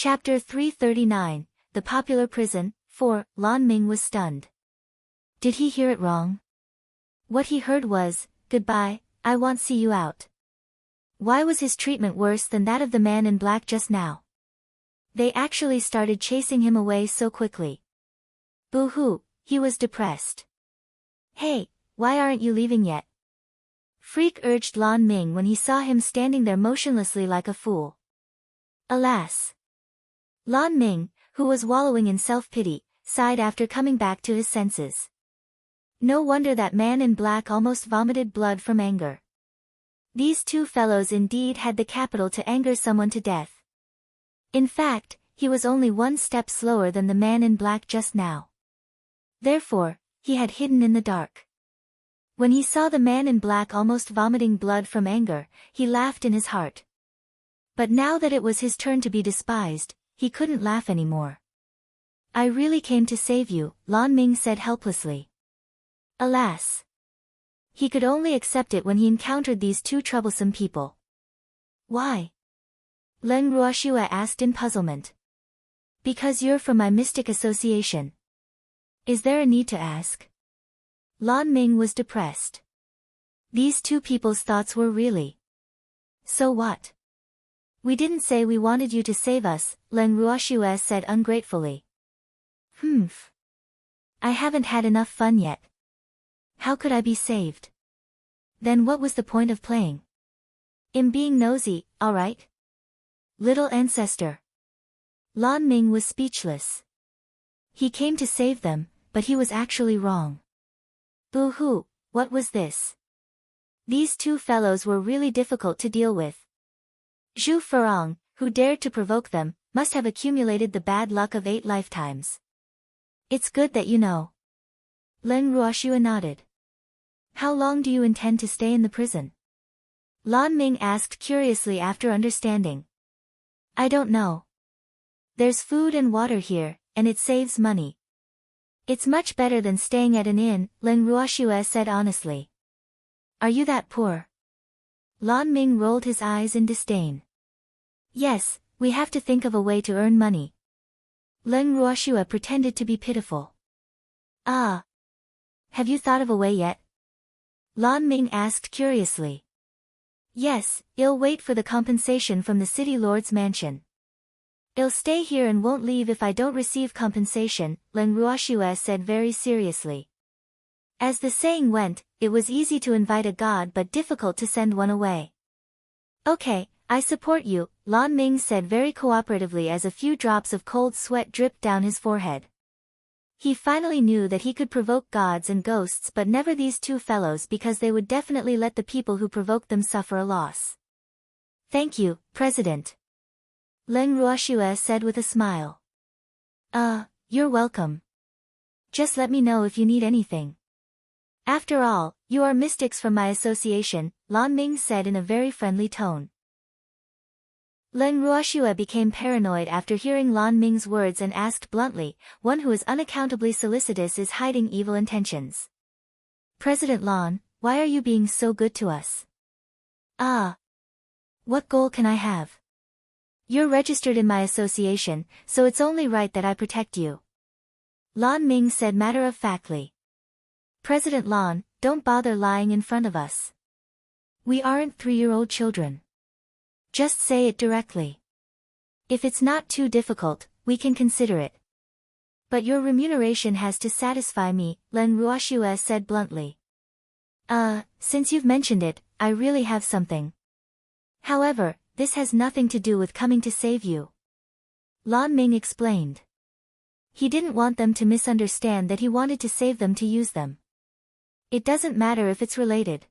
Chapter 339, The Popular Prison. 4. Lan Ming was stunned. Did he hear it wrong? What he heard was, "Goodbye, I won't see you out." Why was his treatment worse than that of the man in black just now? They actually started chasing him away so quickly. Boo-hoo, he was depressed. "Hey, why aren't you leaving yet?" Freak urged Lan Ming when he saw him standing there motionlessly like a fool. Alas! Lan Ming, who was wallowing in self-pity, sighed after coming back to his senses. No wonder that man in black almost vomited blood from anger. These two fellows indeed had the capital to anger someone to death. In fact, he was only one step slower than the man in black just now. Therefore, he had hidden in the dark. When he saw the man in black almost vomiting blood from anger, he laughed in his heart. But now that it was his turn to be despised, he couldn't laugh anymore. "I really came to save you," Lan Ming said helplessly. Alas! He could only accept it when he encountered these two troublesome people. "Why?" Leng Ruoxue asked in puzzlement. "Because you're from my mystic association." "Is there a need to ask?" Lan Ming was depressed. These two people's thoughts were really. "So what?" "We didn't say we wanted you to save us," Leng Ruoxue said ungratefully. "Humph. I haven't had enough fun yet. How could I be saved?" "Then what was the point of playing?" "I'm being nosy, alright." Little ancestor. Lan Ming was speechless. He came to save them, but he was actually wrong. Boo-hoo, what was this? These two fellows were really difficult to deal with. Zhu Furong, who dared to provoke them, must have accumulated the bad luck of 8 lifetimes. "It's good that you know." Leng Ruoxue nodded. "How long do you intend to stay in the prison?" Lan Ming asked curiously after understanding. "I don't know. There's food and water here, and it saves money." "It's much better than staying at an inn," Leng Ruoxue said honestly. "Are you that poor?" Lan Ming rolled his eyes in disdain. "Yes, we have to think of a way to earn money." Leng Ruoxue pretended to be pitiful. "Ah. Have you thought of a way yet?" Lan Ming asked curiously. "Yes, I'll wait for the compensation from the city lord's mansion. I'll stay here and won't leave if I don't receive compensation," Leng Ruoxue said very seriously. As the saying went, it was easy to invite a god but difficult to send one away. "Okay, I support you," Lan Ming said very cooperatively as a few drops of cold sweat dripped down his forehead. He finally knew that he could provoke gods and ghosts but never these two fellows because they would definitely let the people who provoked them suffer a loss. "Thank you, President," Leng Ruoxue said with a smile. You're welcome. Just let me know if you need anything." "After all, you are mystics from my association," Lan Ming said in a very friendly tone. Leng Ruoxue became paranoid after hearing Lan Ming's words and asked bluntly, "One who is unaccountably solicitous is hiding evil intentions. President Lan, why are you being so good to us?" What goal can I have?" "You're registered in my association, so it's only right that I protect you," Lan Ming said matter-of-factly. "President Lan, don't bother lying in front of us. We aren't 3-year-old children. Just say it directly. If it's not too difficult, we can consider it. But your remuneration has to satisfy me," Leng Ruoxue said bluntly. Since you've mentioned it, I really have something. However, this has nothing to do with coming to save you," Lan Ming explained. He didn't want them to misunderstand that he wanted to save them to use them. "It doesn't matter if it's related.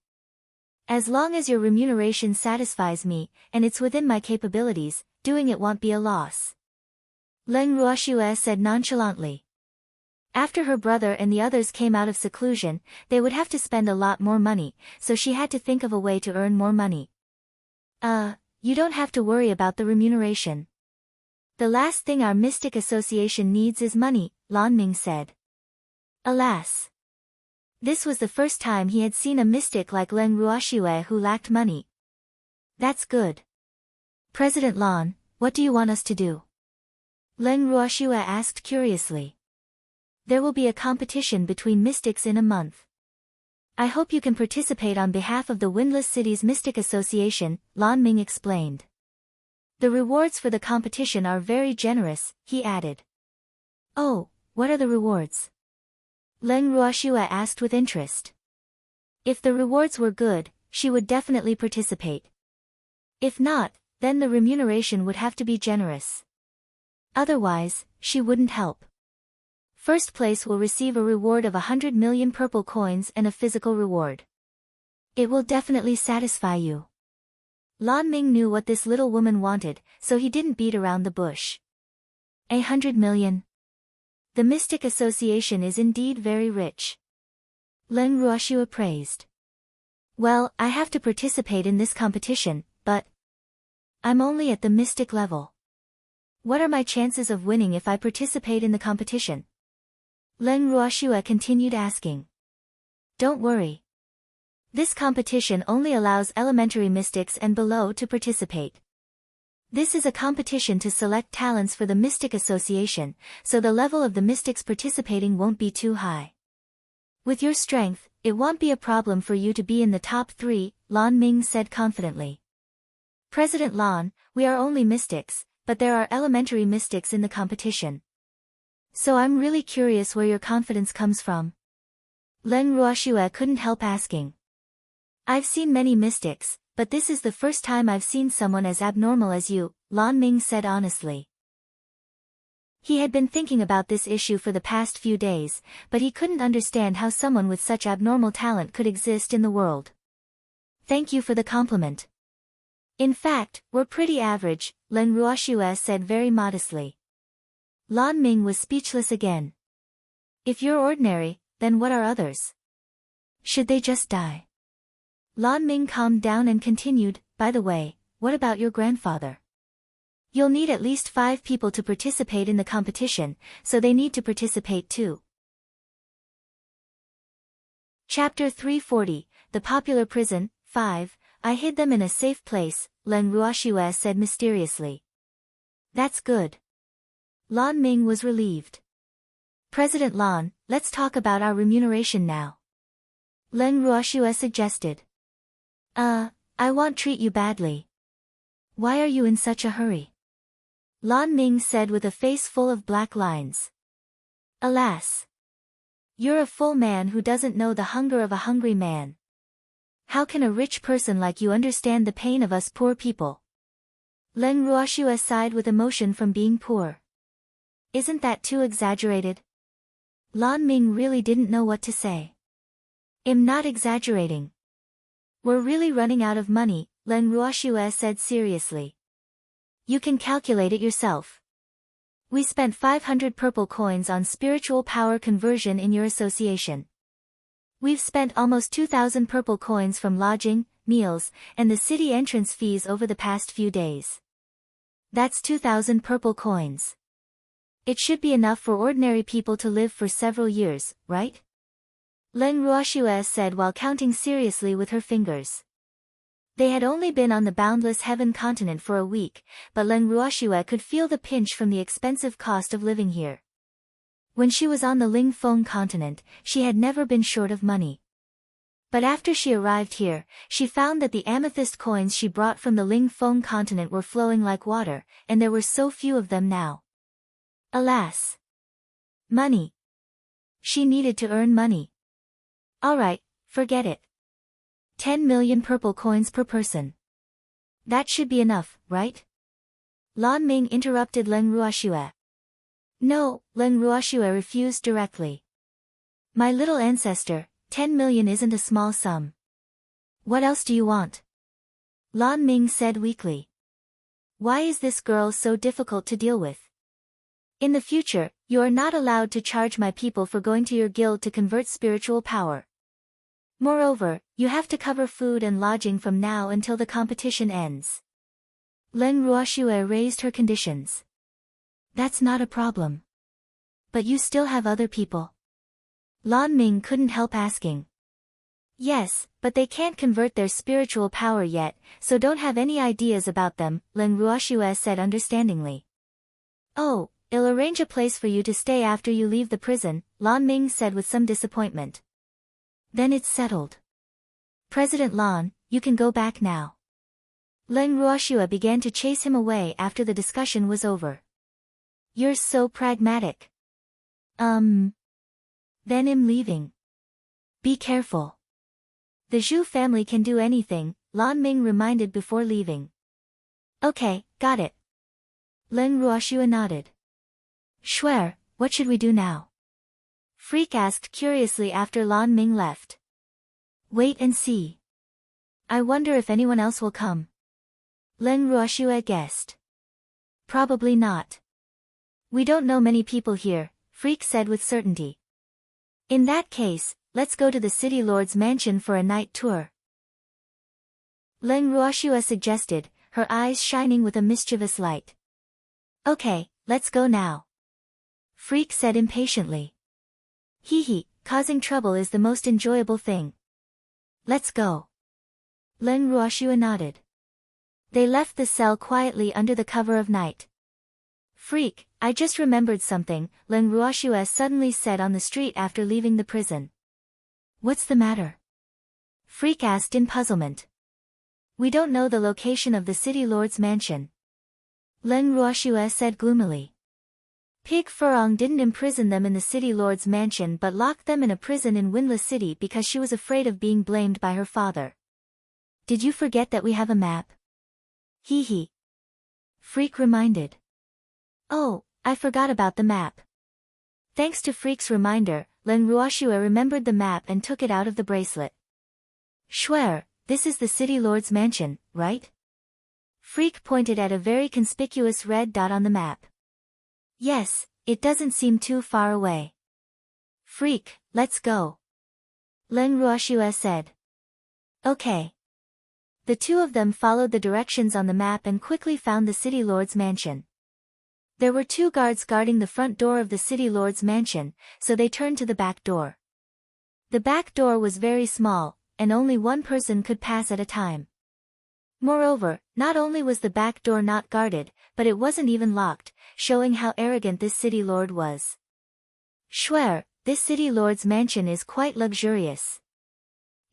As long as your remuneration satisfies me, and it's within my capabilities, doing it won't be a loss," Leng Ruoxue said nonchalantly. After her brother and the others came out of seclusion, they would have to spend a lot more money, so she had to think of a way to earn more money. You don't have to worry about the remuneration. The last thing our mystic association needs is money," Lan Ming said. Alas! This was the first time he had seen a mystic like Leng Ruoxue who lacked money. "That's good. President Lan, what do you want us to do?" Leng Ruoxue asked curiously. There will be a competition between mystics in a month. I hope you can participate on behalf of the Windless Cities Mystic Association, Lan Ming explained. The rewards for the competition are very generous, he added. Oh, what are the rewards? Leng Ruoxue asked with interest. If the rewards were good, she would definitely participate. If not, then the remuneration would have to be generous. Otherwise, she wouldn't help. First place will receive a reward of 100 million purple coins and a physical reward. It will definitely satisfy you. Lan Ming knew what this little woman wanted, so he didn't beat around the bush. 100 million. The Mystic Association is indeed very rich. Leng Ruoxue praised. Well, I have to participate in this competition, but I'm only at the mystic level. What are my chances of winning if I participate in the competition? Leng Ruoxue continued asking. Don't worry. This competition only allows elementary mystics and below to participate. This is a competition to select talents for the Mystic Association, so the level of the mystics participating won't be too high. With your strength, it won't be a problem for you to be in the top 3, Lan Ming said confidently. President Lan, we are only mystics, but there are elementary mystics in the competition. So I'm really curious where your confidence comes from. Leng Ruoxue couldn't help asking. I've seen many mystics, but this is the first time I've seen someone as abnormal as you, Lan Ming said honestly. He had been thinking about this issue for the past few days, but he couldn't understand how someone with such abnormal talent could exist in the world. Thank you for the compliment. In fact, we're pretty average, Leng Ruoxue said very modestly. Lan Ming was speechless again. If you're ordinary, then what are others? Should they just die? Lan Ming calmed down and continued, by the way, what about your grandfather? You'll need at least 5 people to participate in the competition, so they need to participate too. Chapter 340, The Popular Prison, 5, I hid them in a safe place, Leng Ruoxue said mysteriously. That's good. Lan Ming was relieved. President Lan, let's talk about our remuneration now. Leng Ruoxue suggested. I won't treat you badly. Why are you in such a hurry? Lan Ming said with a face full of black lines. Alas. You're a full man who doesn't know the hunger of a hungry man. How can a rich person like you understand the pain of us poor people? Leng Ruoxue sighed with emotion from being poor. Isn't that too exaggerated? Lan Ming really didn't know what to say. I'm not exaggerating. We're really running out of money, Leng Ruoxue said seriously. You can calculate it yourself. We spent 500 purple coins on spiritual power conversion in your association. We've spent almost 2,000 purple coins from lodging, meals, and the city entrance fees over the past few days. That's 2,000 purple coins. It should be enough for ordinary people to live for several years, right? Leng Ruoxue said while counting seriously with her fingers. They had only been on the boundless heaven continent for a week, but Leng Ruoxue could feel the pinch from the expensive cost of living here. When she was on the Ling Feng continent, she had never been short of money. But after she arrived here, she found that the amethyst coins she brought from the Ling Feng continent were flowing like water, and there were so few of them now. Alas! Money. She needed to earn money. Alright, forget it. 10 million purple coins per person. That should be enough, right? Lan Ming interrupted Leng Ruoxue. No, Leng Ruoxue refused directly. My little ancestor, 10 million isn't a small sum. What else do you want? Lan Ming said weakly. Why is this girl so difficult to deal with? In the future, you are not allowed to charge my people for going to your guild to convert spiritual power. Moreover, you have to cover food and lodging from now until the competition ends. Leng Ruoxue raised her conditions. That's not a problem. But you still have other people. Lan Ming couldn't help asking. Yes, but they can't convert their spiritual power yet, so don't have any ideas about them, Leng Ruoxue said understandingly. Oh, I'll arrange a place for you to stay after you leave the prison, Lan Ming said with some disappointment. Then it's settled. President Lan, you can go back now. Leng Ruoxue began to chase him away after the discussion was over. You're so pragmatic. Then I'm leaving. Be careful. The Zhu family can do anything, Lan Ming reminded before leaving. Okay, got it. Leng Ruoxue nodded. Shuer, what should we do now? Freak asked curiously after Lan Ming left. Wait and see. I wonder if anyone else will come. Leng Ruoxue guessed. Probably not. We don't know many people here, Freak said with certainty. In that case, let's go to the city lord's mansion for a night tour. Leng Ruoxue suggested, her eyes shining with a mischievous light. Okay, let's go now. Freak said impatiently. Hee, causing trouble is the most enjoyable thing. Let's go. Leng Ruoxue nodded. They left the cell quietly under the cover of night. Freak, I just remembered something, Leng Ruoxue suddenly said on the street after leaving the prison. What's the matter? Freak asked in puzzlement. We don't know the location of the city lord's mansion. Leng Ruoxue said gloomily. Pig Furong didn't imprison them in the city lord's mansion but locked them in a prison in Windless City because she was afraid of being blamed by her father. Did you forget that we have a map? Hee. Freak reminded. Oh, I forgot about the map. Thanks to Freak's reminder, Leng Ruoxue remembered the map and took it out of the bracelet. Shuer, this is the city lord's mansion, right? Freak pointed at a very conspicuous red dot on the map. Yes, it doesn't seem too far away. Freak, let's go. Leng Ruoxue said. Okay. The two of them followed the directions on the map and quickly found the city lord's mansion. There were 2 guards guarding the front door of the city lord's mansion, so they turned to the back door. The back door was very small, and only one person could pass at a time. Moreover, not only was the back door not guarded, but it wasn't even locked, showing how arrogant this city lord was. Shuer, this city lord's mansion is quite luxurious.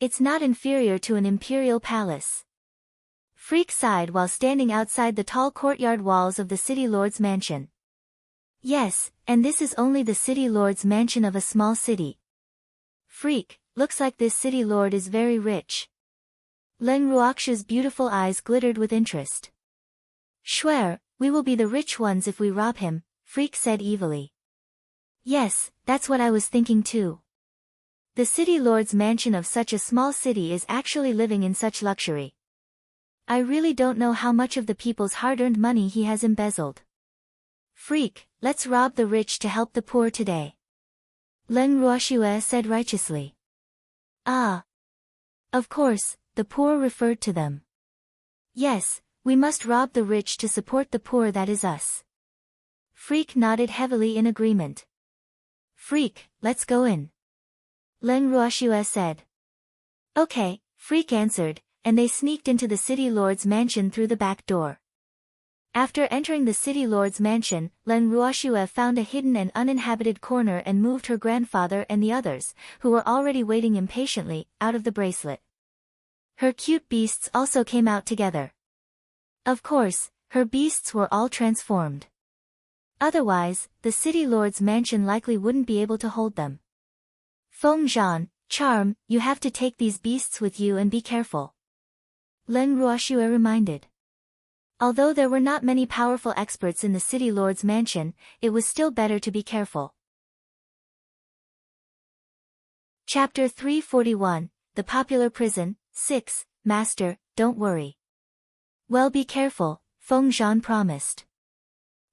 It's not inferior to an imperial palace. Freak sighed while standing outside the tall courtyard walls of the city lord's mansion. Yes, and this is only the city lord's mansion of a small city. Freak, looks like this city lord is very rich. Leng Ruoxue's beautiful eyes glittered with interest. Shuer, we will be the rich ones if we rob him, Freak said evilly. Yes, that's what I was thinking too. The city lord's mansion of such a small city is actually living in such luxury. I really don't know how much of the people's hard-earned money he has embezzled. Freak, let's rob the rich to help the poor today. Leng Ruoxue said righteously. Ah. Of course, the poor referred to them. Yes, we must rob the rich to support the poor, that is us. Freak nodded heavily in agreement. Freak, let's go in. Leng Ruoxue said. Okay, Freak answered, and they sneaked into the city lord's mansion through the back door. After entering the city lord's mansion, Leng Ruoxue found a hidden and uninhabited corner and moved her grandfather and the others, who were already waiting impatiently, out of the bracelet. Her cute beasts also came out together. Of course, her beasts were all transformed. Otherwise, the city lord's mansion likely wouldn't be able to hold them. Feng Zhan, Charm, you have to take these beasts with you and be careful. Leng Ruoxue reminded. Although there were not many powerful experts in the city lord's mansion, it was still better to be careful. Chapter 341, The Popular Prison, 6, Master, don't worry. Well, be careful, Feng Zhan promised.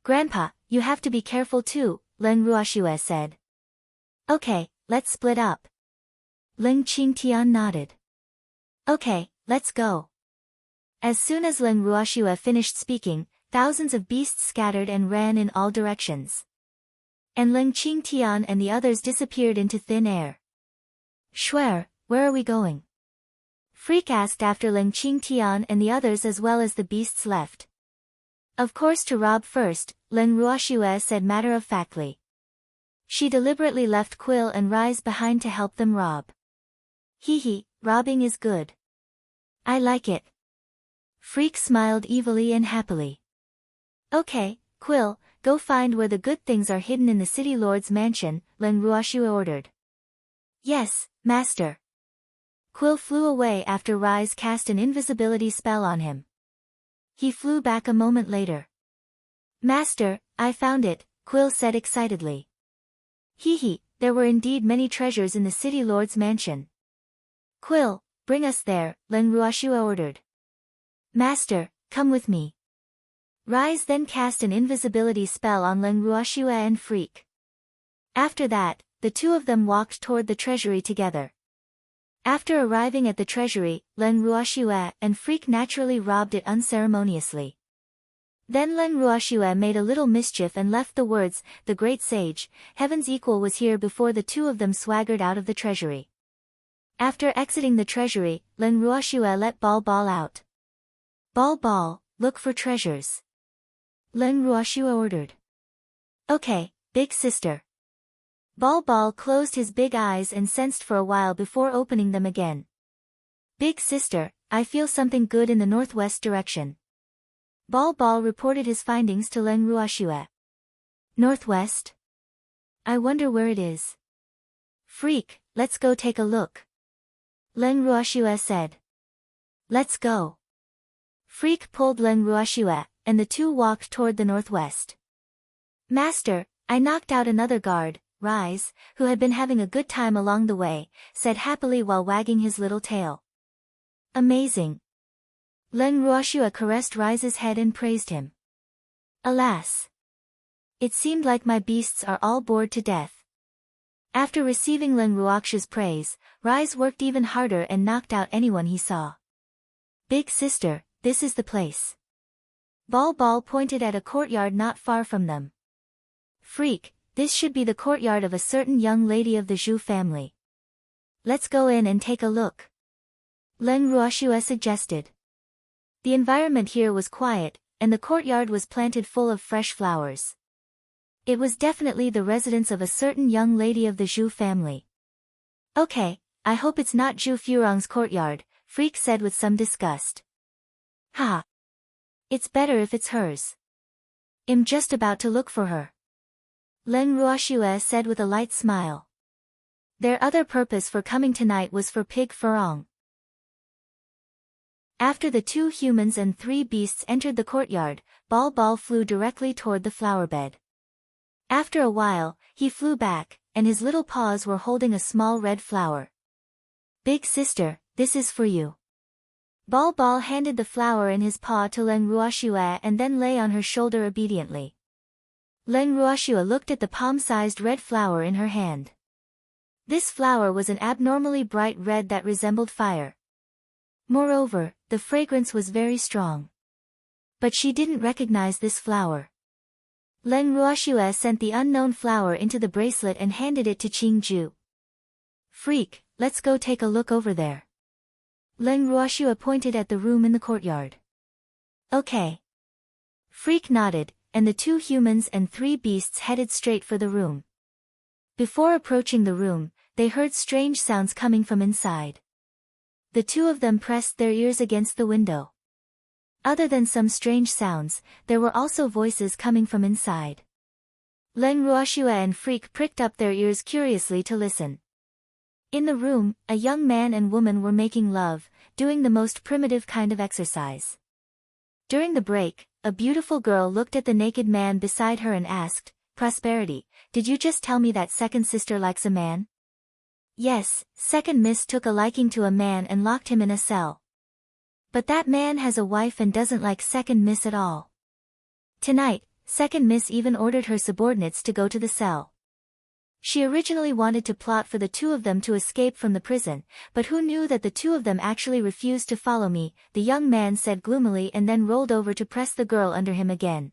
Grandpa, you have to be careful too, Leng Ruoxue said. Okay, let's split up. Leng Qingtian nodded. Okay, let's go. As soon as Leng Ruoxue finished speaking, thousands of beasts scattered and ran in all directions. And Leng Qingtian and the others disappeared into thin air. Shuer, where are we going? Freak asked after Leng Qingtian and the others as well as the beasts left. Of course to rob first, Len Ruoxue said matter-of-factly. She deliberately left Quill and Rise behind to help them rob. Hee, robbing is good. I like it. Freak smiled evilly and happily. Okay, Quill, go find where the good things are hidden in the city lord's mansion, Len Ruoxue ordered. Yes, master. Quill flew away after Rise cast an invisibility spell on him. He flew back a moment later. Master, I found it, Quill said excitedly. Hee, there were indeed many treasures in the city lord's mansion. Quill, bring us there, Len Ruoxue ordered. Master, come with me. Rise then cast an invisibility spell on Len Ruoxue and Freak. After that, the two of them walked toward the treasury together. After arriving at the treasury, Len Ruoxue and Freak naturally robbed it unceremoniously. Then Len Ruoxue made a little mischief and left the words, "The great sage, heaven's equal was here," before the two of them swaggered out of the treasury. After exiting the treasury, Len Ruoxue let Ball out. Ball, look for treasures. Len Ruoxue ordered. Okay, big sister. Ball closed his big eyes and sensed for a while before opening them again. Big sister, I feel something good in the northwest direction. Ball reported his findings to Len Ruoxue. Northwest? I wonder where it is. Freak, let's go take a look. Len Ruoxue said. Let's go. Freak pulled Len Ruoxue, and the two walked toward the northwest. Master, I knocked out another guard, Rise, who had been having a good time along the way, said happily while wagging his little tail. Amazing. Len Ruoxue caressed Rise's head and praised him. Alas. It seemed like my beasts are all bored to death. After receiving Len Ruoxue's praise, Rise worked even harder and knocked out anyone he saw. Big sister, this is the place. Ball pointed at a courtyard not far from them. Freak, this should be the courtyard of a certain young lady of the Zhu family. Let's go in and take a look. Len Ruoxue suggested. The environment here was quiet, and the courtyard was planted full of fresh flowers. It was definitely the residence of a certain young lady of the Zhu family. Okay, I hope it's not Zhu Furong's courtyard, Freak said with some disgust. Ha! It's better if it's hers. I'm just about to look for her. Len Ruoxue said with a light smile. Their other purpose for coming tonight was for Pig Furong. After the two humans and three beasts entered the courtyard, Ball flew directly toward the flower bed. After a while, he flew back, and his little paws were holding a small red flower. Big sister, this is for you. Ball handed the flower in his paw to Len Ruoxue and then lay on her shoulder obediently. Len Ruoxue looked at the palm-sized red flower in her hand. This flower was an abnormally bright red that resembled fire. Moreover, the fragrance was very strong. But she didn't recognize this flower. Len Ruoxue sent the unknown flower into the bracelet and handed it to Qingju. Freak, let's go take a look over there. Len Ruoxue pointed at the room in the courtyard. Okay. Freak nodded, and the two humans and three beasts headed straight for the room. Before approaching the room, they heard strange sounds coming from inside. The two of them pressed their ears against the window. Other than some strange sounds, there were also voices coming from inside. Len Ruoxue and Freak pricked up their ears curiously to listen. In the room, a young man and woman were making love, doing the most primitive kind of exercise. During the break, a beautiful girl looked at the naked man beside her and asked, Prosperity, did you just tell me that second sister likes a man? Yes, second miss took a liking to a man and locked him in a cell. But that man has a wife and doesn't like second miss at all. Tonight, second miss even ordered her subordinates to go to the cell. She originally wanted to plot for the two of them to escape from the prison, but who knew that the two of them actually refused to follow me, the young man said gloomily and then rolled over to press the girl under him again.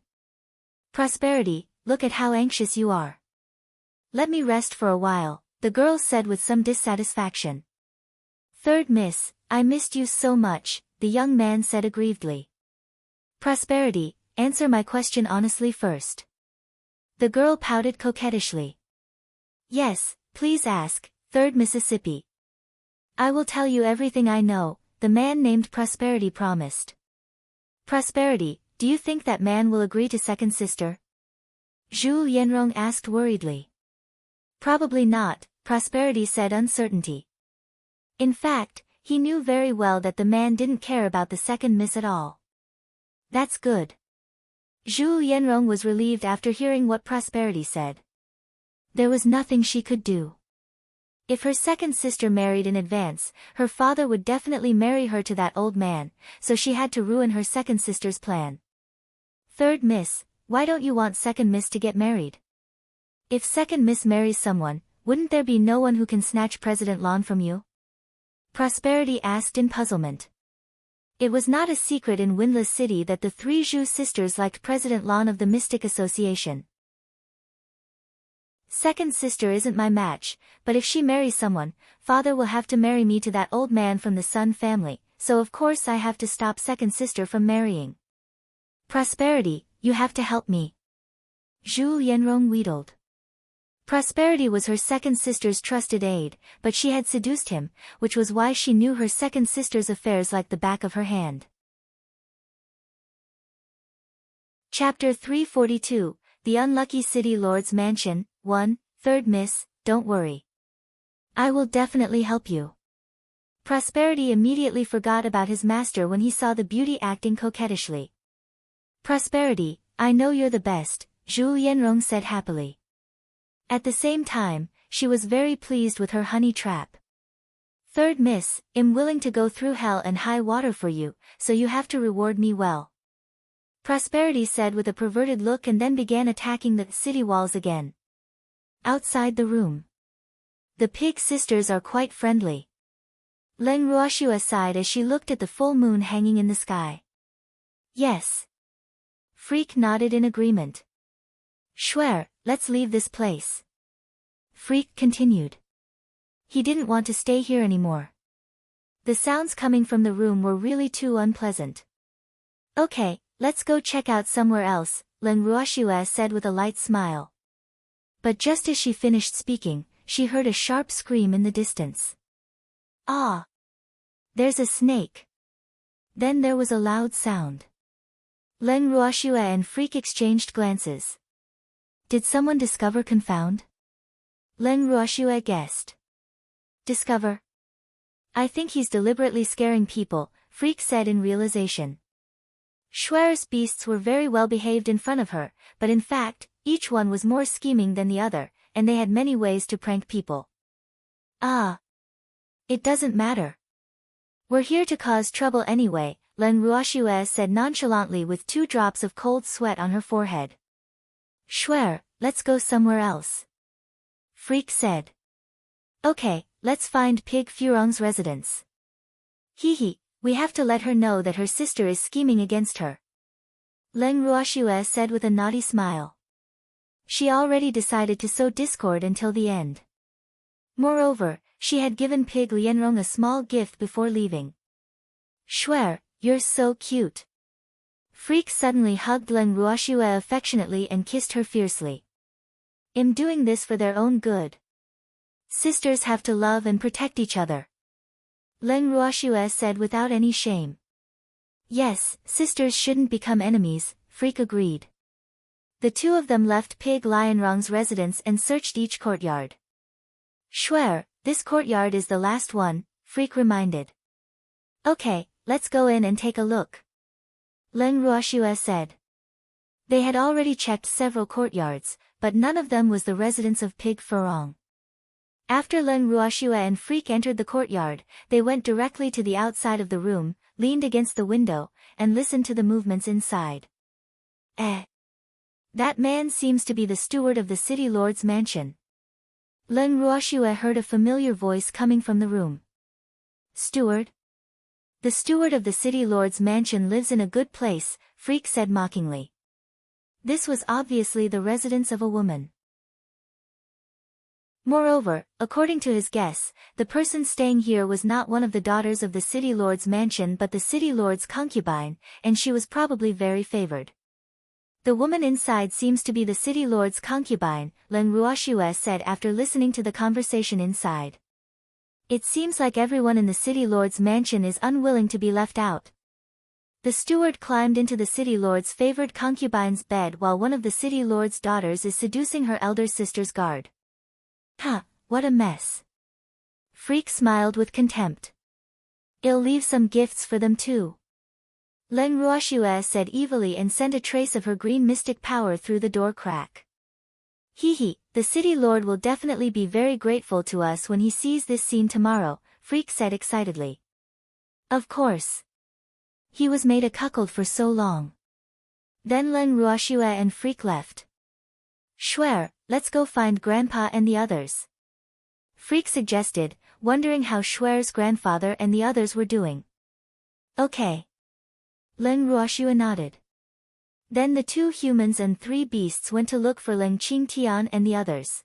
Prosperity, look at how anxious you are. Let me rest for a while, the girl said with some dissatisfaction. Third miss, I missed you so much, the young man said aggrievedly. Prosperity, answer my question honestly first. The girl pouted coquettishly. Yes, please ask, 3rd Mississippi. I will tell you everything I know, the man named Prosperity promised. Prosperity, do you think that man will agree to second sister? Zhu Yanrong asked worriedly. Probably not, Prosperity said uncertainty. In fact, he knew very well that the man didn't care about the second miss at all. That's good. Zhu Yanrong was relieved after hearing what Prosperity said. There was nothing she could do. If her second sister married in advance, her father would definitely marry her to that old man, so she had to ruin her second sister's plan. 3rd Miss, why don't you want second miss to get married? If second miss marries someone, wouldn't there be no one who can snatch President Lon from you? Prosperity asked in puzzlement. It was not a secret in Windless City that the 3 Zhu sisters liked President Lon of the Mystic Association. Second sister isn't my match, but if she marries someone, father will have to marry me to that old man from the Sun family, so of course I have to stop second sister from marrying. Prosperity, you have to help me. Zhu Yanrong wheedled. Prosperity was her second sister's trusted aide, but she had seduced him, which was why she knew her second sister's affairs like the back of her hand. Chapter 342, The Unlucky City Lord's Mansion, 1, 3rd Miss, don't worry. I will definitely help you. Prosperity immediately forgot about his master when he saw the beauty acting coquettishly. Prosperity, I know you're the best, Zhu Yanrong said happily. At the same time, she was very pleased with her honey trap. 3rd Miss, I'm willing to go through hell and high water for you, so you have to reward me well. Prosperity said with a perverted look and then began attacking the city walls again. Outside the room. The pig sisters are quite friendly. Leng Ruoxua sighed as she looked at the full moon hanging in the sky. Yes. Freak nodded in agreement. Swear, let's leave this place. Freak continued. He didn't want to stay here anymore. The sounds coming from the room were really too unpleasant. Okay, let's go check out somewhere else, Leng Ruoxua said with a light smile. But just as she finished speaking, she heard a sharp scream in the distance. Ah! There's a snake. Then there was a loud sound. Leng Ruoxua and Freak exchanged glances. Did someone discover confound? Leng Ruoxua guessed. Discover? I think he's deliberately scaring people, Freak said in realization. Schwer's beasts were very well behaved in front of her, but in fact, each one was more scheming than the other, and they had many ways to prank people. Ah! It doesn't matter. We're here to cause trouble anyway, Leng Ruoxua said nonchalantly with 2 drops of cold sweat on her forehead. Schwer, let's go somewhere else. Freak said. Okay, let's find Pig Furong's residence. Hee, we have to let her know that her sister is scheming against her. Leng Ruoxua said with a naughty smile. She already decided to sow discord until the end. Moreover, she had given Pig Lianrong a small gift before leaving. Schwer, you're so cute. Freak suddenly hugged Leng Ruoxua affectionately and kissed her fiercely. I'm doing this for their own good. Sisters have to love and protect each other. Leng Ruoxua said without any shame. Yes, sisters shouldn't become enemies, Freak agreed. The 2 of them left Pig Lianrong's residence and searched each courtyard. Schwer, this courtyard is the last one, Freak reminded. Okay, let's go in and take a look. Leng Ruoxua said. They had already checked several courtyards, but none of them was the residence of Pig Furong. After Leng Ruoxua and Freak entered the courtyard, they went directly to the outside of the room, leaned against the window, and listened to the movements inside. That man seems to be the steward of the city lord's mansion. Leng Ruoxua heard a familiar voice coming from the room. Steward? The steward of the city lord's mansion lives in a good place, Freak said mockingly. This was obviously the residence of a woman. Moreover, according to his guess, the person staying here was not one of the daughters of the city lord's mansion but the city lord's concubine, and she was probably very favored. The woman inside seems to be the city lord's concubine, Leng Ruoxue said after listening to the conversation inside. It seems like everyone in the city lord's mansion is unwilling to be left out. The steward climbed into the city lord's favored concubine's bed while one of the city lord's daughters is seducing her elder sister's guard. Huh, what a mess. Freak smiled with contempt. I'll leave some gifts for them too. Leng Ruoxue said evilly and sent a trace of her green mystic power through the door crack. Hee, the city lord will definitely be very grateful to us when he sees this scene tomorrow, Freak said excitedly. Of course. He was made a cuckold for so long. Then Leng Ruoxue and Freak left. Shuer, let's go find Grandpa and the others. Freak suggested, wondering how Shuer's grandfather and the others were doing. Okay. Leng Ruoxue nodded. Then the 2 humans and 3 beasts went to look for Leng Qingtian and the others.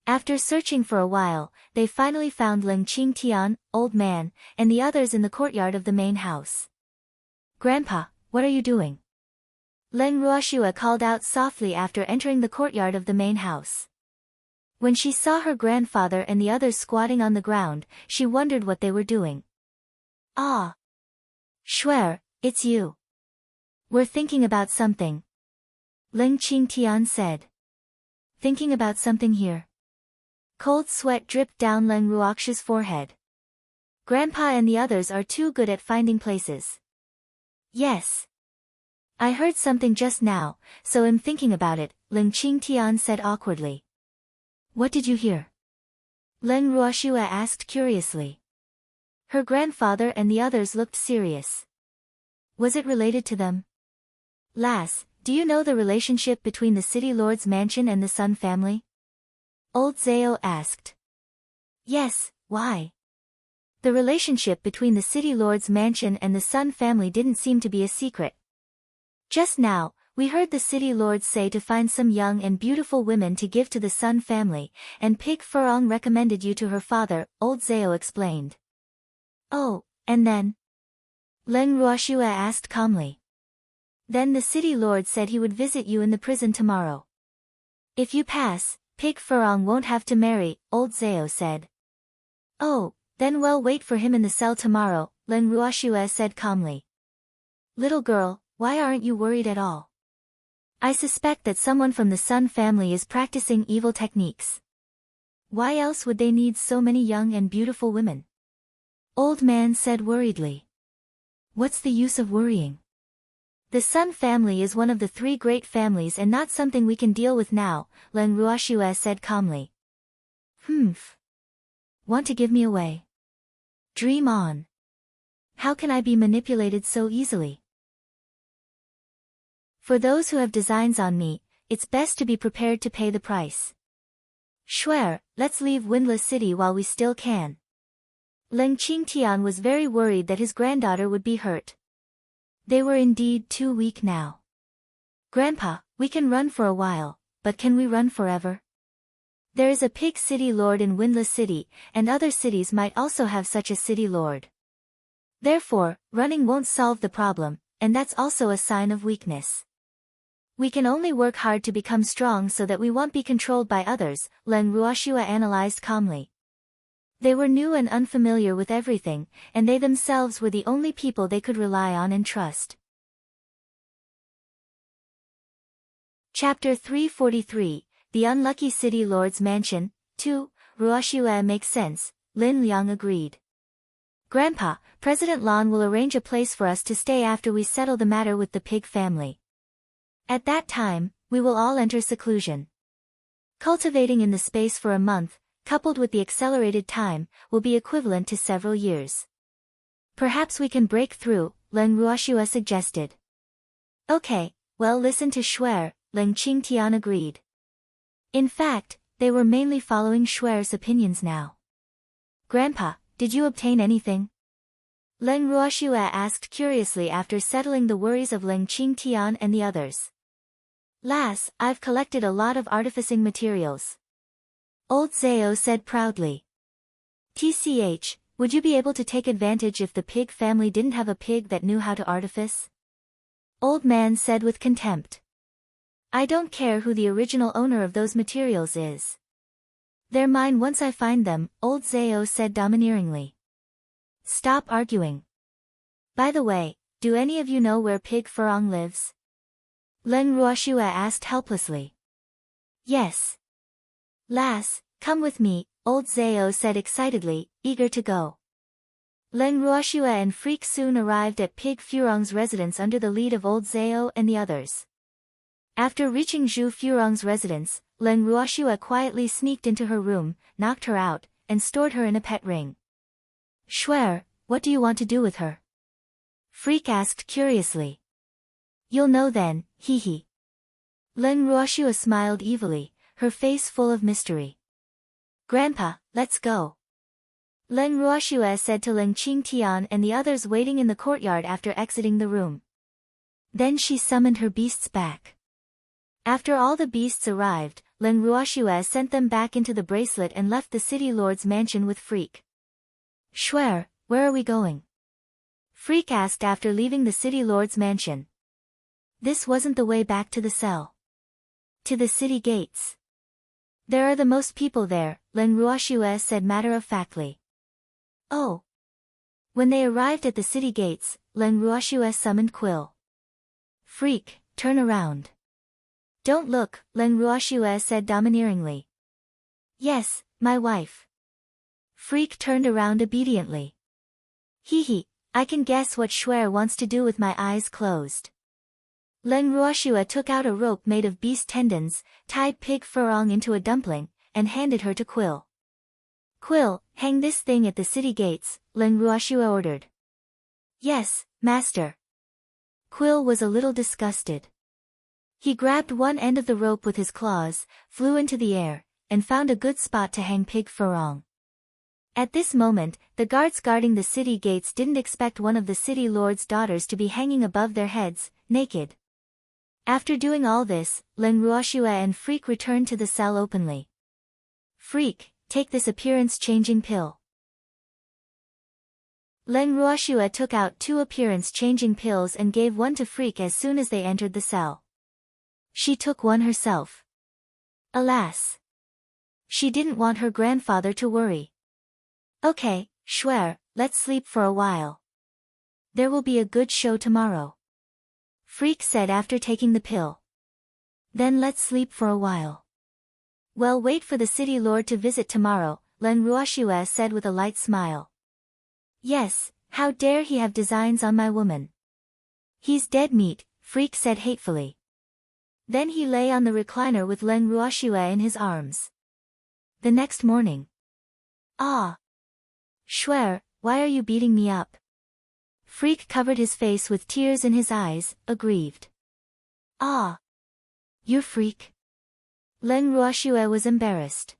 After searching for a while, they finally found Leng Qingtian, Old Man, and the others in the courtyard of the main house. Grandpa, what are you doing? Leng Ruoxue called out softly after entering the courtyard of the main house. When she saw her grandfather and the others squatting on the ground, she wondered what they were doing. Ah! Shuer, it's you. We're thinking about something. Leng Qingtian said. Thinking about something here. Cold sweat dripped down Leng Ruoxue's forehead. Grandpa and the others are too good at finding places. Yes. I heard something just now, so I'm thinking about it, Leng Qingtian said awkwardly. What did you hear? Leng Ruoxue asked curiously. Her grandfather and the others looked serious. Was it related to them? Lass, do you know the relationship between the city lord's mansion and the Sun family? Old Zhao asked. Yes, why? The relationship between the city lord's mansion and the Sun family didn't seem to be a secret. Just now, we heard the city lord say to find some young and beautiful women to give to the Sun family, and Pig Furong recommended you to her father, Old Zhao explained. Oh, and then? Leng Ruoxue asked calmly. Then the city lord said he would visit you in the prison tomorrow. If you pass, Pig Furong won't have to marry, Old Zhao said. Oh, then we'll wait for him in the cell tomorrow, Leng Ruoxue said calmly. Little girl, why aren't you worried at all? I suspect that someone from the Sun family is practicing evil techniques. Why else would they need so many young and beautiful women? Old Man said worriedly. What's the use of worrying? The Sun family is one of the 3 great families and not something we can deal with now, Leng Ruoxue said calmly. Want to give me away? Dream on. How can I be manipulated so easily? For those who have designs on me, it's best to be prepared to pay the price. Shuer, let's leave Windless City while we still can. Leng Qingtian was very worried that his granddaughter would be hurt. They were indeed too weak now. Grandpa, we can run for a while, but can we run forever? There is a pig city lord in Windless City, and other cities might also have such a city lord. Therefore, running won't solve the problem, and that's also a sign of weakness. We can only work hard to become strong so that we won't be controlled by others, Leng Ruoxue analyzed calmly. They were new and unfamiliar with everything, and they themselves were the only people they could rely on and trust. Chapter 343, The Unlucky City Lord's Mansion, 2, Ruoxue makes sense, Lin Liang agreed. Grandpa, President Lan will arrange a place for us to stay after we settle the matter with the pig family. At that time, we will all enter seclusion. Cultivating in the space for a month, coupled with the accelerated time, will be equivalent to several years. Perhaps we can break through, Leng Ruoxue suggested. Okay, well listen to Shuer, Leng Qingtian agreed. In fact, they were mainly following Shuer's opinions now. Grandpa, did you obtain anything? Leng Ruoxue asked curiously after settling the worries of Leng Qingtian and the others. Lass, I've collected a lot of artificing materials. Old Zhao said proudly. TCH, would you be able to take advantage if the pig family didn't have a pig that knew how to artifice? Old Man said with contempt. I don't care who the original owner of those materials is. They're mine once I find them, old Zao said domineeringly. Stop arguing. By the way, do any of you know where Pig Furong lives? Len Ruoshua asked helplessly. Yes. Lass, come with me, old Zao said excitedly, eager to go. Len Ruoshua and Freak soon arrived at Pig Furong's residence under the lead of old Zao and the others. After reaching Zhu Furong's residence, Len Ruoshua quietly sneaked into her room, knocked her out, and stored her in a pet ring. Shuer, what do you want to do with her? Freak asked curiously. You'll know then, hee hee. Len Ruoshua smiled evilly, her face full of mystery. Grandpa, let's go. Len Ruoshua said to Len Qingtian and the others waiting in the courtyard after exiting the room. Then she summoned her beasts back. After all the beasts arrived, Len Ruoshua sent them back into the bracelet and left the city lord's mansion with Freak. Shuer, where are we going? Freak asked after leaving the city lord's mansion. This wasn't the way back to the cell. To the city gates. There are the most people there, Len Ruoshua said matter-of-factly. Oh. When they arrived at the city gates, Len Ruoshua summoned Quill. Freak, turn around. Don't look, Len Ruoshua said domineeringly. Yes, my wife. Freak turned around obediently. Hee hee, I can guess what Shuer wants to do with my eyes closed. Len Ruoshua took out a rope made of beast tendons, tied Pig Furong into a dumpling, and handed her to Quill. Quill, hang this thing at the city gates, Len Ruoshua ordered. Yes, master. Quill was a little disgusted. He grabbed one end of the rope with his claws, flew into the air, and found a good spot to hang Pig Furong. At this moment, the guards guarding the city gates didn't expect one of the city lord's daughters to be hanging above their heads, naked. After doing all this, Len Ruoshua and Freak returned to the cell openly. Freak, take this appearance-changing pill. Len Ruoshua took out 2 appearance-changing pills and gave one to Freak as soon as they entered the cell. She took one herself. Alas! She didn't want her grandfather to worry. Okay, Shuer, let's sleep for a while. There will be a good show tomorrow. Freak said after taking the pill. Then let's sleep for a while. Well, wait for the city lord to visit tomorrow, Len Ruoshua said with a light smile. Yes, how dare he have designs on my woman. He's dead meat, Freak said hatefully. Then he lay on the recliner with Len Ruoshua in his arms. The next morning. Ah! Shuer, why are you beating me up? Freak covered his face with tears in his eyes, aggrieved. Ah! You're Freak? Len Ruoshua was embarrassed.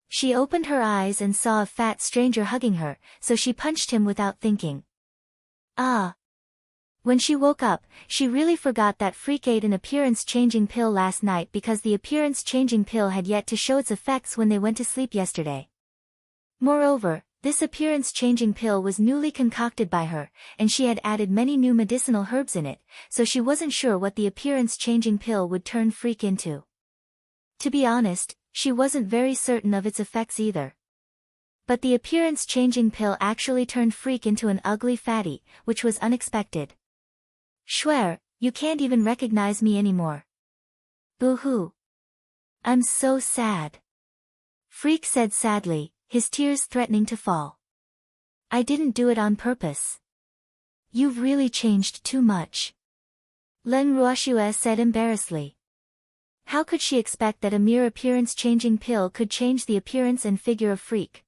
She opened her eyes and saw a fat stranger hugging her, so she punched him without thinking. Ah! When she woke up, she really forgot that Freak ate an appearance-changing pill last night because the appearance-changing pill had yet to show its effects when they went to sleep yesterday. Moreover, this appearance-changing pill was newly concocted by her, and she had added many new medicinal herbs in it, so she wasn't sure what the appearance-changing pill would turn Freak into. To be honest, she wasn't very certain of its effects either. But the appearance-changing pill actually turned Freak into an ugly fatty, which was unexpected. Shuer, you can't even recognize me anymore. Boo-hoo. I'm so sad. Freak said sadly, his tears threatening to fall. I didn't do it on purpose. You've really changed too much. Len Ruoshua said embarrassedly. How could she expect that a mere appearance-changing pill could change the appearance and figure of Freak?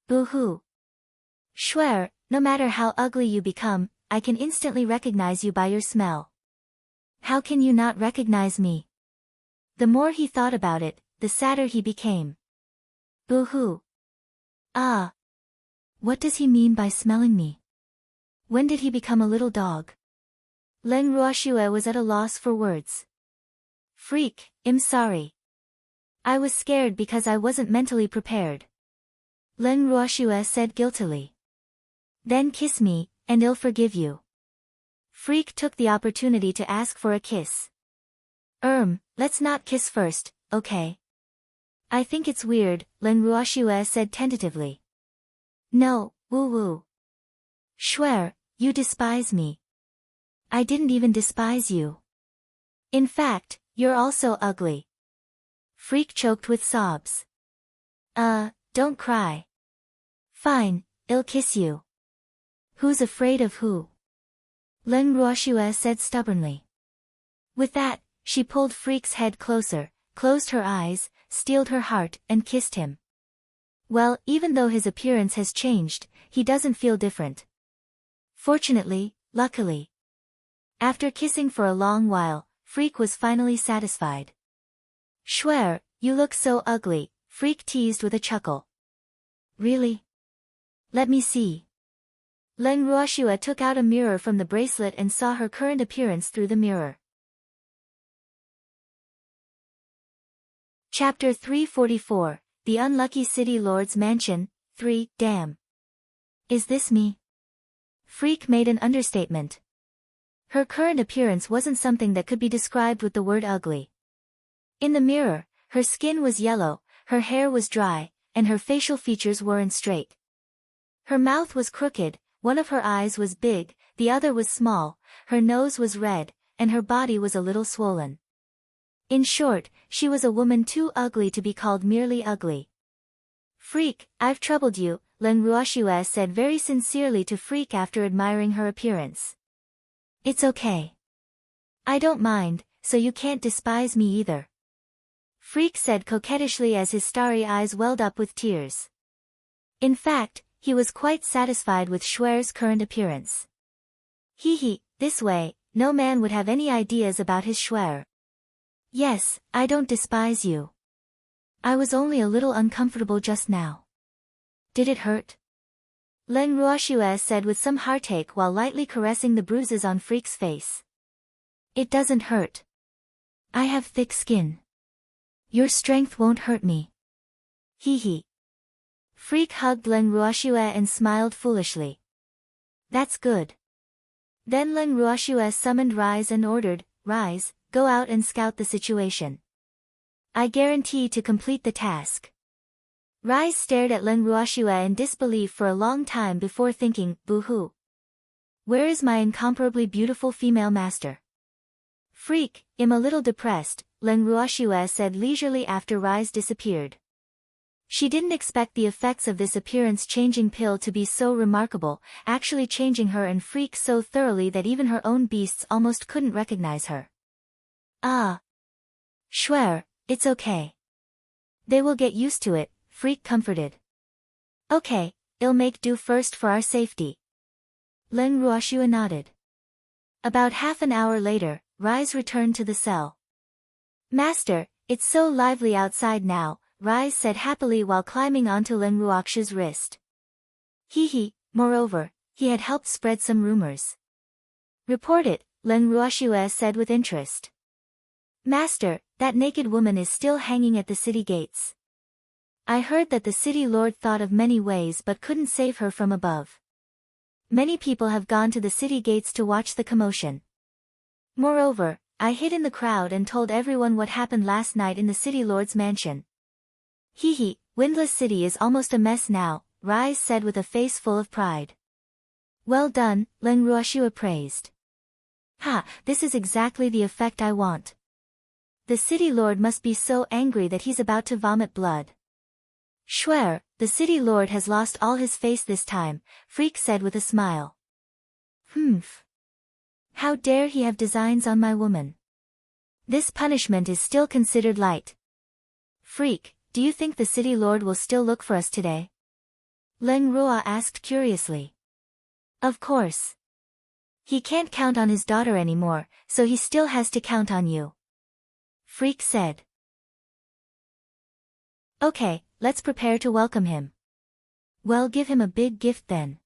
Boo-hoo. Shuer, no matter how ugly you become, I can instantly recognize you by your smell. How can you not recognize me? The more he thought about it, the sadder he became. Boo-hoo. Ah. What does he mean by smelling me? When did he become a little dog? Len Ruoshua was at a loss for words. Freak, I'm sorry. I was scared because I wasn't mentally prepared. Len Ruoshua said guiltily. Then kiss me, and I'll forgive you. Freak took the opportunity to ask for a kiss. Let's not kiss first, okay? I think it's weird, Len Ruoxue said tentatively. No, woo-woo. Swear, you despise me. I didn't even despise you. In fact, you're also ugly. Freak choked with sobs. Don't cry. Fine, I'll kiss you. Who's afraid of who? Len Ruoxue said stubbornly. With that, she pulled Freak's head closer, closed her eyes, steeled her heart, and kissed him. Well, even though his appearance has changed, he doesn't feel different. Fortunately, luckily. After kissing for a long while, Freak was finally satisfied. Swear, you look so ugly, Freak teased with a chuckle. Really? Let me see. Len Ruoxue took out a mirror from the bracelet and saw her current appearance through the mirror. Chapter 344, The Unlucky City Lord's Mansion, 3, Damn. Is this me? Freak made an understatement. Her current appearance wasn't something that could be described with the word ugly. In the mirror, her skin was yellow, her hair was dry, and her facial features weren't straight. Her mouth was crooked, one of her eyes was big, the other was small, her nose was red, and her body was a little swollen. In short, she was a woman too ugly to be called merely ugly. Freak, I've troubled you, Len Ruoxue said very sincerely to Freak after admiring her appearance. It's okay. I don't mind, so you can't despise me either. Freak said coquettishly as his starry eyes welled up with tears. In fact, he was quite satisfied with Schwer's current appearance. Hee, this way, no man would have any ideas about his Schwer. Yes, I don't despise you. I was only a little uncomfortable just now. Did it hurt? Len Ruoxue said with some heartache while lightly caressing the bruises on Freak's face. It doesn't hurt. I have thick skin. Your strength won't hurt me. Hee. Freak hugged Len Ruoxue and smiled foolishly. That's good. Then Len Ruoxue summoned Rise and ordered, Rise, go out and scout the situation. I guarantee to complete the task. Rise stared at Len Ruoxue in disbelief for a long time before thinking, boo-hoo. Where is my incomparably beautiful female master? Freak, I'm a little depressed, Len Ruoxue said leisurely after Rise disappeared. She didn't expect the effects of this appearance-changing pill to be so remarkable, actually changing her and Freak so thoroughly that even her own beasts almost couldn't recognize her. Ah. Schwer, it's okay. They will get used to it, Freak comforted. Okay, I'll make do first for our safety. Len Ruoxue nodded. About half an hour later, Rise returned to the cell. Master, it's so lively outside now, Rise said happily while climbing onto Len Ruoxue's wrist. Hee, moreover, he had helped spread some rumors. Report it, Len Ruoxue said with interest. Master, that naked woman is still hanging at the city gates. I heard that the city lord thought of many ways but couldn't save her from above. Many people have gone to the city gates to watch the commotion. Moreover, I hid in the crowd and told everyone what happened last night in the city lord's mansion. Hee, Windless City is almost a mess now, Rise said with a face full of pride. Well done, Len Ruoxue praised. Ha, this is exactly the effect I want. The city lord must be so angry that he's about to vomit blood. Schwer, the city lord has lost all his face this time, Freak said with a smile. Humph. How dare he have designs on my woman? This punishment is still considered light. Freak, do you think the city lord will still look for us today? Len Ruo asked curiously. Of course. He can't count on his daughter anymore, so he still has to count on you. Freak said. Okay, let's prepare to welcome him. Well, give him a big gift then.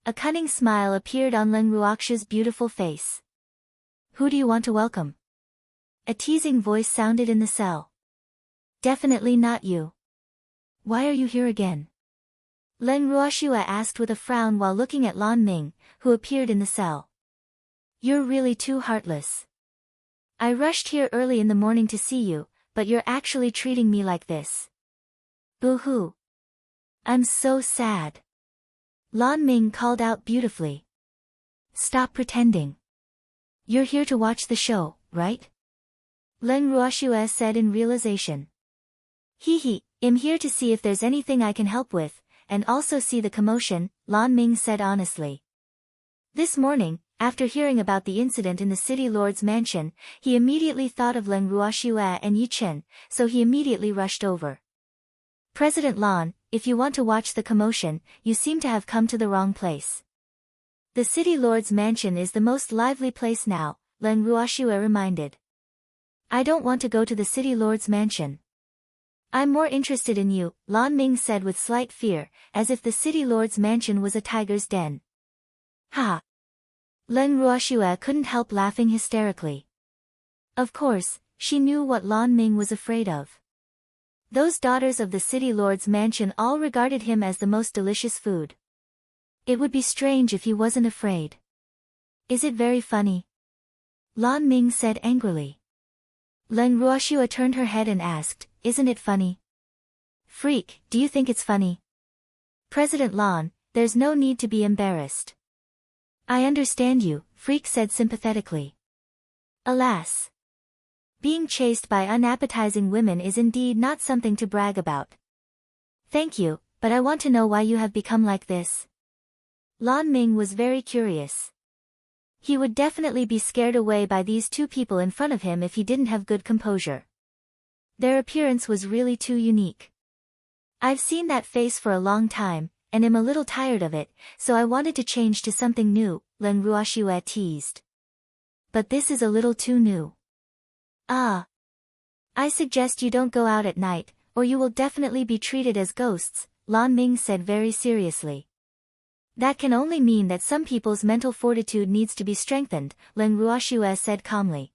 A cunning smile appeared on Len Ruoxue's beautiful face. Who do you want to welcome? A teasing voice sounded in the cell. Definitely not you. Why are you here again? Len Ruoxue asked with a frown while looking at Lan Ming, who appeared in the cell. You're really too heartless. I rushed here early in the morning to see you, but you're actually treating me like this. Boo-hoo. I'm so sad. Lan Ming called out beautifully. Stop pretending. You're here to watch the show, right? Leng Ruoxue said in realization. Hee, I'm here to see if there's anything I can help with, and also see the commotion, Lan Ming said honestly. This morning, after hearing about the incident in the city lord's mansion, he immediately thought of Leng Ruoxue and Yi Chen, so he immediately rushed over. President Lan, if you want to watch the commotion, you seem to have come to the wrong place. The city lord's mansion is the most lively place now, Leng Ruoxue reminded. I don't want to go to the city lord's mansion. I'm more interested in you, Lan Ming said with slight fear, as if the city lord's mansion was a tiger's den. Ha! Leng Ruoxue couldn't help laughing hysterically. Of course, she knew what Lan Ming was afraid of. Those daughters of the city lord's mansion all regarded him as the most delicious food. It would be strange if he wasn't afraid. Is it very funny? Lan Ming said angrily. Leng Ruoxue turned her head and asked, Isn't it funny? Freak, do you think it's funny? President Lan, there's no need to be embarrassed. I understand you, Freak said sympathetically. Alas. Being chased by unappetizing women is indeed not something to brag about. Thank you, but I want to know why you have become like this. Lan Ming was very curious. He would definitely be scared away by these two people in front of him if he didn't have good composure. Their appearance was really too unique. I've seen that face for a long time, and am a little tired of it, so I wanted to change to something new, Leng Ruoxue teased. But this is a little too new. Ah. I suggest you don't go out at night, or you will definitely be treated as ghosts, Lan Ming said very seriously. That can only mean that some people's mental fortitude needs to be strengthened, Leng Ruoxue said calmly.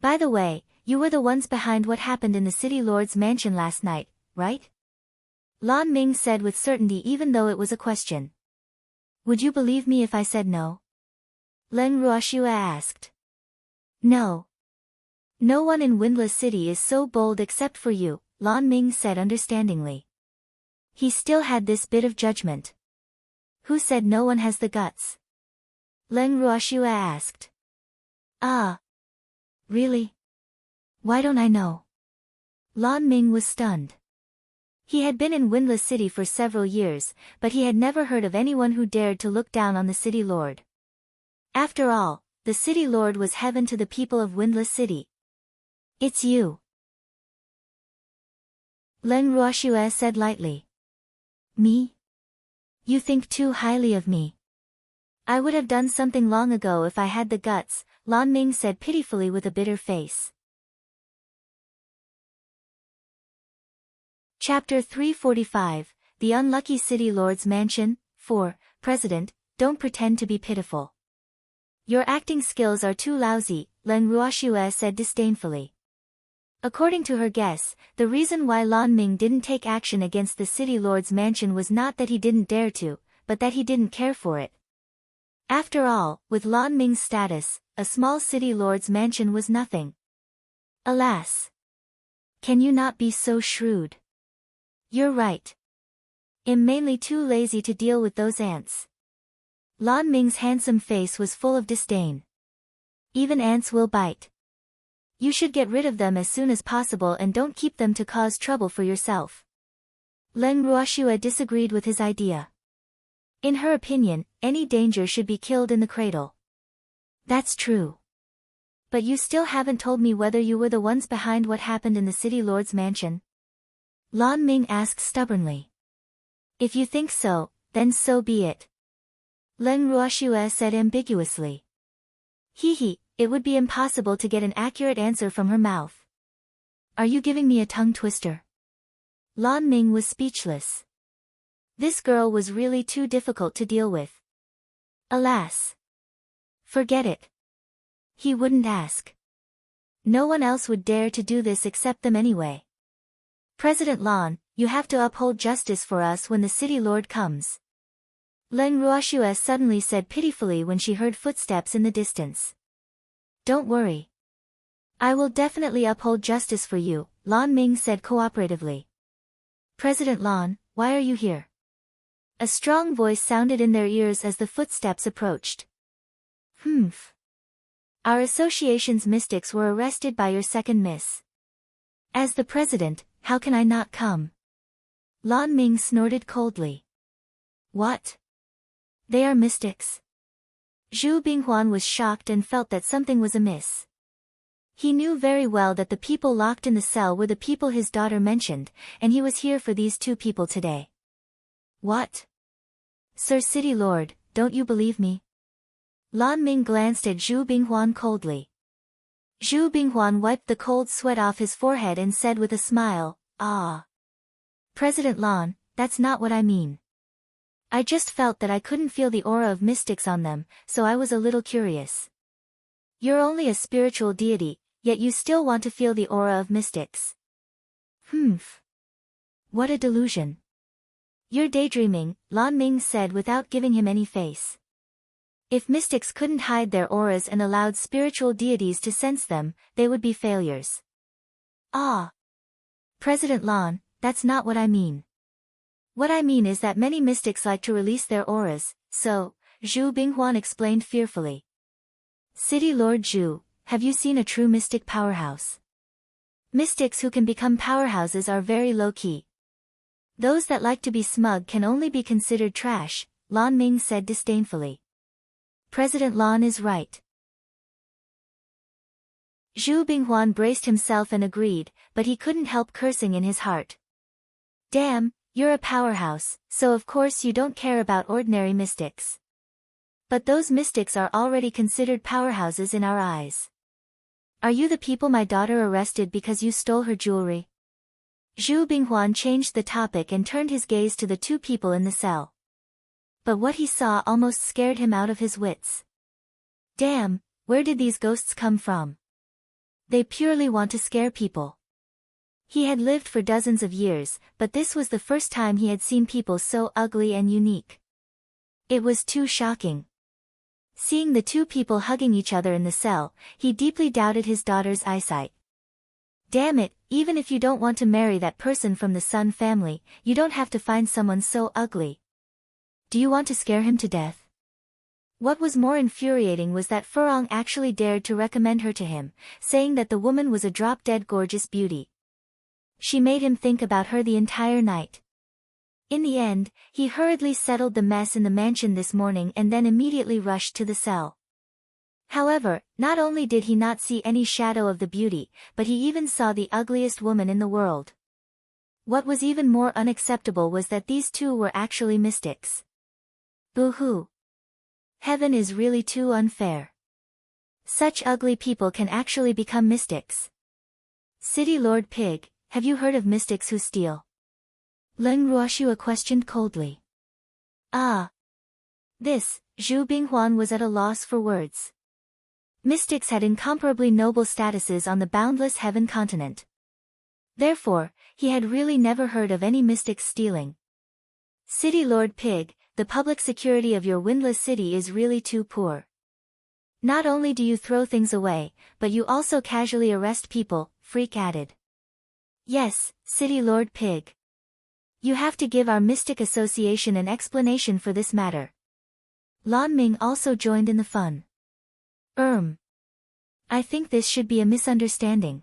By the way, you were the ones behind what happened in the city lord's mansion last night, right? Lan Ming said with certainty even though it was a question. Would you believe me if I said no? Leng Ruoxue asked. No. No one in Windless City is so bold except for you, Lan Ming said understandingly. He still had this bit of judgment. Who said no one has the guts? Leng Ruoxue asked. Ah. Really? Why don't I know? Lan Ming was stunned. He had been in Windless City for several years, but he had never heard of anyone who dared to look down on the city lord. After all, the city lord was heaven to the people of Windless City. It's you. Leng Ruoxue said lightly. Me? You think too highly of me. I would have done something long ago if I had the guts, Lan Ming said pitifully with a bitter face. Chapter 345, The Unlucky City Lord's Mansion, 4, President, don't pretend to be pitiful. Your acting skills are too lousy, Leng Ruoxue said disdainfully. According to her guess, the reason why Lan Ming didn't take action against the city lord's mansion was not that he didn't dare to, but that he didn't care for it. After all, with Lan Ming's status, a small city lord's mansion was nothing. Alas. Can you not be so shrewd? You're right. I'm mainly too lazy to deal with those ants. Lan Ming's handsome face was full of disdain. Even ants will bite. You should get rid of them as soon as possible and don't keep them to cause trouble for yourself. Leng Ruoxue disagreed with his idea. In her opinion, any danger should be killed in the cradle. That's true. But you still haven't told me whether you were the ones behind what happened in the city lord's mansion. Lan Ming asked stubbornly. If you think so, then so be it. Leng Ruoxue said ambiguously. Hee, it would be impossible to get an accurate answer from her mouth. Are you giving me a tongue twister? Lan Ming was speechless. This girl was really too difficult to deal with. Alas. Forget it. He wouldn't ask. No one else would dare to do this except them anyway. President Lan, you have to uphold justice for us when the city lord comes. Leng Ruoxue suddenly said pitifully when she heard footsteps in the distance. Don't worry. I will definitely uphold justice for you, Lan Ming said cooperatively. President Lan, why are you here? A strong voice sounded in their ears as the footsteps approached. Humph. Our association's mystics were arrested by your second miss. As the president, how can I not come? Lan Ming snorted coldly. What? They are mystics? Zhu Binghuan was shocked and felt that something was amiss. He knew very well that the people locked in the cell were the people his daughter mentioned, and he was here for these two people today. What? Sir City Lord, don't you believe me? Lan Ming glanced at Zhu Binghuan coldly. Zhu Binghuan wiped the cold sweat off his forehead and said with a smile, Ah. President Lan, that's not what I mean. I just felt that I couldn't feel the aura of mystics on them, so I was a little curious. You're only a spiritual deity, yet you still want to feel the aura of mystics. Humph. What a delusion. You're daydreaming, Lan Ming said without giving him any face. If mystics couldn't hide their auras and allowed spiritual deities to sense them, they would be failures. Ah. President Lan, that's not what I mean. What I mean is that many mystics like to release their auras, so, Zhu Binghuan explained fearfully. City Lord Zhu, have you seen a true mystic powerhouse? Mystics who can become powerhouses are very low-key. Those that like to be smug can only be considered trash, Lan Ming said disdainfully. President Lan is right. Zhu Binghuan braced himself and agreed, but he couldn't help cursing in his heart. Damn, you're a powerhouse, so of course you don't care about ordinary mystics. But those mystics are already considered powerhouses in our eyes. Are you the people my daughter arrested because you stole her jewelry? Zhu Binghuan changed the topic and turned his gaze to the two people in the cell. But what he saw almost scared him out of his wits. Damn, where did these ghosts come from? They purely want to scare people. He had lived for dozens of years, but this was the first time he had seen people so ugly and unique. It was too shocking. Seeing the two people hugging each other in the cell, he deeply doubted his daughter's eyesight. Damn it, even if you don't want to marry that person from the Sun family, you don't have to find someone so ugly. Do you want to scare him to death? What was more infuriating was that Furong actually dared to recommend her to him, saying that the woman was a drop-dead gorgeous beauty. She made him think about her the entire night. In the end, he hurriedly settled the mess in the mansion this morning and then immediately rushed to the cell. However, not only did he not see any shadow of the beauty, but he even saw the ugliest woman in the world. What was even more unacceptable was that these two were actually mystics. Boo-hoo. Heaven is really too unfair. Such ugly people can actually become mystics. City Lord Pig, have you heard of mystics who steal? Leng Ruoxua questioned coldly. Ah. This, Zhu Binghuan was at a loss for words. Mystics had incomparably noble statuses on the boundless heaven continent. Therefore, he had really never heard of any mystics stealing. City Lord Pig, the public security of your windless city is really too poor. Not only do you throw things away, but you also casually arrest people, Freak added. Yes, City Lord Pig. You have to give our Mystic Association an explanation for this matter. Lan Ming also joined in the fun. I think this should be a misunderstanding.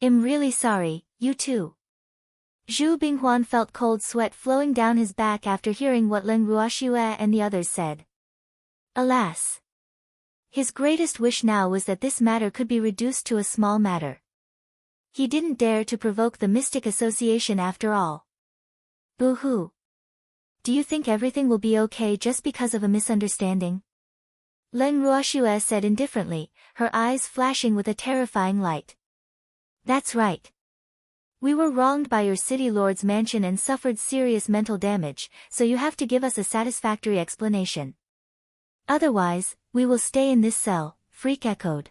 I'm really sorry, you too. Zhu Binghuan felt cold sweat flowing down his back after hearing what Leng Ruoxue and the others said. Alas! His greatest wish now was that this matter could be reduced to a small matter. He didn't dare to provoke the Mystic Association after all. Boo-hoo. Do you think everything will be okay just because of a misunderstanding? Leng Ruoxue said indifferently, her eyes flashing with a terrifying light. That's right. We were wronged by your city lord's mansion and suffered serious mental damage, so you have to give us a satisfactory explanation. Otherwise, we will stay in this cell, Freak echoed.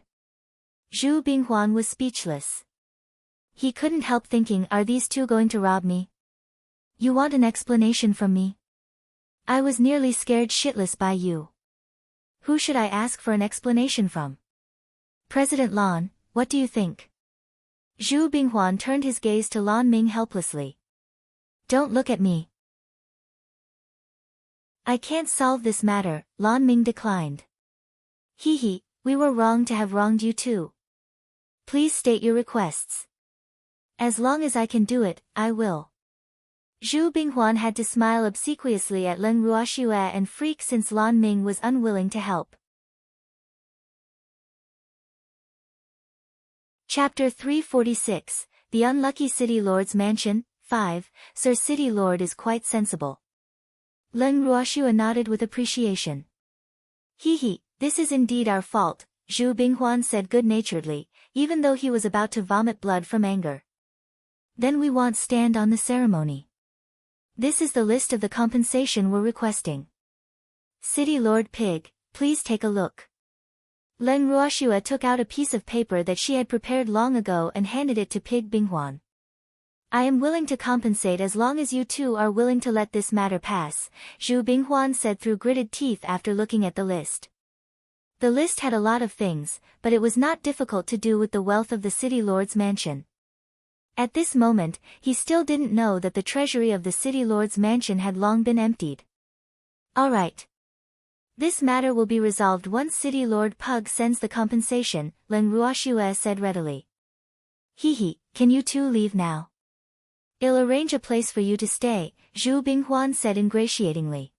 Zhu Binghuan was speechless. He couldn't help thinking, are these two going to rob me? You want an explanation from me? I was nearly scared shitless by you. Who should I ask for an explanation from? President Lan, what do you think? Zhu Binghuan turned his gaze to Lan Ming helplessly. Don't look at me. I can't solve this matter, Lan Ming declined. Hee, we were wrong to have wronged you too. Please state your requests. As long as I can do it, I will. Zhu Binghuan had to smile obsequiously at Leng Ruoxue and freak since Lan Ming was unwilling to help. Chapter 346, The Unlucky City Lord's Mansion, 5, Sir City Lord is quite sensible. Leng Ruoxue nodded with appreciation. Hee, this is indeed our fault, Zhu Binghuan said good-naturedly, even though he was about to vomit blood from anger. Then we won't stand on the ceremony. This is the list of the compensation we're requesting. City Lord Pig, please take a look. Leng Ruoxue took out a piece of paper that she had prepared long ago and handed it to Pig Binghuan. I am willing to compensate as long as you two are willing to let this matter pass, Zhu Binghuan said through gritted teeth after looking at the list. The list had a lot of things, but it was not difficult to do with the wealth of the City Lord's mansion. At this moment, he still didn't know that the treasury of the City Lord's mansion had long been emptied. All right. This matter will be resolved once City Lord Pug sends the compensation, Leng Ruoxue said readily. Hee, can you two leave now? I'll arrange a place for you to stay, Zhu Binghuan said ingratiatingly.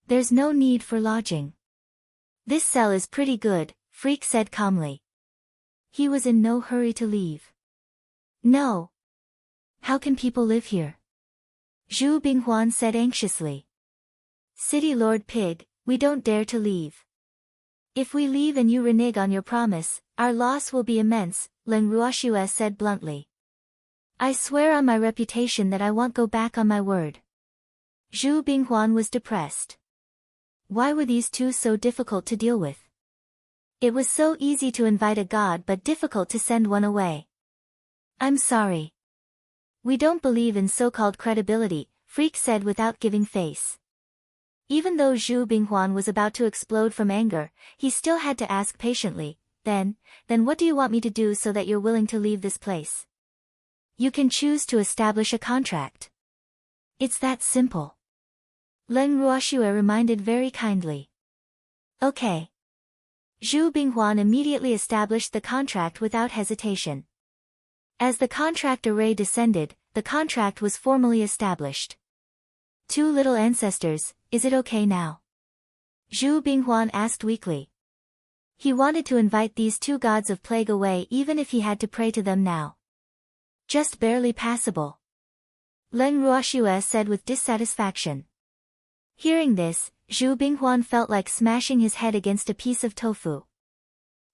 There's no need for lodging. This cell is pretty good, Freak said calmly. He was in no hurry to leave. No. How can people live here? Zhu Binghuan said anxiously. City Lord Pig, we don't dare to leave. If we leave and you renege on your promise, our loss will be immense, Leng Ruoxue said bluntly. I swear on my reputation that I won't go back on my word. Zhu Binghuan was depressed. Why were these two so difficult to deal with? It was so easy to invite a god but difficult to send one away. I'm sorry. We don't believe in so-called credibility, Freak said without giving face. Even though Zhu Binghuan was about to explode from anger, he still had to ask patiently, Then what do you want me to do so that you're willing to leave this place? You can choose to establish a contract. It's that simple. Leng Ruoxue reminded very kindly. Okay. Zhu Binghuan immediately established the contract without hesitation. As the contract array descended, the contract was formally established. Two little ancestors, is it okay now? Zhu Binghuan asked weakly. He wanted to invite these two gods of plague away even if he had to pray to them now. Just barely passable. Leng Ruoxue said with dissatisfaction. Hearing this, Zhu Binghuan felt like smashing his head against a piece of tofu.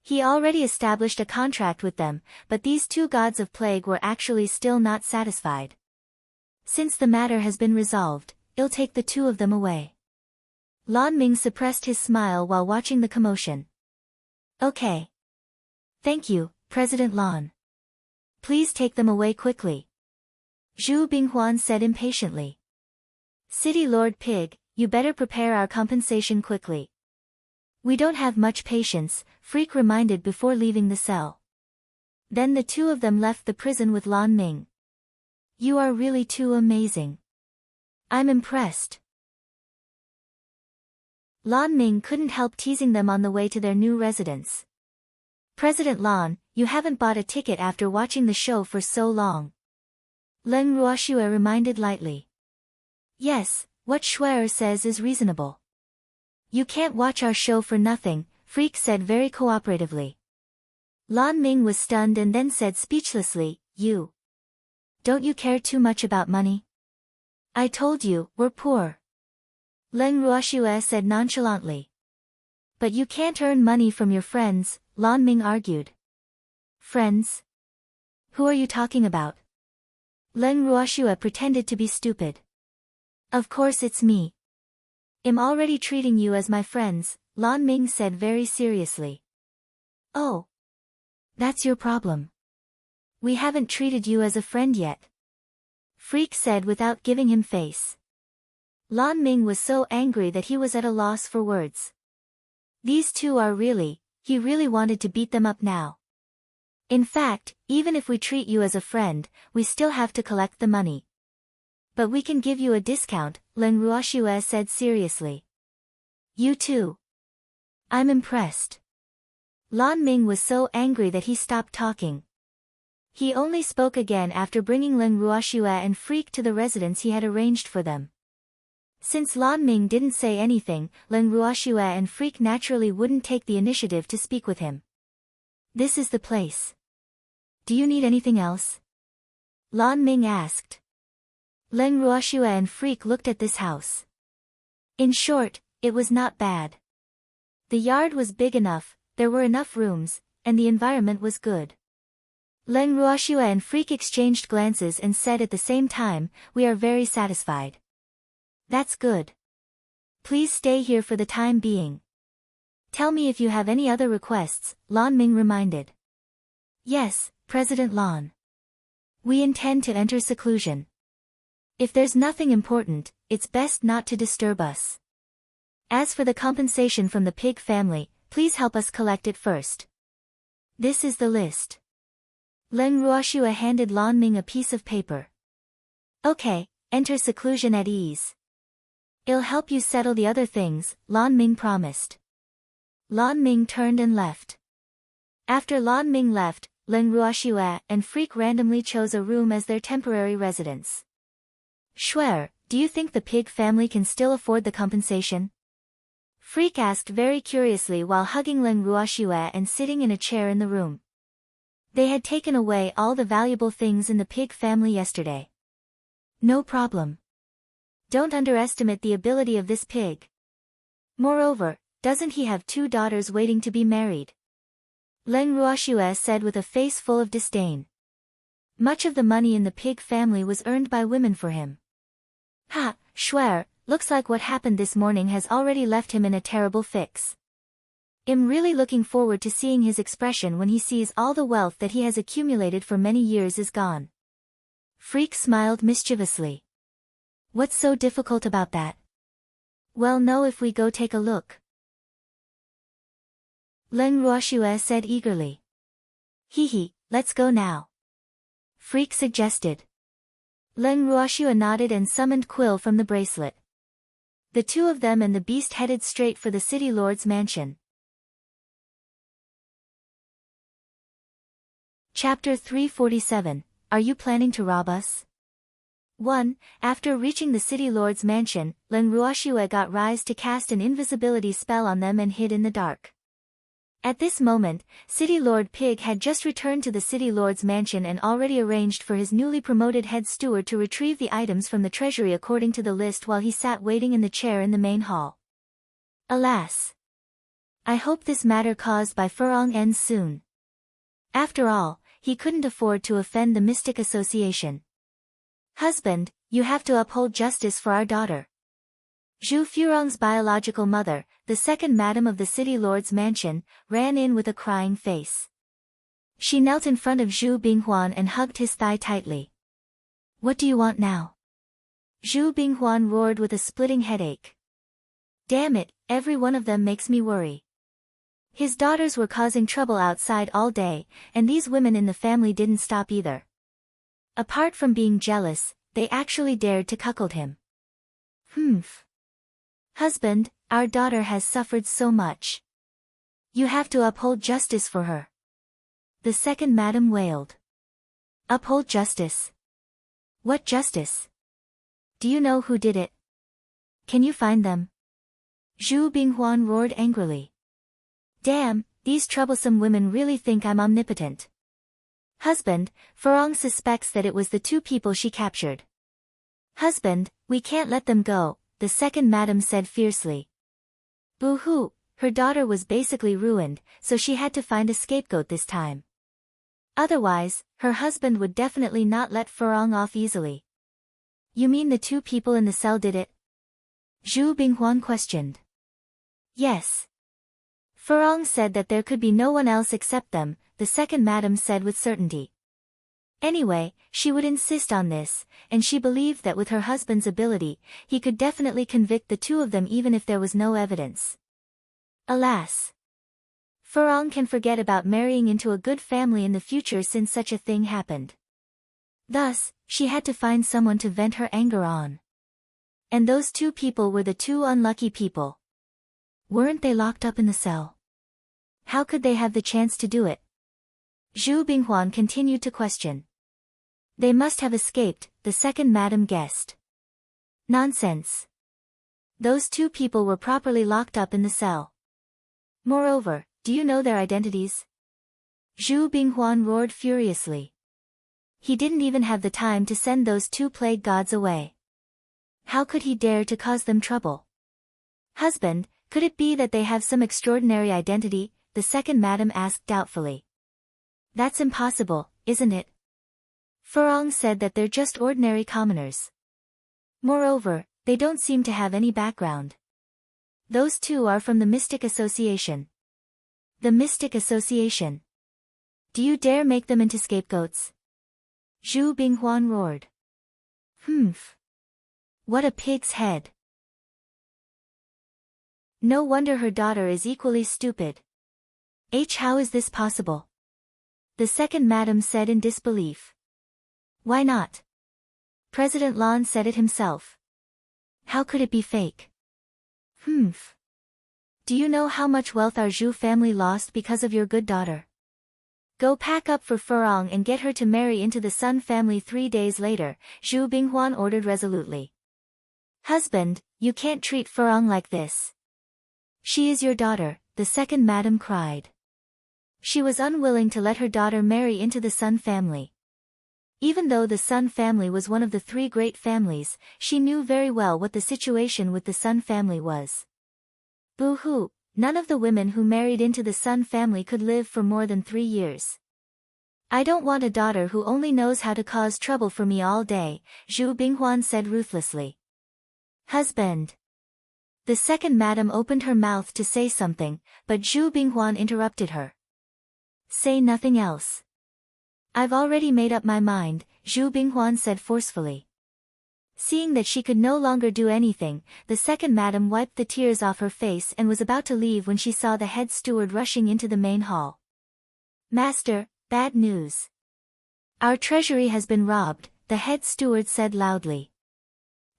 He already established a contract with them, but these two gods of plague were actually still not satisfied. Since the matter has been resolved, I'll take the two of them away. Lan Ming suppressed his smile while watching the commotion. Okay. Thank you, President Lan. Please take them away quickly. Zhu Binghuan said impatiently. City Lord Pig, you better prepare our compensation quickly. We don't have much patience, Freak reminded before leaving the cell. Then the two of them left the prison with Lan Ming. You are really too amazing. I'm impressed. Lan Ming couldn't help teasing them on the way to their new residence. President Lan, you haven't bought a ticket after watching the show for so long. Leng Ruoxue reminded lightly. Yes, what Shuer says is reasonable. You can't watch our show for nothing, Freak said very cooperatively. Lan Ming was stunned and then said speechlessly, You. Don't you care too much about money? I told you, we're poor. Leng Ruoxue said nonchalantly. But you can't earn money from your friends, Lan Ming argued. Friends? Who are you talking about? Leng Ruoxue pretended to be stupid. Of course it's me. I'm already treating you as my friends, Lan Ming said very seriously. Oh. That's your problem. We haven't treated you as a friend yet. Freak said without giving him face. Lan Ming was so angry that he was at a loss for words. These two are he really wanted to beat them up now. In fact, even if we treat you as a friend, we still have to collect the money. But we can give you a discount, Leng Ruoxue said seriously. You too. I'm impressed. Lan Ming was so angry that he stopped talking. He only spoke again after bringing Leng Ruoxue and Freak to the residence he had arranged for them. Since Lan Ming didn't say anything, Leng Ruoxue and Freak naturally wouldn't take the initiative to speak with him. This is the place. Do you need anything else? Lan Ming asked. Leng Ruoxue and Freak looked at this house. In short, it was not bad. The yard was big enough, there were enough rooms, and the environment was good. Leng Ruoxue and Freak exchanged glances and said at the same time, "We are very satisfied." That's good. Please stay here for the time being. Tell me if you have any other requests, Lan Ming reminded. Yes, President Lan. We intend to enter seclusion. If there's nothing important, it's best not to disturb us. As for the compensation from the pig family, please help us collect it first. This is the list. Leng Ruoxue handed Lan Ming a piece of paper. Okay, enter seclusion at ease. It'll help you settle the other things, Lan Ming promised. Lan Ming turned and left. After Lan Ming left, Leng Ruoxue and Freak randomly chose a room as their temporary residence. Shuer, do you think the pig family can still afford the compensation? Freak asked very curiously while hugging Leng Ruoxue and sitting in a chair in the room. They had taken away all the valuable things in the pig family yesterday. No problem. Don't underestimate the ability of this pig. Moreover, doesn't he have 2 daughters waiting to be married? Leng Ruoxue said with a face full of disdain. Much of the money in the pig family was earned by women for him. Ha, Shuer, looks like what happened this morning has already left him in a terrible fix. I'm really looking forward to seeing his expression when he sees all the wealth that he has accumulated for many years is gone. Freak smiled mischievously. What's so difficult about that? Well, no, if we go take a look. Leng Ruoxue said eagerly. Hee, let's go now. Freak suggested. Leng Ruoxue nodded and summoned Quill from the bracelet. The two of them and the beast headed straight for the city lord's mansion. Chapter 347, Are you planning to rob us? 1. After reaching the city lord's mansion, Leng Ruoxue got Rise to cast an invisibility spell on them and hid in the dark. At this moment, City Lord Pig had just returned to the city lord's mansion and already arranged for his newly promoted head steward to retrieve the items from the treasury according to the list while he sat waiting in the chair in the main hall. Alas! I hope this matter caused by Furong ends soon. After all, he couldn't afford to offend the Mystic Association. Husband, you have to uphold justice for our daughter. Zhu Furong's biological mother, the second madam of the city lord's mansion, ran in with a crying face. She knelt in front of Zhu Binghuan and hugged his thigh tightly. What do you want now? Zhu Binghuan roared with a splitting headache. Damn it, every one of them makes me worry. His daughters were causing trouble outside all day, and these women in the family didn't stop either. Apart from being jealous, they actually dared to cuckold him. Humph. Husband, our daughter has suffered so much. You have to uphold justice for her. The second madam wailed. Uphold justice? What justice? Do you know who did it? Can you find them? Zhu Binghuan roared angrily. Damn, these troublesome women really think I'm omnipotent. Husband, Furong suspects that it was the 2 people she captured. Husband, we can't let them go, the second madam said fiercely. Boo-hoo, her daughter was basically ruined, so she had to find a scapegoat this time. Otherwise, her husband would definitely not let Furong off easily. You mean the 2 people in the cell did it? Zhu Binghuan questioned. Yes. Furong said that there could be no one else except them, the second madam said with certainty. Anyway, she would insist on this, and she believed that with her husband's ability, he could definitely convict the 2 of them even if there was no evidence. Alas! Furong can forget about marrying into a good family in the future since such a thing happened. Thus, she had to find someone to vent her anger on. And those two people were the two unlucky people. Weren't they locked up in the cell? How could they have the chance to do it? Zhu Binghuan continued to question. They must have escaped, the second madam guessed. Nonsense. Those two people were properly locked up in the cell. Moreover, do you know their identities? Zhu Binghuan roared furiously. He didn't even have the time to send those two plague gods away. How could he dare to cause them trouble? Husband, could it be that they have some extraordinary identity? The second madam asked doubtfully. That's impossible, isn't it? Furong said that they're just ordinary commoners. Moreover, they don't seem to have any background. Those two are from the Mystic Association. The Mystic Association. Do you dare make them into scapegoats? Zhu Binghuan roared. Humph. What a pig's head. No wonder her daughter is equally stupid. How is this possible? The second madam said in disbelief. Why not? President Lan said it himself. How could it be fake? Humph. Do you know how much wealth our Zhu family lost because of your good daughter? Go pack up for Furong and get her to marry into the Sun family 3 days later, Zhu Binghuan ordered resolutely. Husband, you can't treat Furong like this. She is your daughter, the second madam cried. She was unwilling to let her daughter marry into the Sun family. Even though the Sun family was one of the 3 great families, she knew very well what the situation with the Sun family was. Boo-hoo, none of the women who married into the Sun family could live for more than 3 years. I don't want a daughter who only knows how to cause trouble for me all day, Zhu Binghuan said ruthlessly. Husband. The second madam opened her mouth to say something, but Zhu Binghuan interrupted her. Say nothing else. I've already made up my mind, Zhu Binghuan said forcefully. Seeing that she could no longer do anything, the second madam wiped the tears off her face and was about to leave when she saw the head steward rushing into the main hall. Master, bad news. Our treasury has been robbed, the head steward said loudly.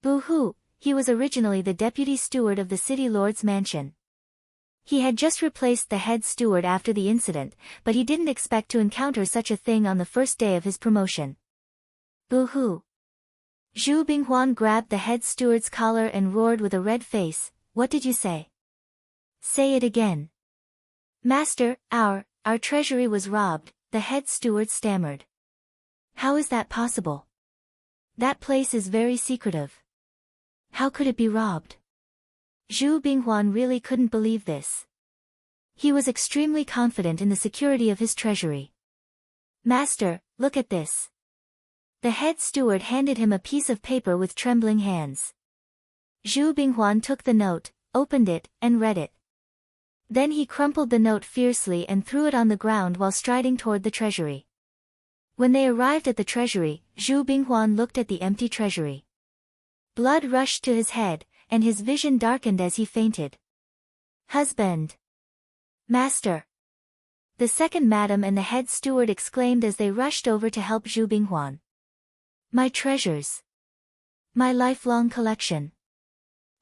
Boo-hoo, he was originally the deputy steward of the city lord's mansion. He had just replaced the head steward after the incident, but he didn't expect to encounter such a thing on the first day of his promotion. Boo-hoo. Zhu Binghuan grabbed the head steward's collar and roared with a red face, what did you say? Say it again. Master, our treasury was robbed, the head steward stammered. How is that possible? That place is very secretive. How could it be robbed? Zhu Binghuan really couldn't believe this. He was extremely confident in the security of his treasury. Master, look at this. The head steward handed him a piece of paper with trembling hands. Zhu Binghuan took the note, opened it, and read it. Then he crumpled the note fiercely and threw it on the ground while striding toward the treasury. When they arrived at the treasury, Zhu Binghuan looked at the empty treasury. Blood rushed to his head, and his vision darkened as he fainted. Husband! Master! The second madam and the head steward exclaimed as they rushed over to help Zhu Binghuan. My treasures! My lifelong collection!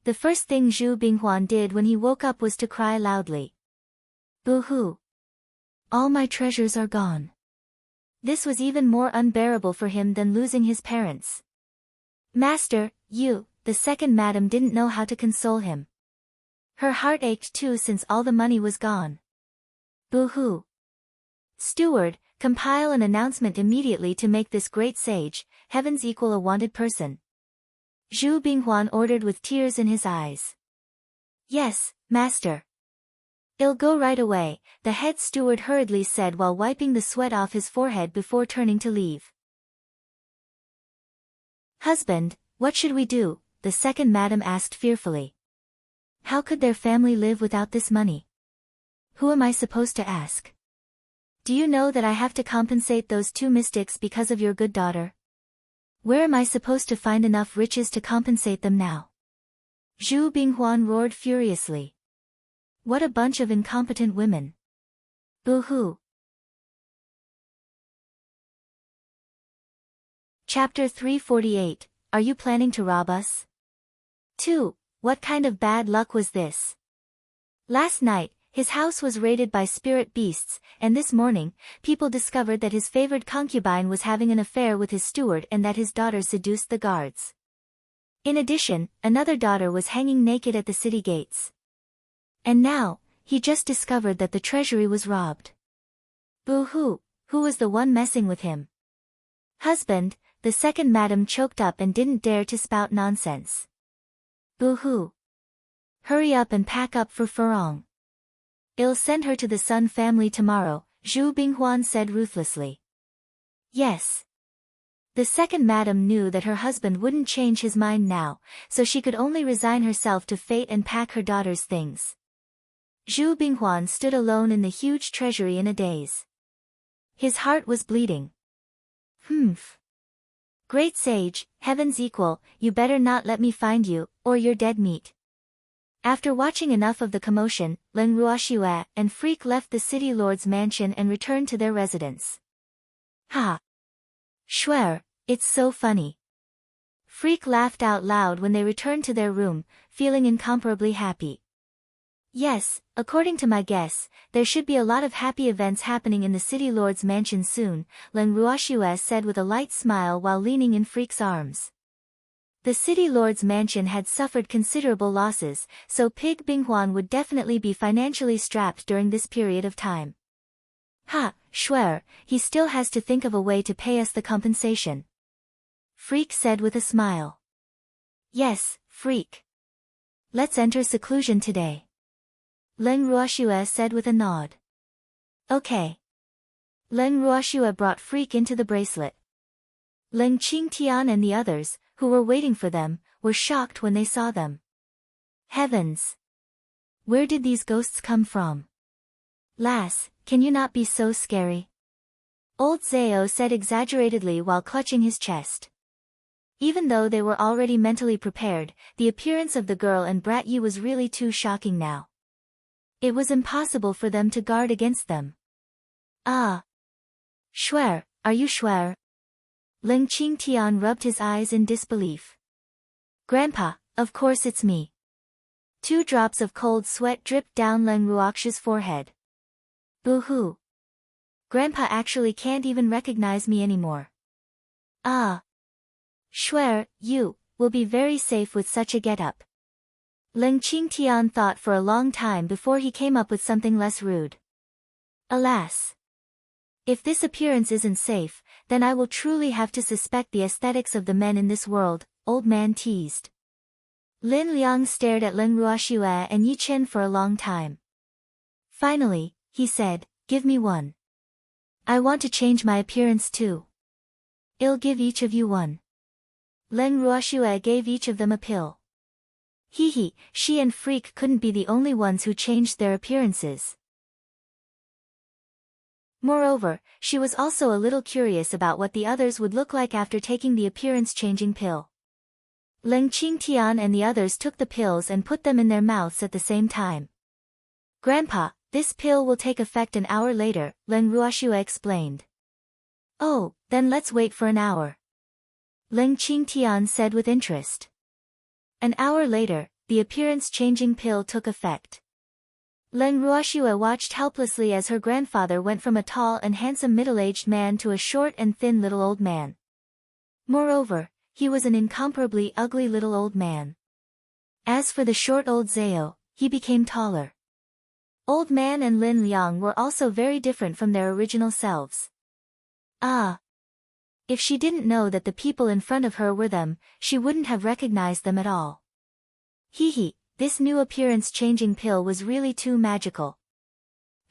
The first thing Zhu Binghuan did when he woke up was to cry loudly. Boo-hoo! All my treasures are gone. This was even more unbearable for him than losing his parents. Master, the second madam didn't know how to console him. Her heart ached too since all the money was gone. Boo-hoo! Steward, compile an announcement immediately to make this great sage, heavens equal a wanted person. Zhu Binghuan ordered with tears in his eyes. Yes, master. I'll go right away, the head steward hurriedly said while wiping the sweat off his forehead before turning to leave. Husband, what should we do? The second madam asked fearfully. How could their family live without this money? Who am I supposed to ask? Do you know that I have to compensate those 2 mystics because of your good daughter? Where am I supposed to find enough riches to compensate them now? Zhu Binghuan roared furiously. What a bunch of incompetent women. Boo-hoo. Chapter 348, Are you planning to rob us? 2. What kind of bad luck was this? Last night, his house was raided by spirit beasts, and this morning, people discovered that his favored concubine was having an affair with his steward and that his daughter seduced the guards. In addition, another daughter was hanging naked at the city gates. And now, he just discovered that the treasury was robbed. Boo-hoo, who was the one messing with him? Husband, the second madam choked up and didn't dare to spout nonsense. Boo-hoo. Hurry up and pack up for Furong. I'll send her to the Sun family tomorrow, Zhu Binghuan said ruthlessly. Yes. The second madam knew that her husband wouldn't change his mind now, so she could only resign herself to fate and pack her daughter's things. Zhu Binghuan stood alone in the huge treasury in a daze. His heart was bleeding. Humph. Great sage, heaven's equal, you better not let me find you, or you're dead meat. After watching enough of the commotion, Leng Ruoxue and Freak left the city lord's mansion and returned to their residence. Ha! Schwer, it's so funny. Freak laughed out loud when they returned to their room, feeling incomparably happy. Yes, according to my guess, there should be a lot of happy events happening in the city lord's mansion soon, Leng Ruoxue said with a light smile while leaning in Freak's arms. The city lord's mansion had suffered considerable losses, so Pig Binghuan would definitely be financially strapped during this period of time. Ha, Schwer, he still has to think of a way to pay us the compensation. Freak said with a smile. Yes, Freak. Let's enter seclusion today. Leng Ruoxue said with a nod. Okay. Leng Ruoxue brought Freak into the bracelet. Leng Qingtian and the others, who were waiting for them, were shocked when they saw them. Heavens! Where did these ghosts come from? Lass, can you not be so scary? Old Zao said exaggeratedly while clutching his chest. Even though they were already mentally prepared, the appearance of the girl and Brat Yi was really too shocking now. It was impossible for them to guard against them. Ah! Schwer, are you Schwer? Leng Qingtian rubbed his eyes in disbelief. Grandpa, of course it's me. 2 drops of cold sweat dripped down Leng Ruoxue's forehead. Boo-hoo. Grandpa actually can't even recognize me anymore. Ah. Schwer, you will be very safe with such a get-up. Leng Qingtian thought for a long time before he came up with something less rude. Alas. If this appearance isn't safe, then I will truly have to suspect the aesthetics of the men in this world, old man teased. Lin Liang stared at Leng Ruoxue and Yi Chen for a long time. Finally, he said, give me one. I want to change my appearance too. I'll give each of you one. Leng Ruoxue gave each of them a pill. Hee, she and Freak couldn't be the only ones who changed their appearances. Moreover, she was also a little curious about what the others would look like after taking the appearance-changing pill. Leng Qingtian and the others took the pills and put them in their mouths at the same time. Grandpa, this pill will take effect an hour later, Leng Ruoxue explained. Oh, then let's wait for an hour. Leng Qingtian said with interest. An hour later, the appearance-changing pill took effect. Leng Ruoxue watched helplessly as her grandfather went from a tall and handsome middle-aged man to a short and thin little old man. Moreover, he was an incomparably ugly little old man. As for the short old Zao, he became taller. Old man and Lin Liang were also very different from their original selves. Ah! If she didn't know that the people in front of her were them, she wouldn't have recognized them at all. Hee, this new appearance-changing pill was really too magical.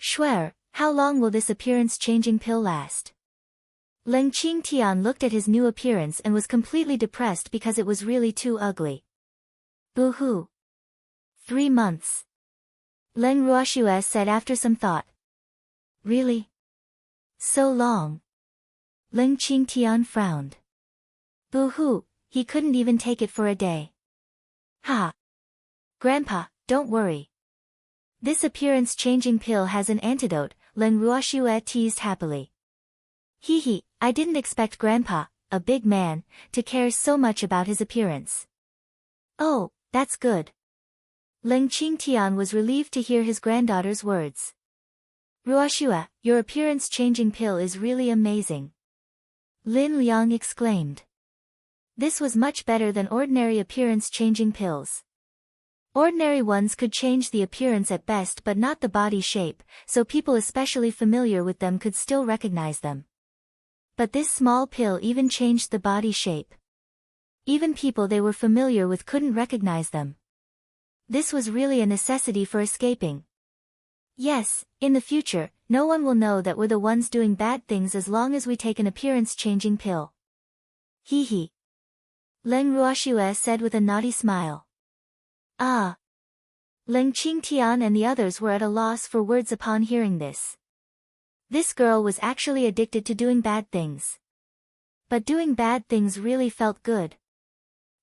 Schwer, how long will this appearance-changing pill last? Leng Qingtian looked at his new appearance and was completely depressed because it was really too ugly. Boo-hoo. 3 months. Leng Ruoxue said after some thought. Really? So long. Leng Qingtian frowned. Boo-hoo, he couldn't even take it for a day. Ha! Grandpa, don't worry. This appearance-changing pill has an antidote, Leng Ruoxue teased happily. Hee hee, I didn't expect Grandpa, a big man, to care so much about his appearance. Oh, that's good. Leng Qingtian was relieved to hear his granddaughter's words. Ruoxue, your appearance-changing pill is really amazing. Lin Liang exclaimed. This was much better than ordinary appearance-changing pills. Ordinary ones could change the appearance at best but not the body shape, so people especially familiar with them could still recognize them. But this small pill even changed the body shape. Even people they were familiar with couldn't recognize them. This was really a necessity for escaping. Yes, in the future, no one will know that we're the ones doing bad things as long as we take an appearance-changing pill. Hee hee. Leng Ruoxue said with a naughty smile. Ah. Leng Qingtian and the others were at a loss for words upon hearing this. This girl was actually addicted to doing bad things. But doing bad things really felt good.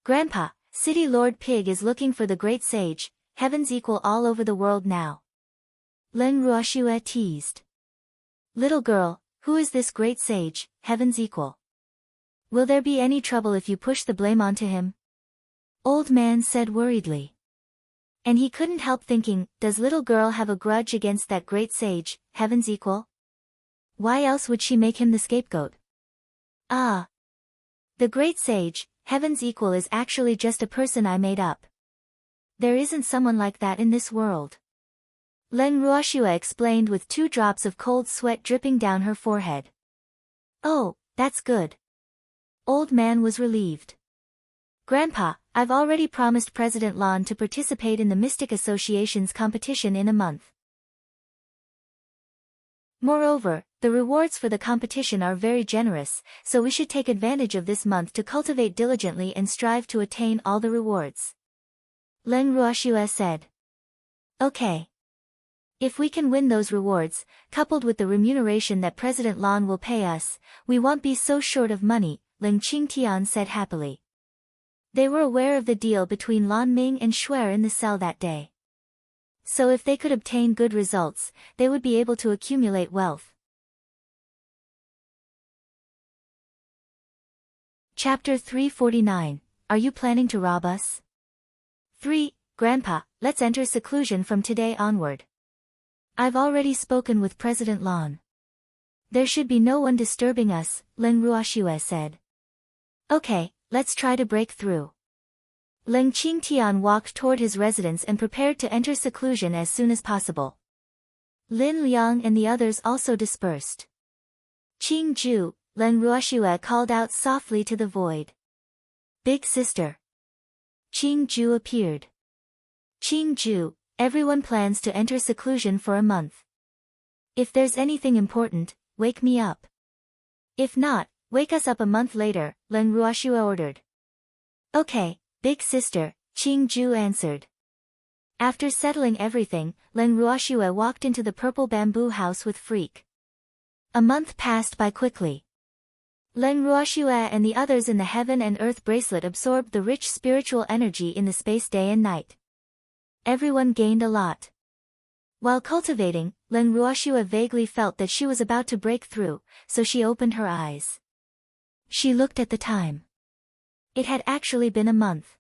Grandpa, City Lord Pig is looking for the great sage, heaven's equal all over the world now. Leng Ruoxue teased. Little girl, who is this great sage, heaven's equal? Will there be any trouble if you push the blame onto him? Old man said worriedly. And he couldn't help thinking, does little girl have a grudge against that great sage, heaven's equal? Why else would she make him the scapegoat? Ah. The great sage, heaven's equal is actually just a person I made up. There isn't someone like that in this world. Leng Ruoxue explained with 2 drops of cold sweat dripping down her forehead. Oh, that's good. Old man was relieved. Grandpa, I've already promised President Lan to participate in the Mystic Association's competition in a month. Moreover, the rewards for the competition are very generous, so we should take advantage of this month to cultivate diligently and strive to attain all the rewards. Leng Ruoxue said. Okay. If we can win those rewards, coupled with the remuneration that President Lan will pay us, we won't be so short of money, Leng Qingtian said happily. They were aware of the deal between Lan Ming and Shuer in the cell that day. So if they could obtain good results, they would be able to accumulate wealth. Chapter 349, Are you planning to rob us? 3. Grandpa, let's enter seclusion from today onward. I've already spoken with President Lan. There should be no one disturbing us, Leng Ruoxue said. Okay, let's try to break through. Leng Qingtian walked toward his residence and prepared to enter seclusion as soon as possible. Lin Liang and the others also dispersed. Qing Ju, Leng Ruoxue called out softly to the void. Big sister. Qing Ju appeared. Qing Ju, everyone plans to enter seclusion for a month. If there's anything important, wake me up. If not, wake us up a month later, Leng Ruoxue ordered. Okay, big sister, Qing Ju answered. After settling everything, Leng Ruoxue walked into the purple bamboo house with Freak. A month passed by quickly. Leng Ruoxue and the others in the Heaven and Earth bracelet absorbed the rich spiritual energy in the space day and night. Everyone gained a lot. While cultivating, Leng Ruoxue vaguely felt that she was about to break through, so she opened her eyes. She looked at the time. It had actually been a month.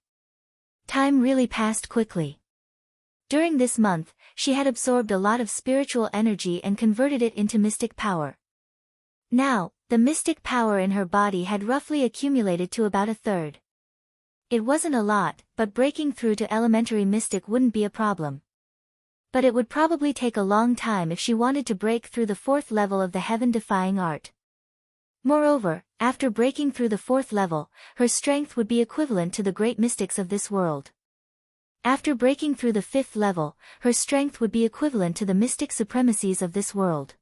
Time really passed quickly. During this month, she had absorbed a lot of spiritual energy and converted it into mystic power. Now, the mystic power in her body had roughly accumulated to about a third. It wasn't a lot, but breaking through to elementary mystic wouldn't be a problem. But it would probably take a long time if she wanted to break through the 4th level of the heaven-defying art. Moreover, after breaking through the 4th level, her strength would be equivalent to the great mystics of this world. After breaking through the 5th level, her strength would be equivalent to the mystic supremacies of this world.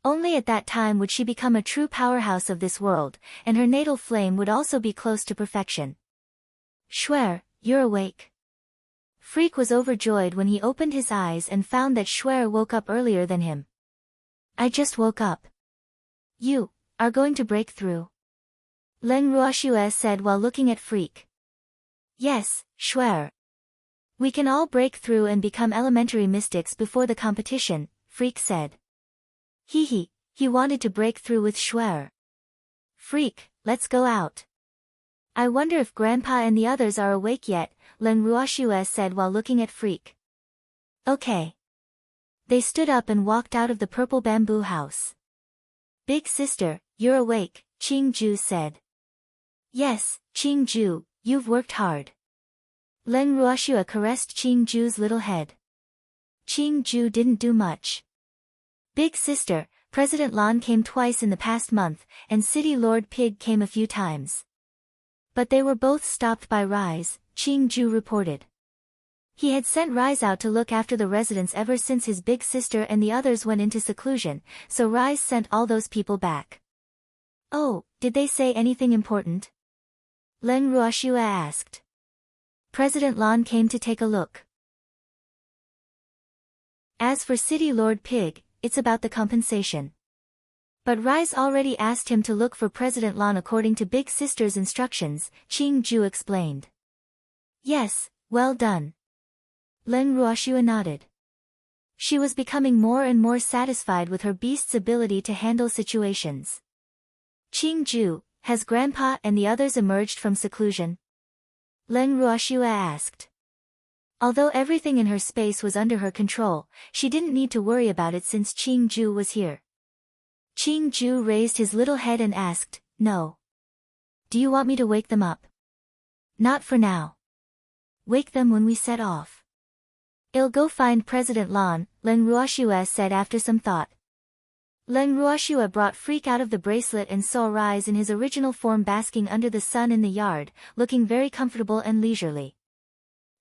Only at that time would she become a true powerhouse of this world, and her natal flame would also be close to perfection. Shuer, you're awake. Freak was overjoyed when he opened his eyes and found that Shuer woke up earlier than him. I just woke up. You are going to break through? Leng Ruoxue said while looking at Freak. Yes, Shuer. We can all break through and become elementary mystics before the competition, Freak said. He wanted to break through with Schwer. Freak, let's go out. I wonder if Grandpa and the others are awake yet, Len Ruoxue said while looking at Freak. Okay. They stood up and walked out of the purple bamboo house. Big sister, you're awake, Qing Ju said. Yes, Qing Ju, you've worked hard. Len Ruoxue caressed Qing Ju's little head. Qing Ju didn't do much. Big sister, President Lan came twice in the past month, and City Lord Pig came a few times. But they were both stopped by Rise, Qing Ju reported. He had sent Rise out to look after the residents ever since his big sister and the others went into seclusion, so Rise sent all those people back. Oh, did they say anything important? Len Ruoxue asked. President Lan came to take a look. As for City Lord Pig, it's about the compensation. But Rise already asked him to look for President Lan according to Big Sister's instructions, Qing Ju explained. Yes, well done. Len Ruoxue nodded. She was becoming more and more satisfied with her beast's ability to handle situations. Qing Ju, has Grandpa and the others emerged from seclusion? Len Ruoxue asked. Although everything in her space was under her control, she didn't need to worry about it since Qing Ju was here. Qing Ju raised his little head and asked, No. Do you want me to wake them up? Not for now. Wake them when we set off. I'll go find President Lan, Len Ruoxue said after some thought. Len Ruoxue brought Freak out of the bracelet and saw Rise in his original form basking under the sun in the yard, looking very comfortable and leisurely.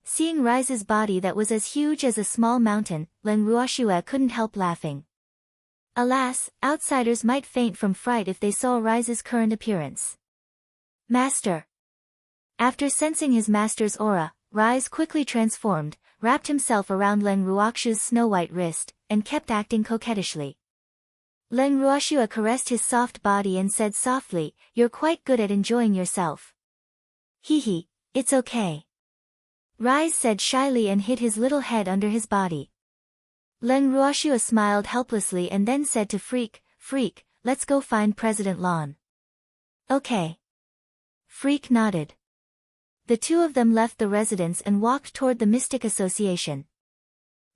Seeing Rise's body that was as huge as a small mountain, Len Ruoxue couldn't help laughing. Alas, outsiders might faint from fright if they saw Rise's current appearance. Master. After sensing his master's aura, Rise quickly transformed, wrapped himself around Len Ruoxue's snow-white wrist, and kept acting coquettishly. Len Ruoxue caressed his soft body and said softly, You're quite good at enjoying yourself. It's okay. Rise said shyly and hid his little head under his body. Len Ruoxue smiled helplessly and then said to Freak, let's go find President Lan. Okay. Freak nodded. The two of them left the residence and walked toward the Mystic Association.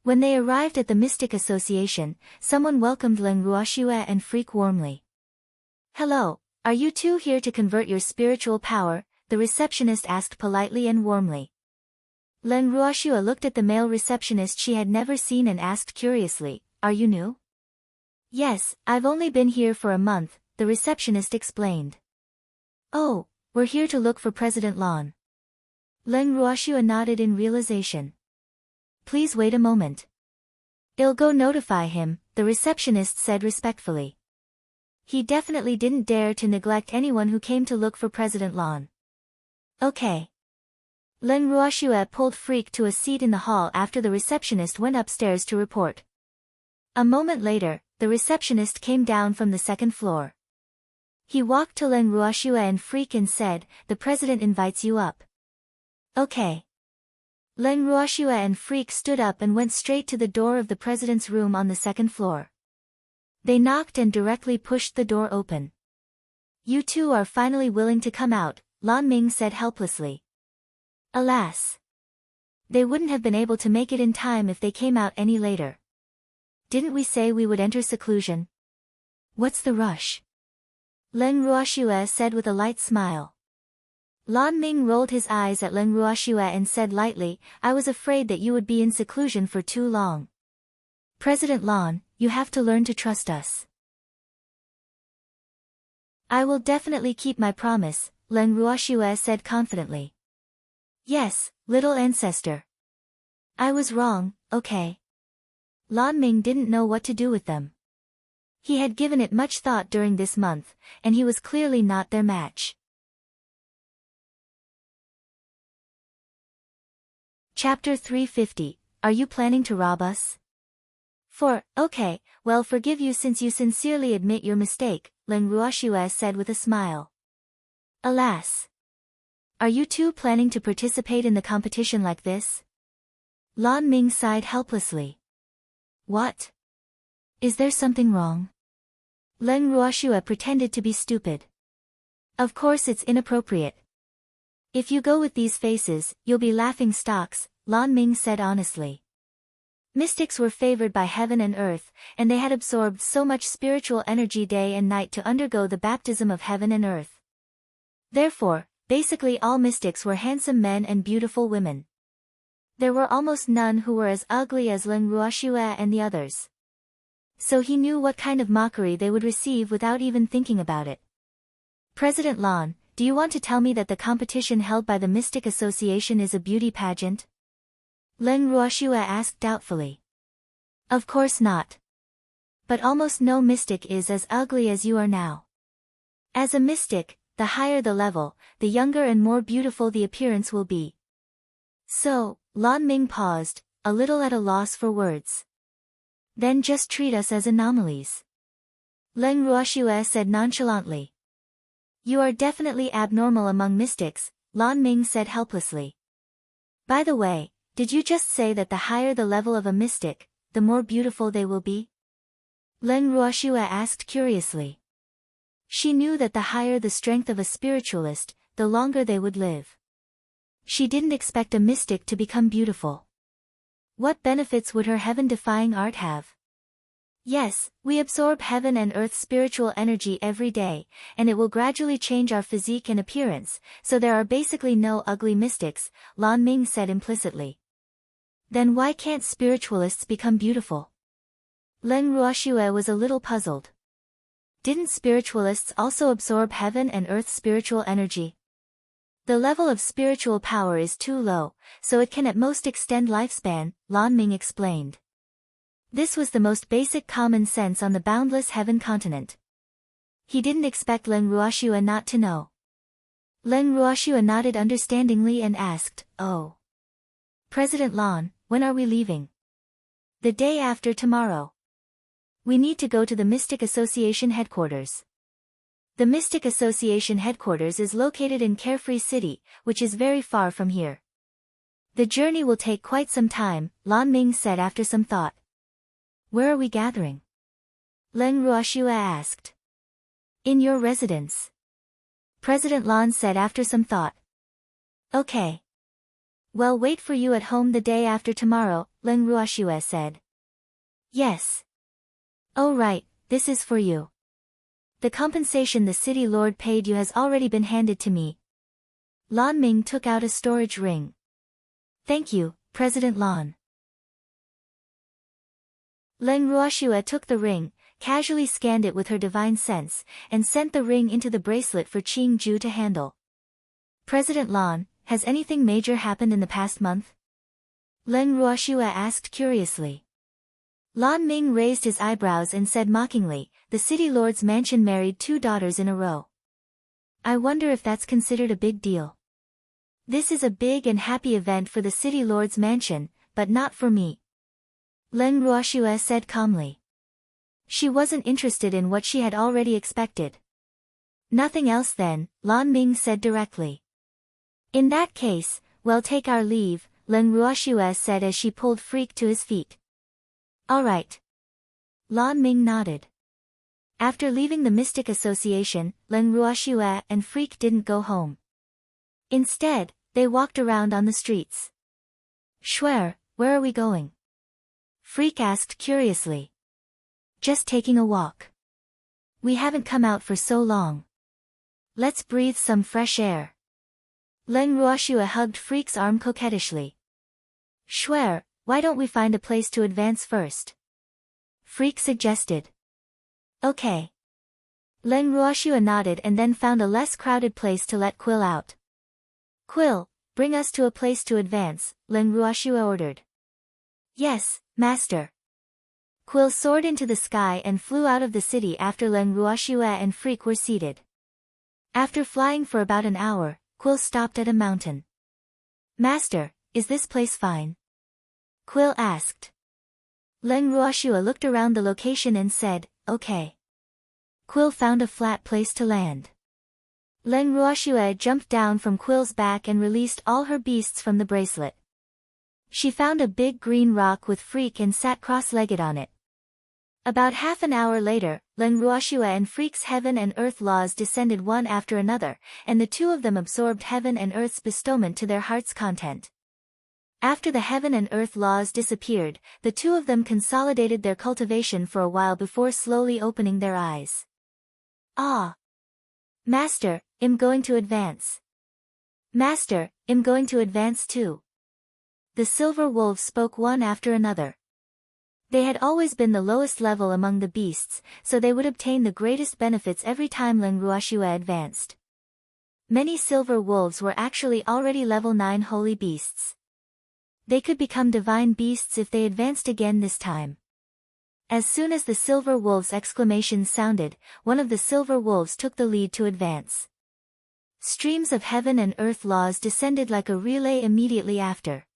When they arrived at the Mystic Association, someone welcomed Len Ruoxue and Freak warmly. Hello, are you two here to convert your spiritual power? The receptionist asked politely and warmly. Len Ruoxue looked at the male receptionist she had never seen and asked curiously, Are you new? Yes, I've only been here for a month, the receptionist explained. Oh, we're here to look for President Lan. Len Ruoxue nodded in realization. Please wait a moment. I'll go notify him, the receptionist said respectfully. He definitely didn't dare to neglect anyone who came to look for President Lan. Okay. Len Ruoxue pulled Freak to a seat in the hall after the receptionist went upstairs to report. A moment later, the receptionist came down from the second floor. He walked to Len Ruoxue and Freak and said, The president invites you up. Okay. Len Ruoxue and Freak stood up and went straight to the door of the president's room on the second floor. They knocked and directly pushed the door open. You two are finally willing to come out, Lan Ming said helplessly. Alas. They wouldn't have been able to make it in time if they came out any later. Didn't we say we would enter seclusion? What's the rush? Len Ruoxue said with a light smile. Lan Ming rolled his eyes at Len Ruoxue and said lightly, I was afraid that you would be in seclusion for too long. President Lan, you have to learn to trust us. I will definitely keep my promise, Len Ruoxue said confidently. Yes, little ancestor. I was wrong, okay. Lan Ming didn't know what to do with them. He had given it much thought during this month, and he was clearly not their match. Chapter 350, Are you planning to rob us? Okay, well forgive you since you sincerely admit your mistake, Len Ruoxue said with a smile. Alas. Are you two planning to participate in the competition like this? Lan Ming sighed helplessly. What? Is there something wrong? Leng Ruoxue pretended to be stupid. Of course it's inappropriate. If you go with these faces, you'll be laughing stocks, Lan Ming said honestly. Mystics were favored by heaven and earth, and they had absorbed so much spiritual energy day and night to undergo the baptism of heaven and earth. Therefore, basically all mystics were handsome men and beautiful women. There were almost none who were as ugly as Leng Ruoxue and the others. So he knew what kind of mockery they would receive without even thinking about it. President Lan, do you want to tell me that the competition held by the Mystic Association is a beauty pageant? Leng Ruoxue asked doubtfully. Of course not. But almost no mystic is as ugly as you are now. As a mystic, the higher the level, the younger and more beautiful the appearance will be. So, Lan Ming paused, a little at a loss for words. Then just treat us as anomalies. Leng Ruoxue said nonchalantly. You are definitely abnormal among mystics, Lan Ming said helplessly. By the way, did you just say that the higher the level of a mystic, the more beautiful they will be? Leng Ruoxue asked curiously. She knew that the higher the strength of a spiritualist, the longer they would live. She didn't expect a mystic to become beautiful. What benefits would her heaven-defying art have? Yes, we absorb heaven and earth spiritual energy every day, and it will gradually change our physique and appearance, so there are basically no ugly mystics, Lan Ming said implicitly. Then why can't spiritualists become beautiful? Leng Ruoxue was a little puzzled. Didn't spiritualists also absorb heaven and earth spiritual energy? The level of spiritual power is too low, so it can at most extend lifespan, Lan Ming explained. This was the most basic common sense on the boundless heaven continent. He didn't expect Leng Ruoxue not to know. Leng Ruoxue nodded understandingly and asked, Oh. President Lan, when are we leaving? The day after tomorrow. We need to go to the Mystic Association headquarters. The Mystic Association headquarters is located in Carefree City, which is very far from here. The journey will take quite some time, Lan Ming said after some thought. Where are we gathering? Leng Ruoxue asked. In your residence. President Lan said after some thought. Okay. Well, wait for you at home the day after tomorrow, Leng Ruoxue said. Yes. Oh right, this is for you. The compensation the city lord paid you has already been handed to me. Lan Ming took out a storage ring. Thank you, President Lan. Leng Ruoxue took the ring, casually scanned it with her divine sense, and sent the ring into the bracelet for Qing Ju to handle. President Lan, has anything major happened in the past month? Leng Ruoxue asked curiously. Lan Ming raised his eyebrows and said mockingly, the city lord's mansion married 2 daughters in a row. I wonder if that's considered a big deal. This is a big and happy event for the city lord's mansion, but not for me. Leng Ruoxue said calmly. She wasn't interested in what she had already expected. Nothing else then, Lan Ming said directly. In that case, we'll take our leave, Leng Ruoxue said as she pulled Freak to his feet. All right. Lan Ming nodded. After leaving the Mystic Association, Leng Ruoxue and Freak didn't go home. Instead, they walked around on the streets. Shuer, where are we going? Freak asked curiously. Just taking a walk. We haven't come out for so long. Let's breathe some fresh air. Leng Ruoxue hugged Freak's arm coquettishly. Shuer, why don't we find a place to advance first? Freak suggested. Okay. Leng Ruoxue nodded and then found a less crowded place to let Quill out. Quill, bring us to a place to advance, Leng Ruoxue ordered. Yes, master. Quill soared into the sky and flew out of the city after Leng Ruoxue and Freak were seated. After flying for about an hour, Quill stopped at a mountain. Master, is this place fine? Quill asked. Leng Ruoxue looked around the location and said, okay. Quill found a flat place to land. Leng Ruoxue jumped down from Quill's back and released all her beasts from the bracelet. She found a big green rock with Freak and sat cross-legged on it. About half an hour later, Leng Ruoxue and Freak's heaven and earth laws descended one after another, and the two of them absorbed heaven and earth's bestowment to their heart's content. After the heaven and earth laws disappeared, the two of them consolidated their cultivation for a while before slowly opening their eyes. Ah! Master, I'm going to advance. Master, I'm going to advance too. The silver wolves spoke one after another. They had always been the lowest level among the beasts, so they would obtain the greatest benefits every time Leng Ruoxue advanced. Many silver wolves were actually already level 9 holy beasts. They could become divine beasts if they advanced again this time. As soon as the silver wolves' exclamations sounded, one of the silver wolves took the lead to advance. Streams of heaven and earth laws descended like a relay immediately after.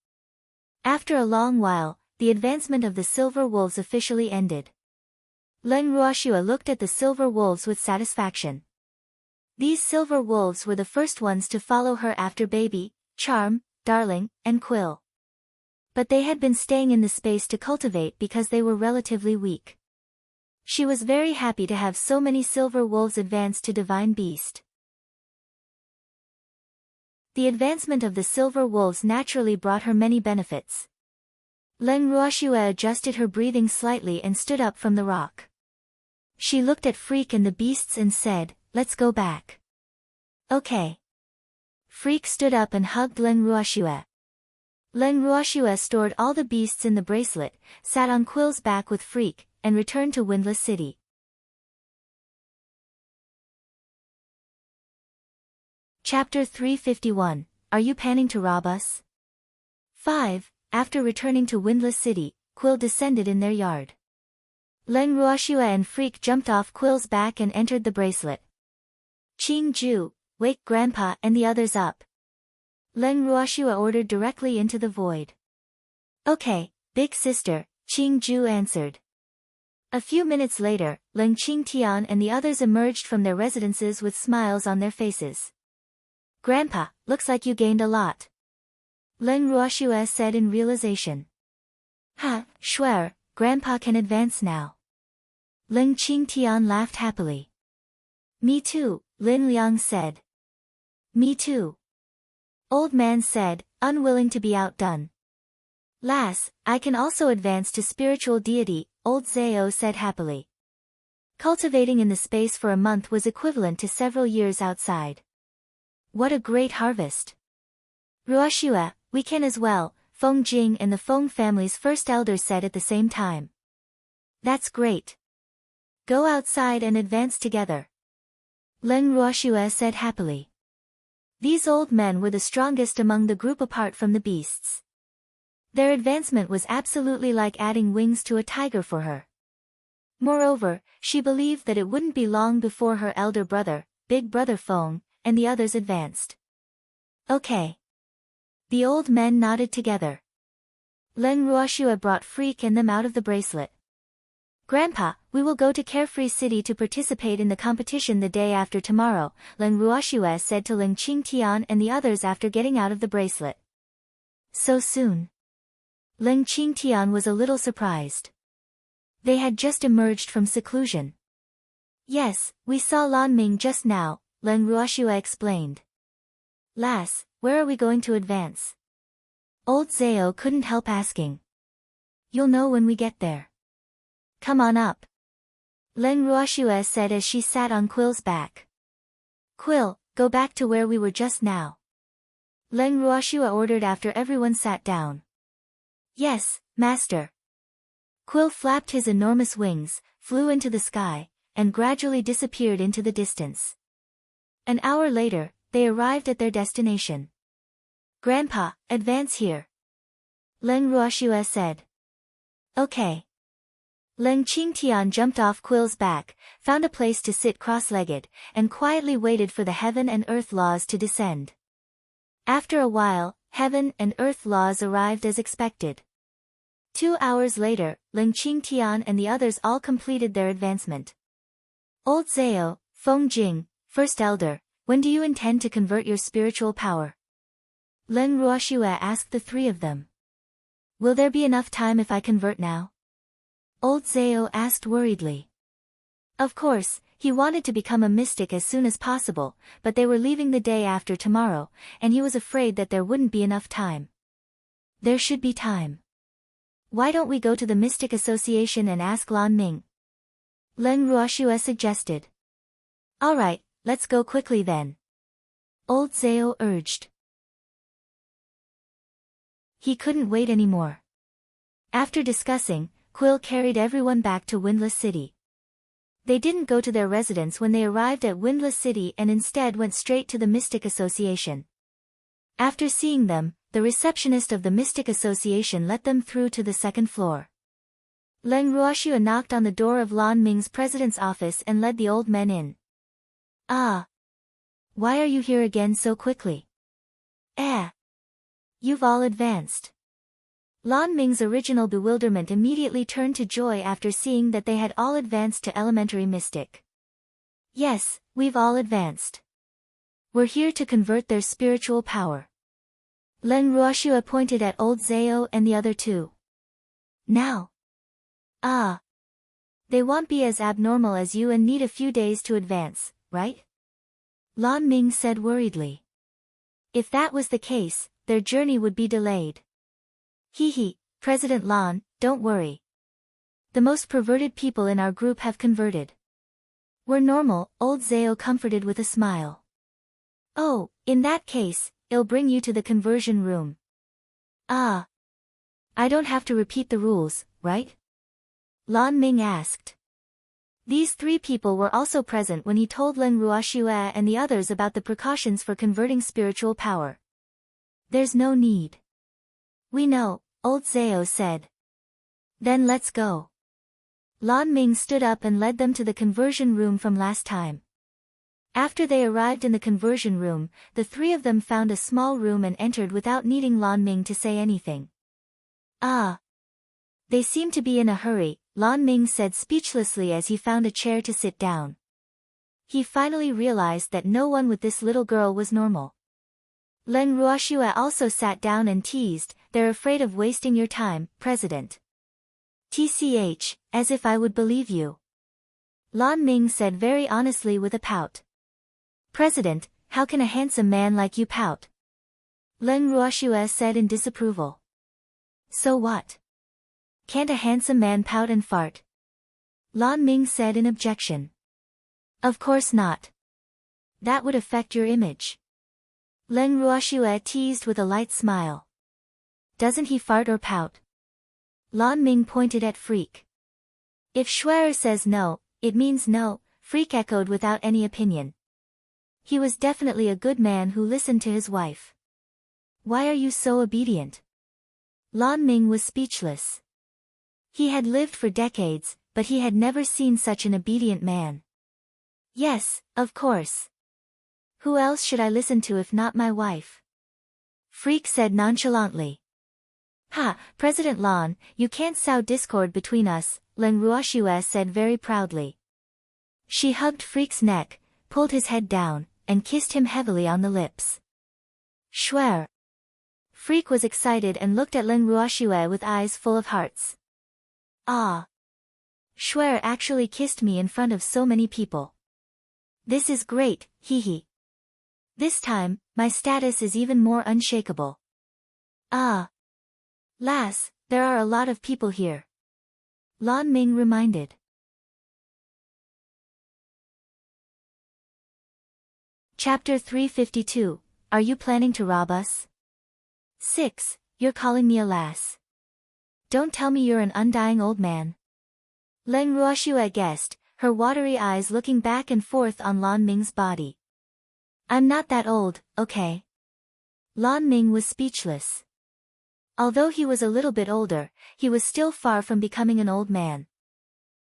After a long while, the advancement of the silver wolves officially ended. Leng Ruoxue looked at the silver wolves with satisfaction. These silver wolves were the first ones to follow her after Baby, Charm, Darling, and Quill. But they had been staying in the space to cultivate because they were relatively weak. She was very happy to have so many silver wolves advance to divine beast. The advancement of the silver wolves naturally brought her many benefits. Leng Ruoxue adjusted her breathing slightly and stood up from the rock. She looked at Freak and the beasts and said, "Let's go back." Okay. Freak stood up and hugged Leng Ruoxue. Leng Ruoxue stored all the beasts in the bracelet, sat on Quill's back with Freak, and returned to Windless City. Chapter 351, Are You Planning to Rob Us? 5. After returning to Windless City, Quill descended in their yard. Leng Ruoxue and Freak jumped off Quill's back and entered the bracelet. Qing Ju, wake Grandpa and the others up. Leng Ruoxue ordered directly into the void. Okay, big sister, Qing Ju answered. A few minutes later, Leng Qingtian and the others emerged from their residences with smiles on their faces. Grandpa, looks like you gained a lot. Leng Ruoxue said in realization. Ha, swear, Grandpa can advance now. Leng Qingtian laughed happily. Me too, Lin Liang said. Me too. Old Man said, unwilling to be outdone. Lass, I can also advance to spiritual deity, Old Zao said happily. Cultivating in the space for a month was equivalent to several years outside. What a great harvest. Ruoxue, we can as well, Feng Jing and the Feng family's first elder said at the same time. That's great. Go outside and advance together. Leng Ruoxue said happily. These old men were the strongest among the group apart from the beasts. Their advancement was absolutely like adding wings to a tiger for her. Moreover, she believed that it wouldn't be long before her elder brother, Big Brother Feng, and the others advanced. Okay. The old men nodded together. Leng Ruoxue brought Freak and them out of the bracelet. Grandpa, we will go to Carefree City to participate in the competition the day after tomorrow, Leng Ruoxue said to Leng Qingtian and the others after getting out of the bracelet. So soon. Leng Qingtian was a little surprised. They had just emerged from seclusion. Yes, we saw Lan Ming just now, Leng Ruoxue explained. Lass, where are we going to advance? Old Zao couldn't help asking. You'll know when we get there. Come on up. Leng Ruoxue said as she sat on Quill's back. Quill, go back to where we were just now. Leng Ruoxue ordered after everyone sat down. Yes, master. Quill flapped his enormous wings, flew into the sky, and gradually disappeared into the distance. An hour later, they arrived at their destination. Grandpa, advance here. Leng Ruoxue said. Okay. Leng Qingtian jumped off Quill's back, found a place to sit cross-legged, and quietly waited for the heaven and earth laws to descend. After a while, heaven and earth laws arrived as expected. 2 hours later, Leng Qingtian and the others all completed their advancement. Old Zao, Feng Jing, First Elder, when do you intend to convert your spiritual power? Leng Ruoxue asked the three of them. Will there be enough time if I convert now? Old Zao asked worriedly. Of course, he wanted to become a mystic as soon as possible, but they were leaving the day after tomorrow, and he was afraid that there wouldn't be enough time. There should be time. Why don't we go to the Mystic Association and ask Lan Ming? Leng Ruoxue suggested. Alright, let's go quickly then. Old Zao urged. He couldn't wait anymore. After discussing, Quill carried everyone back to Windless City. They didn't go to their residence when they arrived at Windless City and instead went straight to the Mystic Association. After seeing them, the receptionist of the Mystic Association let them through to the second floor. Leng Ruoxue knocked on the door of Lan Ming's president's office and led the old men in. Ah. Why are you here again so quickly? You've all advanced. Lan Ming's original bewilderment immediately turned to joy after seeing that they had all advanced to elementary mystic. Yes, we've all advanced. We're here to convert their spiritual power. Leng Ruoxue pointed at Old Zao and the other two. Now. They won't be as abnormal as you and need a few days to advance, right? Lan Ming said worriedly. If that was the case, their journey would be delayed. President Lan, don't worry. The most perverted people in our group have converted. We're normal, Old Zao comforted with a smile. Oh, in that case, I'll bring you to the conversion room. I don't have to repeat the rules, right? Lan Ming asked. These three people were also present when he told Leng Ruoxue and the others about the precautions for converting spiritual power. There's no need. We know, Old Zao said. Then let's go. Lan Ming stood up and led them to the conversion room from last time. After they arrived in the conversion room, the three of them found a small room and entered without needing Lan Ming to say anything. They seem to be in a hurry, Lan Ming said speechlessly as he found a chair to sit down. He finally realized that no one with this little girl was normal. Leng Ruoxue also sat down and teased, "They're afraid of wasting your time, President." "TCH, as if I would believe you." Lan Ming said very honestly with a pout. "President, how can a handsome man like you pout?" Leng Ruoxue said in disapproval. "So what? Can't a handsome man pout and fart?" Lan Ming said in objection. "Of course not. That would affect your image." Leng Ruoxue teased with a light smile. "Doesn't he fart or pout?" Lan Ming pointed at Freak. "If Schwerer says no, it means no," Freak echoed without any opinion. He was definitely a good man who listened to his wife. "Why are you so obedient?" Lan Ming was speechless. He had lived for decades, but he had never seen such an obedient man. "Yes, of course. Who else should I listen to if not my wife?" Freak said nonchalantly. President Lan, you can't sow discord between us," Leng Ruoxue said very proudly. She hugged Freak's neck, pulled his head down, and kissed him heavily on the lips. "Schwer." Freak was excited and looked at Leng Ruoxue with eyes full of hearts. Schwer actually kissed me in front of so many people. This is great, hee. This time, my status is even more unshakable. Lass, there are a lot of people here. Lan Ming reminded. Chapter 352, Are you planning to rob us? 6. You're calling me a lass. Don't tell me you're an undying old man. Leng Ruoxue guessed, her watery eyes looking back and forth on Lan Ming's body. I'm not that old, okay? Lan Ming was speechless. Although he was a little bit older, he was still far from becoming an old man.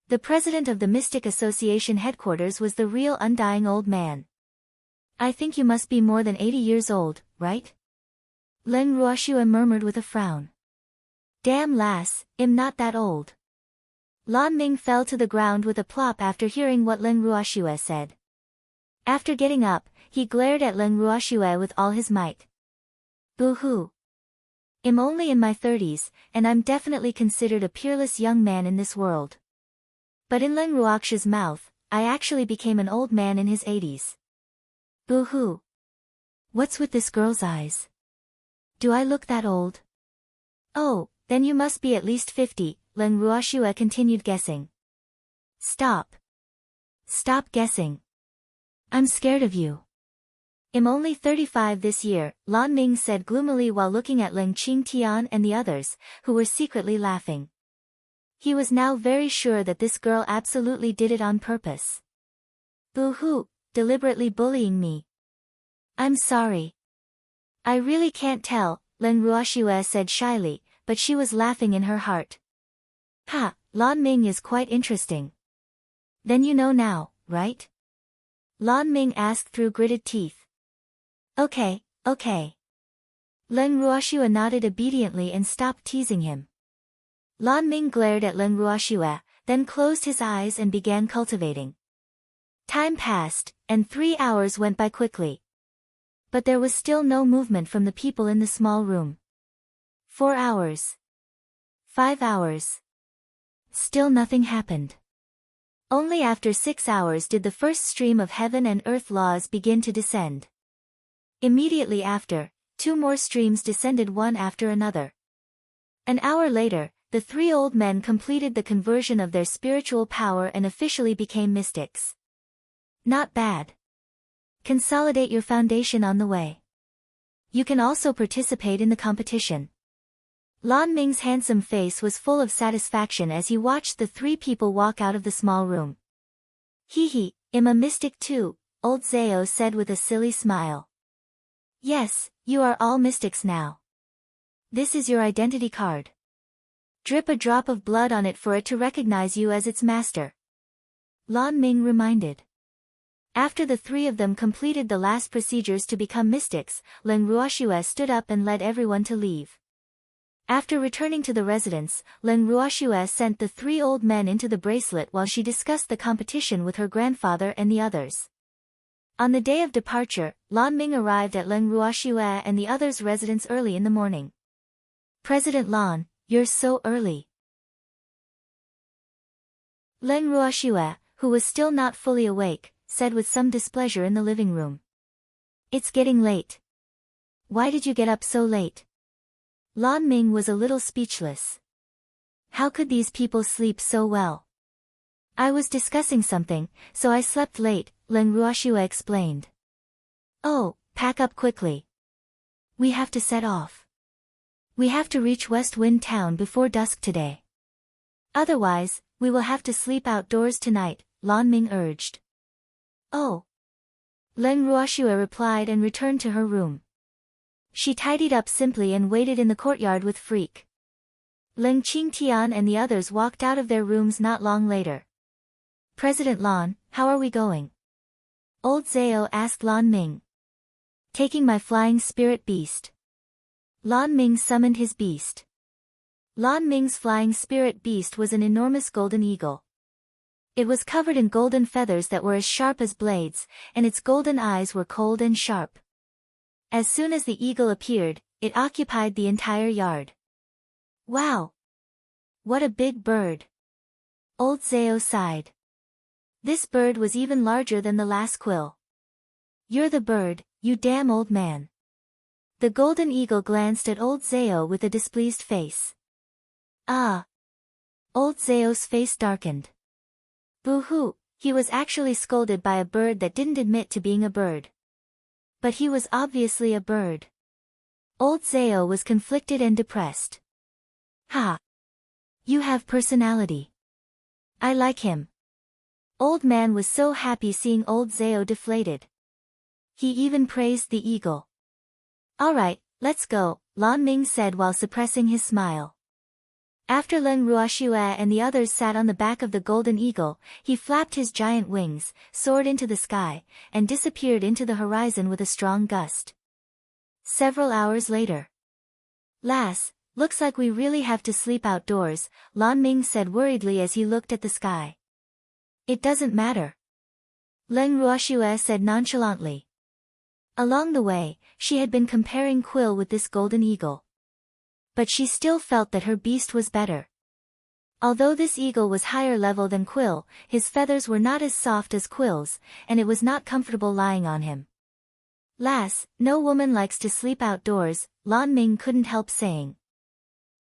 The president of the Mystic Association headquarters was the real undying old man. I think you must be more than 80 years old, right? Leng Ruoxue murmured with a frown. Damn lass, I'm not that old. Lan Ming fell to the ground with a plop after hearing what Leng Ruoxue said. After getting up, he glared at Leng Ruoxue with all his might. Boo-hoo. I'm only in my 30s, and I'm definitely considered a peerless young man in this world. But in Leng Ruoxiu's mouth, I actually became an old man in his 80s. Boo-hoo. What's with this girl's eyes? Do I look that old? Oh, then you must be at least 50, Leng Ruoxiu continued guessing. Stop. Stop guessing. I'm scared of you. I'm only 35 this year, Lan Ming said gloomily while looking at Leng Qingtian and the others, who were secretly laughing. He was now very sure that this girl absolutely did it on purpose. Boo-hoo, deliberately bullying me. I'm sorry. I really can't tell, Leng Ruoxiu said shyly, but she was laughing in her heart. Ha, Lan Ming is quite interesting. Then you know now, right? Lan Ming asked through gritted teeth. Okay, okay. Leng Ruoxiu nodded obediently and stopped teasing him. Lan Ming glared at Leng Ruoxiu, then closed his eyes and began cultivating. Time passed, and 3 hours went by quickly. But there was still no movement from the people in the small room. 4 hours. 5 hours. Still nothing happened. Only after 6 hours did the first stream of heaven and earth laws begin to descend. Immediately after, 2 more streams descended one after another. An hour later, the 3 old men completed the conversion of their spiritual power and officially became mystics. Not bad. Consolidate your foundation on the way. You can also participate in the competition. Lan Ming's handsome face was full of satisfaction as he watched the 3 people walk out of the small room. Hee, I'm a mystic too, old Zhao said with a silly smile. Yes, you are all mystics now. This is your identity card. Drip a drop of blood on it for it to recognize you as its master. Lan Ming reminded. After the 3 of them completed the last procedures to become mystics, Leng Ruoxiu stood up and led everyone to leave. After returning to the residence, Leng Ruoxiu sent the 3 old men into the bracelet while she discussed the competition with her grandfather and the others. On the day of departure, Lan Ming arrived at Leng Ruoxiu and the others' residence early in the morning. President Lan, you're so early. Leng Ruoxiu, who was still not fully awake, said with some displeasure in the living room. It's getting late. Why did you get up so late? Lan Ming was a little speechless. How could these people sleep so well? I was discussing something, so I slept late, Leng Ruoxiu explained. Oh, pack up quickly. We have to set off. We have to reach West Wind Town before dusk today. Otherwise, we will have to sleep outdoors tonight, Lan Ming urged. Oh. Leng Ruoxiu replied and returned to her room. She tidied up simply and waited in the courtyard with Freak. Leng Qingtian and the others walked out of their rooms not long later. President Lan, how are we going? Old Zhao asked Lan Ming. Taking my flying spirit beast. Lan Ming summoned his beast. Lan Ming's flying spirit beast was an enormous golden eagle. It was covered in golden feathers that were as sharp as blades, and its golden eyes were cold and sharp. As soon as the eagle appeared, it occupied the entire yard. Wow! What a big bird! Old Zhao sighed. This bird was even larger than the last quill. You're the bird, you damn old man. The golden eagle glanced at old Zhao with a displeased face. Ah! Old Zhao's face darkened. Boo-hoo, he was actually scolded by a bird that didn't admit to being a bird. But he was obviously a bird. Old Zhao was conflicted and depressed. Ha! You have personality. I like him. Old man was so happy seeing old Zhao deflated. He even praised the eagle. Alright, let's go, Lan Ming said while suppressing his smile. After Leng Ruoxiu and the others sat on the back of the golden eagle, he flapped his giant wings, soared into the sky, and disappeared into the horizon with a strong gust. Several hours later. Lass, looks like we really have to sleep outdoors, Lan Ming said worriedly as he looked at the sky. It doesn't matter. Leng Ruoxiu said nonchalantly. Along the way, she had been comparing Quill with this golden eagle. But she still felt that her beast was better. Although this eagle was higher level than Quill, his feathers were not as soft as Quill's, and it was not comfortable lying on him. Lass, no woman likes to sleep outdoors, Lan Ming couldn't help saying.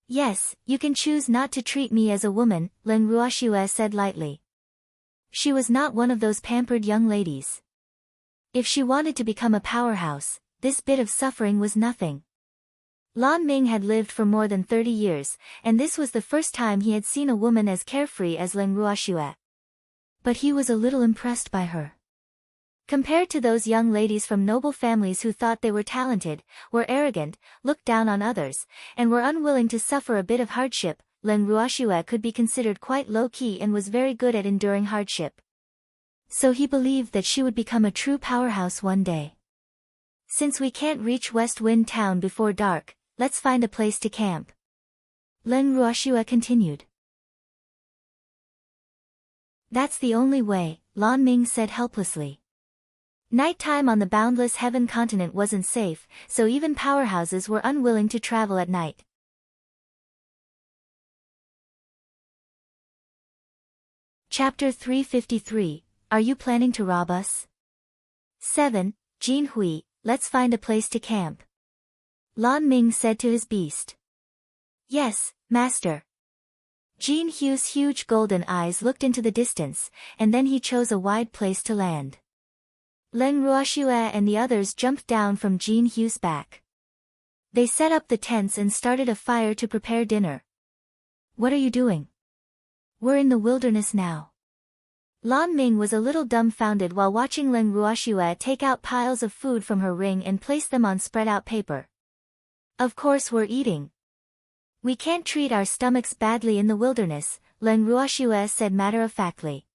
Yes, you can choose not to treat me as a woman, Len Ruoxue said lightly. She was not one of those pampered young ladies. If she wanted to become a powerhouse, this bit of suffering was nothing. Lan Ming had lived for more than 30 years, and this was the first time he had seen a woman as carefree as Len Ruoxue. But he was a little impressed by her. Compared to those young ladies from noble families who thought they were talented, were arrogant, looked down on others, and were unwilling to suffer a bit of hardship, Len Ruoxue could be considered quite low-key and was very good at enduring hardship. So he believed that she would become a true powerhouse one day. Since we can't reach West Wind Town before dark, let's find a place to camp. Len Ruoxue continued. That's the only way, Lan Ming said helplessly. Nighttime on the boundless heaven continent wasn't safe, so even powerhouses were unwilling to travel at night. Chapter 353, Are you planning to rob us? 7. Jin Hui, let's find a place to camp. Lan Ming said to his beast. Yes, master. Jin Hui's huge golden eyes looked into the distance, and then he chose a wide place to land. Len Ruoxue and the others jumped down from Jin Hui's back. They set up the tents and started a fire to prepare dinner. What are you doing? We're in the wilderness now. Lan Ming was a little dumbfounded while watching Len Ruoxue take out piles of food from her ring and place them on spread-out paper. Of course we're eating. We can't treat our stomachs badly in the wilderness, Len Ruoxue said matter-of-factly.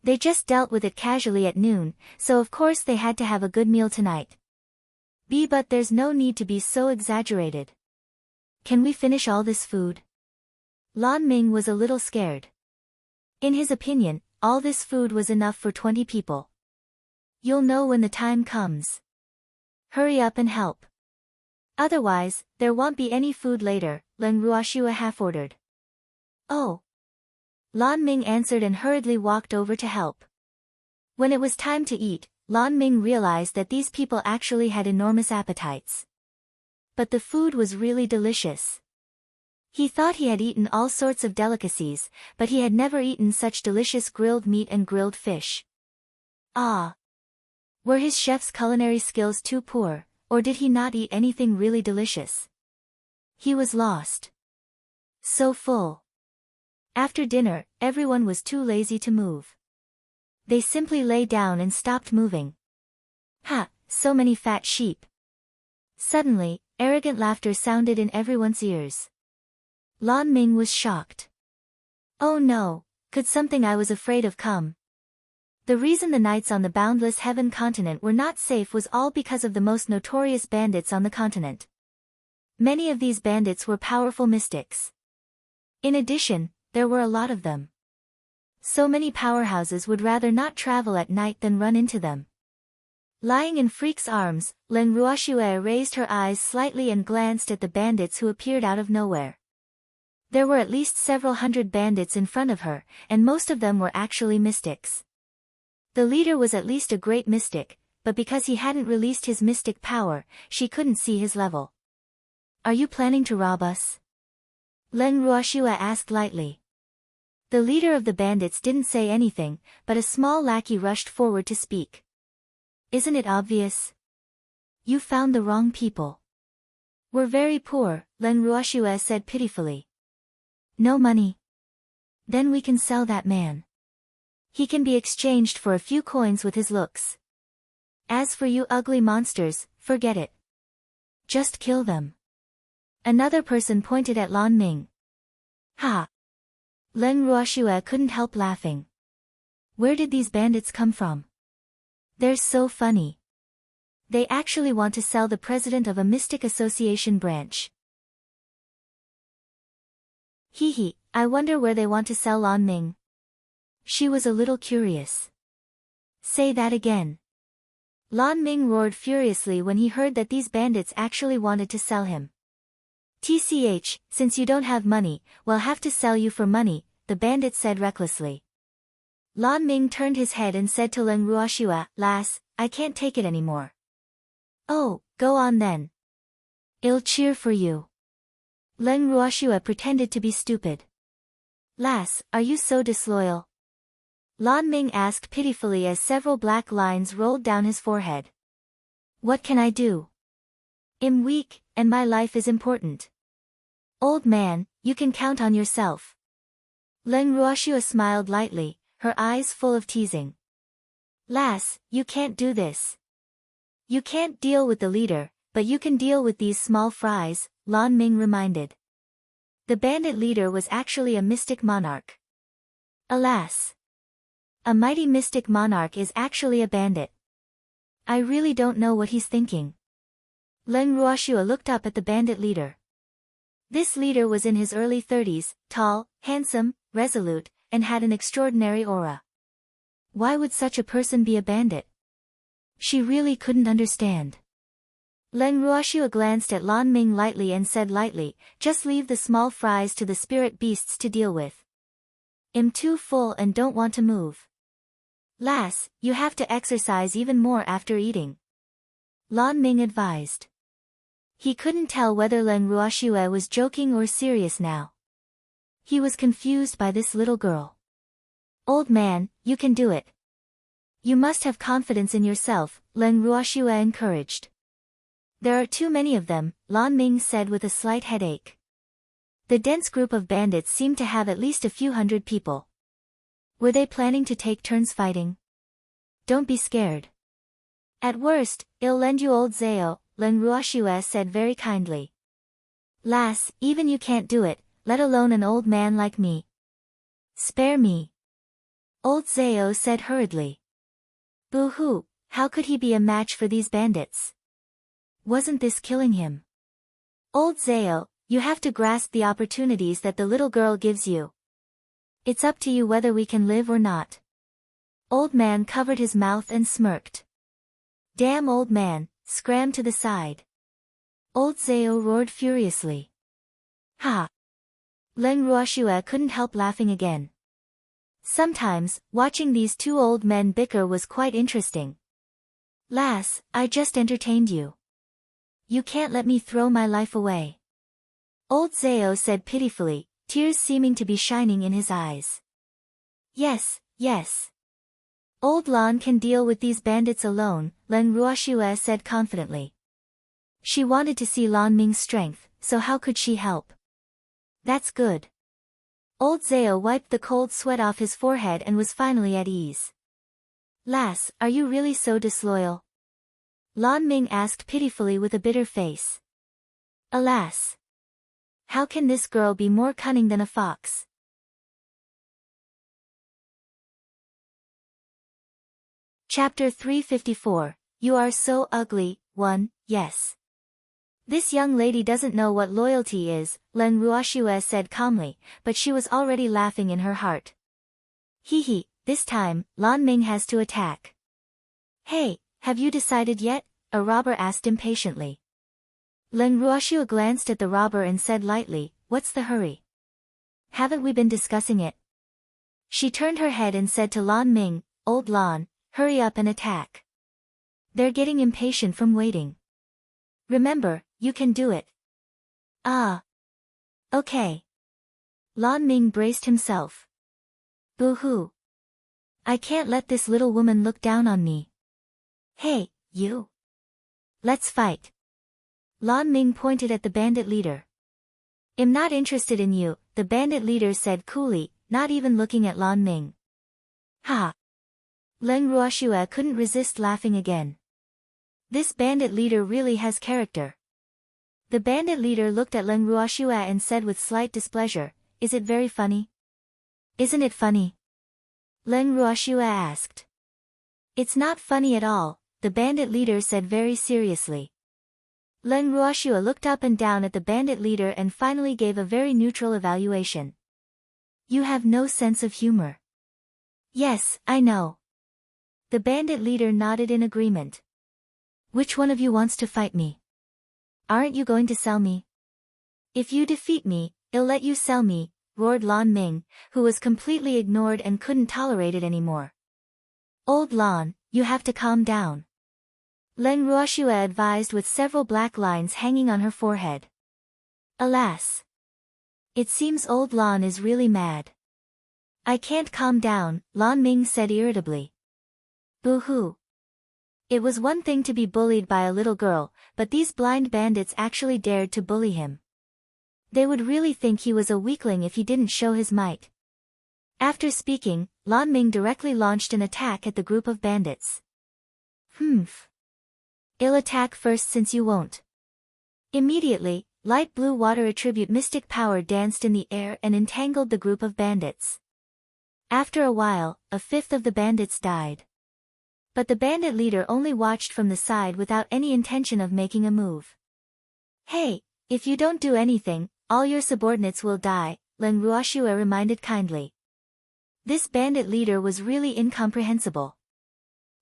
They just dealt with it casually at noon, so of course they had to have a good meal tonight. But there's no need to be so exaggerated. Can we finish all this food? Lan Ming was a little scared. In his opinion, all this food was enough for 20 people. You'll know when the time comes. Hurry up and help. Otherwise, there won't be any food later, Len Ruoxue half-ordered. Oh. Lan Ming answered and hurriedly walked over to help. When it was time to eat, Lan Ming realized that these people actually had enormous appetites. But the food was really delicious. He thought he had eaten all sorts of delicacies, but he had never eaten such delicious grilled meat and grilled fish. Ah! Were his chef's culinary skills too poor, or did he not eat anything really delicious? He was lost. So full. After dinner, everyone was too lazy to move. They simply lay down and stopped moving. Ha! So many fat sheep. Suddenly, arrogant laughter sounded in everyone's ears. Lan Ming was shocked. Oh no, could something I was afraid of come? The reason the nights on the boundless heaven continent were not safe was all because of the most notorious bandits on the continent. Many of these bandits were powerful mystics. In addition, there were a lot of them. So many powerhouses would rather not travel at night than run into them. Lying in Freak's arms, Len Ruoxue raised her eyes slightly and glanced at the bandits who appeared out of nowhere. There were at least several hundred bandits in front of her, and most of them were actually mystics. The leader was at least a great mystic, but because he hadn't released his mystic power, she couldn't see his level. Are you planning to rob us? Len Ruoxue asked lightly. The leader of the bandits didn't say anything, but a small lackey rushed forward to speak. Isn't it obvious? You found the wrong people. We're very poor, Len Ruoxue said pitifully. No money. Then we can sell that man. He can be exchanged for a few coins with his looks. As for you ugly monsters, forget it. Just kill them. Another person pointed at Lan Ming. Ha! Len Ruoxue couldn't help laughing. Where did these bandits come from? They're so funny. They actually want to sell the president of a mystic association branch. Hee, I wonder where they want to sell Lan Ming. She was a little curious. Say that again. Lan Ming roared furiously when he heard that these bandits actually wanted to sell him. Since you don't have money, we'll have to sell you for money, the bandit said recklessly. Lan Ming turned his head and said to Leng Ruoxua, Lass, I can't take it anymore. Oh, go on then. I'll cheer for you. Leng Ruoxua pretended to be stupid. Lass, are you so disloyal? Lan Ming asked pitifully as several black lines rolled down his forehead. What can I do? I'm weak, and my life is important. Old man, you can count on yourself. Leng Ruoxua smiled lightly, her eyes full of teasing. Lass, you can't do this. You can't deal with the leader, but you can deal with these small fries, Lan Ming reminded. The bandit leader was actually a mystic monarch. Alas! A mighty mystic monarch is actually a bandit. I really don't know what he's thinking. Leng Ruoxua looked up at the bandit leader. This leader was in his early 30s, tall, handsome, resolute, and had an extraordinary aura. Why would such a person be a bandit? She really couldn't understand. Leng Ruoxua glanced at Lan Ming lightly and said lightly, just leave the small fries to the spirit beasts to deal with. I'm too full and don't want to move. Lass, you have to exercise even more after eating. Lan Ming advised. He couldn't tell whether Leng Ruoxua was joking or serious now. He was confused by this little girl. Old man, you can do it. You must have confidence in yourself, Leng Ruoxua encouraged. There are too many of them, Lan Ming said with a slight headache. The dense group of bandits seemed to have at least a few hundred people. Were they planning to take turns fighting? Don't be scared. At worst, I'll lend you old Zao, Leng Ruoxua said very kindly. Lass, even you can't do it, let alone an old man like me. Spare me. Old Zao said hurriedly. Boo-hoo, how could he be a match for these bandits? Wasn't this killing him? Old Zao, you have to grasp the opportunities that the little girl gives you. It's up to you whether we can live or not. Old man covered his mouth and smirked. Damn old man, scram to the side. Old Zao roared furiously. Ha! Leng Ruoxua couldn't help laughing again. Sometimes, watching these two old men bicker was quite interesting. Lass, I just entertained you. You can't let me throw my life away. Old Zao said pitifully, tears seeming to be shining in his eyes. Yes, yes. Old Lan can deal with these bandits alone, Leng Ruoxua said confidently. She wanted to see Lan Ming's strength, so how could she help? That's good. Old Zao wiped the cold sweat off his forehead and was finally at ease. Lass, are you really so disloyal? Lan Ming asked pitifully with a bitter face. Alas! How can this girl be more cunning than a fox? Chapter 354, You Are So Ugly, 1, Yes. This young lady doesn't know what loyalty is, Leng Ruoxua said calmly, but she was already laughing in her heart. Hee, this time, Lan Ming has to attack. Hey, have you decided yet? A robber asked impatiently. Leng Ruoxua glanced at the robber and said lightly, What's the hurry? Haven't we been discussing it? She turned her head and said to Lan Ming, Old Lan, hurry up and attack. They're getting impatient from waiting. Remember, you can do it. Ah. Okay. Lan Ming braced himself. Boo-hoo. I can't let this little woman look down on me. Hey, you. Let's fight. Lan Ming pointed at the bandit leader. I'm not interested in you, the bandit leader said coolly, not even looking at Lan Ming. Ha. Leng Ruoxua couldn't resist laughing again. This bandit leader really has character. The bandit leader looked at Leng Ruoxua and said with slight displeasure, Is it very funny? Isn't it funny? Leng Ruoxua asked. It's not funny at all, the bandit leader said very seriously. Leng Ruoxua looked up and down at the bandit leader and finally gave a very neutral evaluation. You have no sense of humor. Yes, I know. The bandit leader nodded in agreement. Which one of you wants to fight me? Aren't you going to sell me? If you defeat me, I'll let you sell me, roared Lan Ming, who was completely ignored and couldn't tolerate it anymore. Old Lan, you have to calm down. Leng Ruoxue advised with several black lines hanging on her forehead. Alas! It seems old Lan is really mad. I can't calm down, Lan Ming said irritably. Boo-hoo. It was one thing to be bullied by a little girl, but these blind bandits actually dared to bully him. They would really think he was a weakling if he didn't show his might. After speaking, Lan Ming directly launched an attack at the group of bandits. Humph. I'll attack first since you won't. Immediately, light blue water attribute mystic power danced in the air and entangled the group of bandits. After a while, a fifth of the bandits died. But the bandit leader only watched from the side without any intention of making a move. Hey, if you don't do anything, all your subordinates will die, Leng Ruoxue reminded kindly. This bandit leader was really incomprehensible.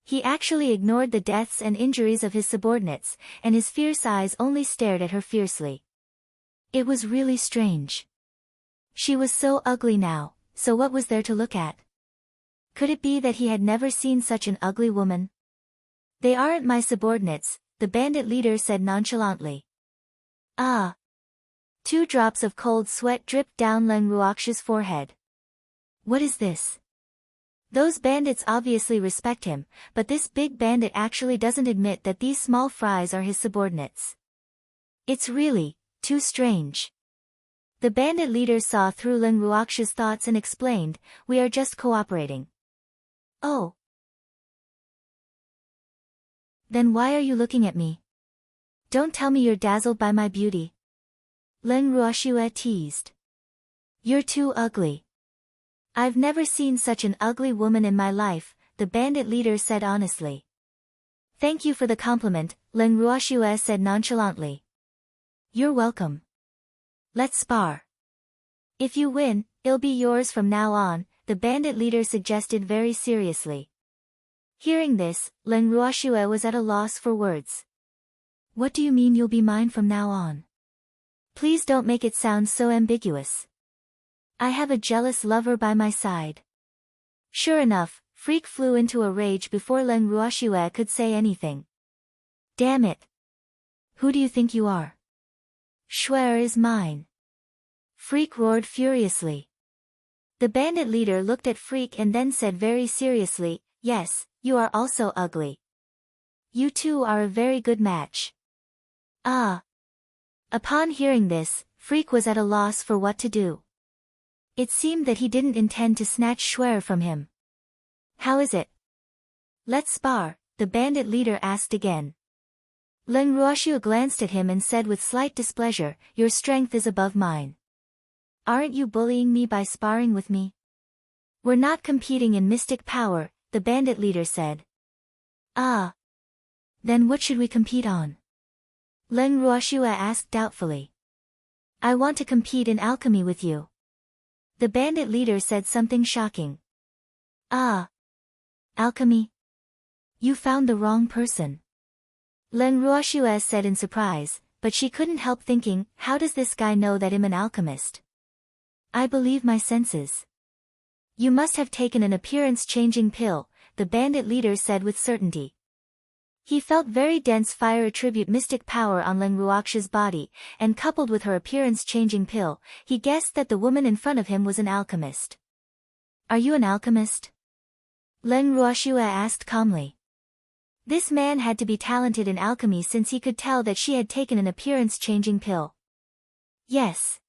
He actually ignored the deaths and injuries of his subordinates, and his fierce eyes only stared at her fiercely. It was really strange. She was so ugly now, so what was there to look at? Could it be that he had never seen such an ugly woman? They aren't my subordinates, the bandit leader said nonchalantly. Ah! 2 drops of cold sweat dripped down Leng Ruoxue's forehead. What is this? Those bandits obviously respect him, but this big bandit actually doesn't admit that these small fries are his subordinates. It's really too strange. The bandit leader saw through Leng Ruoxue's thoughts and explained, we are just cooperating. Oh. Then why are you looking at me? Don't tell me you're dazzled by my beauty. Leng Ruoxue teased. You're too ugly. I've never seen such an ugly woman in my life, the bandit leader said honestly. Thank you for the compliment, Leng Ruoxue said nonchalantly. You're welcome. Let's spar. If you win, it'll be yours from now on, the bandit leader suggested very seriously. Hearing this, Leng Ruoxue was at a loss for words. What do you mean you'll be mine from now on? Please don't make it sound so ambiguous. I have a jealous lover by my side. Sure enough, Freak flew into a rage before Leng Ruoxue could say anything. Damn it! Who do you think you are? Schwer is mine. Freak roared furiously. The bandit leader looked at Freak and then said very seriously, yes, you are also ugly. You two are a very good match. Ah. Upon hearing this, Freak was at a loss for what to do. It seemed that he didn't intend to snatch Schwer from him. How is it? Let's spar, the bandit leader asked again. Leng Ruoxue glanced at him and said with slight displeasure, your strength is above mine. Aren't you bullying me by sparring with me? We're not competing in mystic power, the bandit leader said. Ah. Then what should we compete on? Leng Ruoxue asked doubtfully. I want to compete in alchemy with you. The bandit leader said something shocking. Ah. Alchemy? You found the wrong person. Leng Ruoxue said in surprise, but she couldn't help thinking, how does this guy know that I'm an alchemist? I believe my senses. You must have taken an appearance-changing pill, the bandit leader said with certainty. He felt very dense fire attribute mystic power on Leng Ruoxue's body, and coupled with her appearance-changing pill, he guessed that the woman in front of him was an alchemist. Are you an alchemist? Leng Ruoxue asked calmly. This man had to be talented in alchemy since he could tell that she had taken an appearance-changing pill. Yes.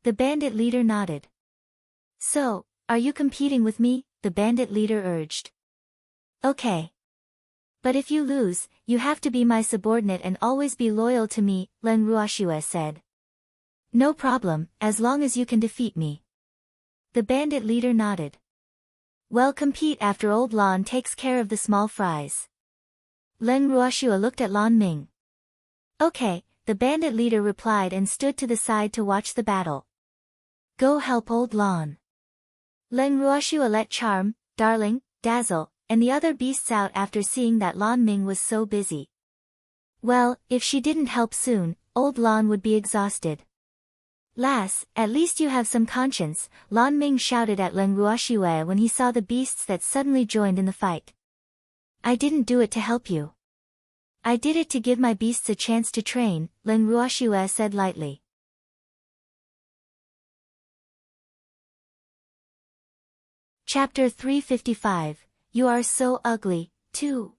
The bandit leader nodded. So, are you competing with me? The bandit leader urged. Okay. But if you lose, you have to be my subordinate and always be loyal to me, Leng Ruoxue said. No problem, as long as you can defeat me. The bandit leader nodded. Well, compete after old Lan takes care of the small fries. Leng Ruoxue looked at Lan Ming. Okay, the bandit leader replied and stood to the side to watch the battle. Go help old Lan. Leng Ruoxue let Charm, Darling, Dazzle, and the other beasts out after seeing that Lan Ming was so busy. Well, if she didn't help soon, old Lan would be exhausted. Lass, at least you have some conscience, Lan Ming shouted at Leng Ruoxue when he saw the beasts that suddenly joined in the fight. I didn't do it to help you. I did it to give my beasts a chance to train, Leng Ruoxue said lightly. Chapter 355, You Are So Ugly, too.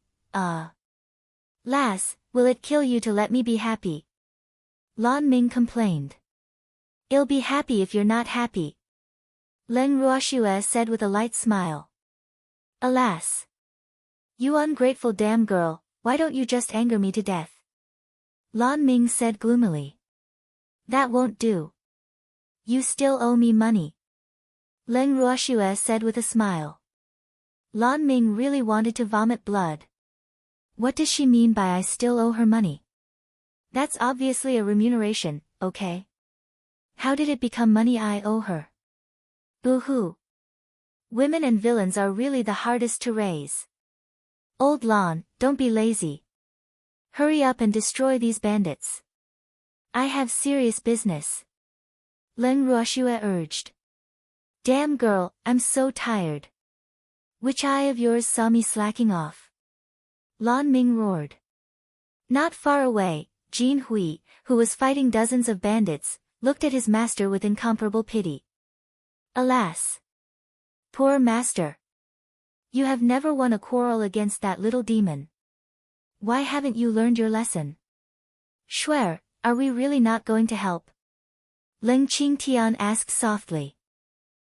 Lass, will it kill you to let me be happy? Lan Ming complained. I'll be happy if you're not happy. Leng Ruoxue said with a light smile. Alas. You ungrateful damn girl, why don't you just anger me to death? Lan Ming said gloomily. That won't do. You still owe me money. Leng Ruoxue said with a smile. Lan Ming really wanted to vomit blood. What does she mean by I still owe her money? That's obviously a remuneration, okay? How did it become money I owe her? Boo-hoo. Women and villains are really the hardest to raise. Old Lan, don't be lazy. Hurry up and destroy these bandits. I have serious business. Leng Ruoxue urged. Damn girl, I'm so tired. Which eye of yours saw me slacking off? Lan Ming roared. Not far away, Jin Hui, who was fighting dozens of bandits, looked at his master with incomparable pity. Alas! Poor master! You have never won a quarrel against that little demon. Why haven't you learned your lesson? Shuer, are we really not going to help? Leng Qingtian asked softly.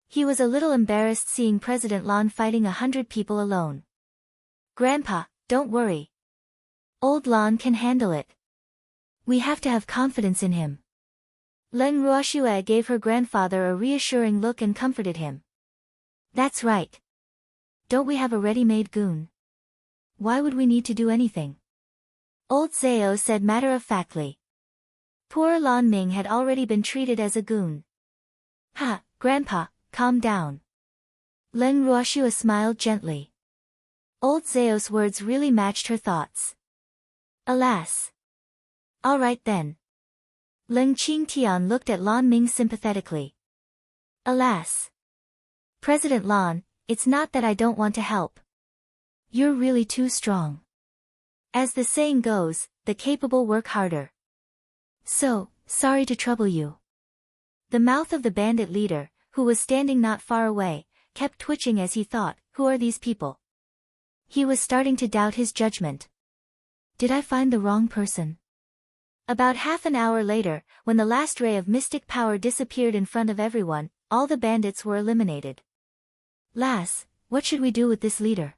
He was a little embarrassed seeing President Lan fighting 100 people alone. Grandpa, don't worry. Old Lan can handle it. We have to have confidence in him. Leng Ruoxue gave her grandfather a reassuring look and comforted him. That's right. Don't we have a ready-made goon? Why would we need to do anything? Old Zhao said matter-of-factly. Poor Lan Ming had already been treated as a goon. Ha, Grandpa, calm down. Leng Ruoxue smiled gently. Old Zhao's words really matched her thoughts. Alas. All right then. Leng Qingtian looked at Lan Ming sympathetically. Alas. President Lan, it's not that I don't want to help. You're really too strong. As the saying goes, the capable work harder. So, sorry to trouble you. The mouth of the bandit leader, who was standing not far away, kept twitching as he thought, who are these people? He was starting to doubt his judgment. Did I find the wrong person? About half an hour later, when the last ray of mystic power disappeared in front of everyone, all the bandits were eliminated. Lass, what should we do with this leader?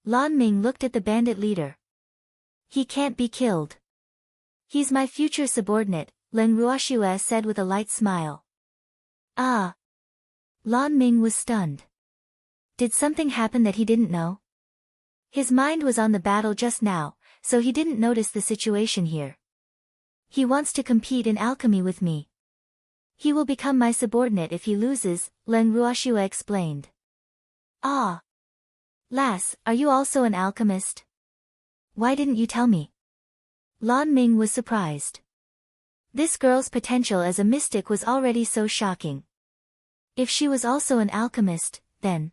Lan Ming looked at the bandit leader. He can't be killed. He's my future subordinate, Leng Ruoxue said with a light smile. Ah. Lan Ming was stunned. Did something happen that he didn't know? His mind was on the battle just now, so he didn't notice the situation here. He wants to compete in alchemy with me. He will become my subordinate if he loses, Leng Ruoxue explained. Ah. Lass, are you also an alchemist? Why didn't you tell me? Lan Ming was surprised. This girl's potential as a mystic was already so shocking. If she was also an alchemist, then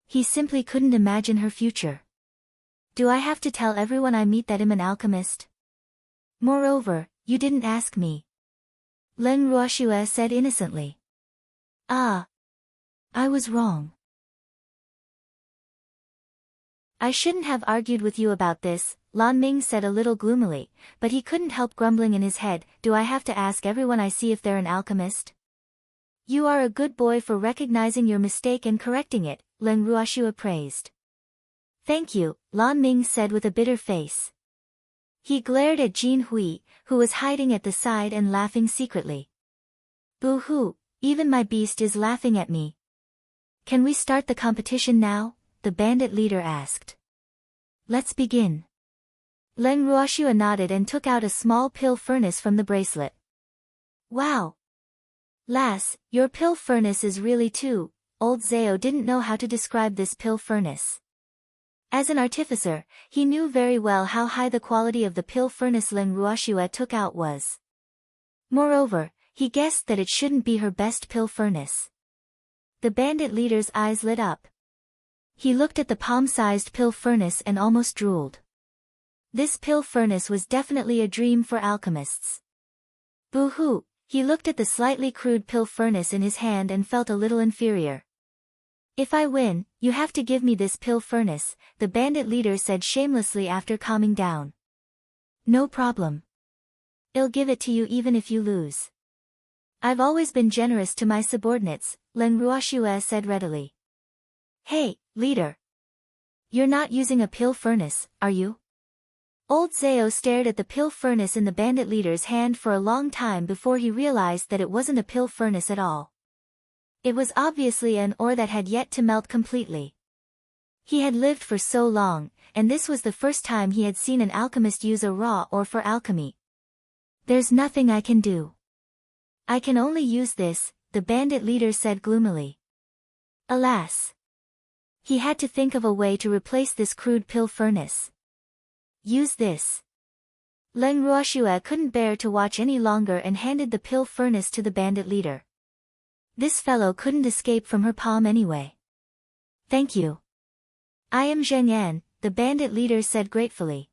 he simply couldn't imagine her future. Do I have to tell everyone I meet that I'm an alchemist? Moreover, you didn't ask me. Leng Ruoxue said innocently. Ah. I was wrong. I shouldn't have argued with you about this, Lan Ming said a little gloomily, but he couldn't help grumbling in his head, do I have to ask everyone I see if they're an alchemist? You are a good boy for recognizing your mistake and correcting it, Leng Ruoxue praised. Thank you, Lan Ming said with a bitter face. He glared at Jin Hui, who was hiding at the side and laughing secretly. Boo-hoo, even my beast is laughing at me. Can we start the competition now? The bandit leader asked. Let's begin. Leng Ruoxue nodded and took out a small pill furnace from the bracelet. Wow! Lass, your pill furnace is really too. Old Zhao didn't know how to describe this pill furnace. As an artificer, he knew very well how high the quality of the pill furnace Leng Ruoxue took out was. Moreover, he guessed that it shouldn't be her best pill furnace. The bandit leader's eyes lit up. He looked at the palm-sized pill furnace and almost drooled. This pill furnace was definitely a dream for alchemists. Boo-hoo, he looked at the slightly crude pill furnace in his hand and felt a little inferior. If I win, you have to give me this pill furnace, the bandit leader said shamelessly after calming down. No problem. I'll give it to you even if you lose. I've always been generous to my subordinates, Leng Ruoxue said readily. Hey, leader. You're not using a pill furnace, are you? Old Zhao stared at the pill furnace in the bandit leader's hand for a long time before he realized that it wasn't a pill furnace at all. It was obviously an ore that had yet to melt completely. He had lived for so long, and this was the first time he had seen an alchemist use a raw ore for alchemy. There's nothing I can do. I can only use this, the bandit leader said gloomily. Alas. He had to think of a way to replace this crude pill furnace. Use this. Leng Ruoxue couldn't bear to watch any longer and handed the pill furnace to the bandit leader. This fellow couldn't escape from her palm anyway. Thank you. I am Zheng Yan, the bandit leader said gratefully.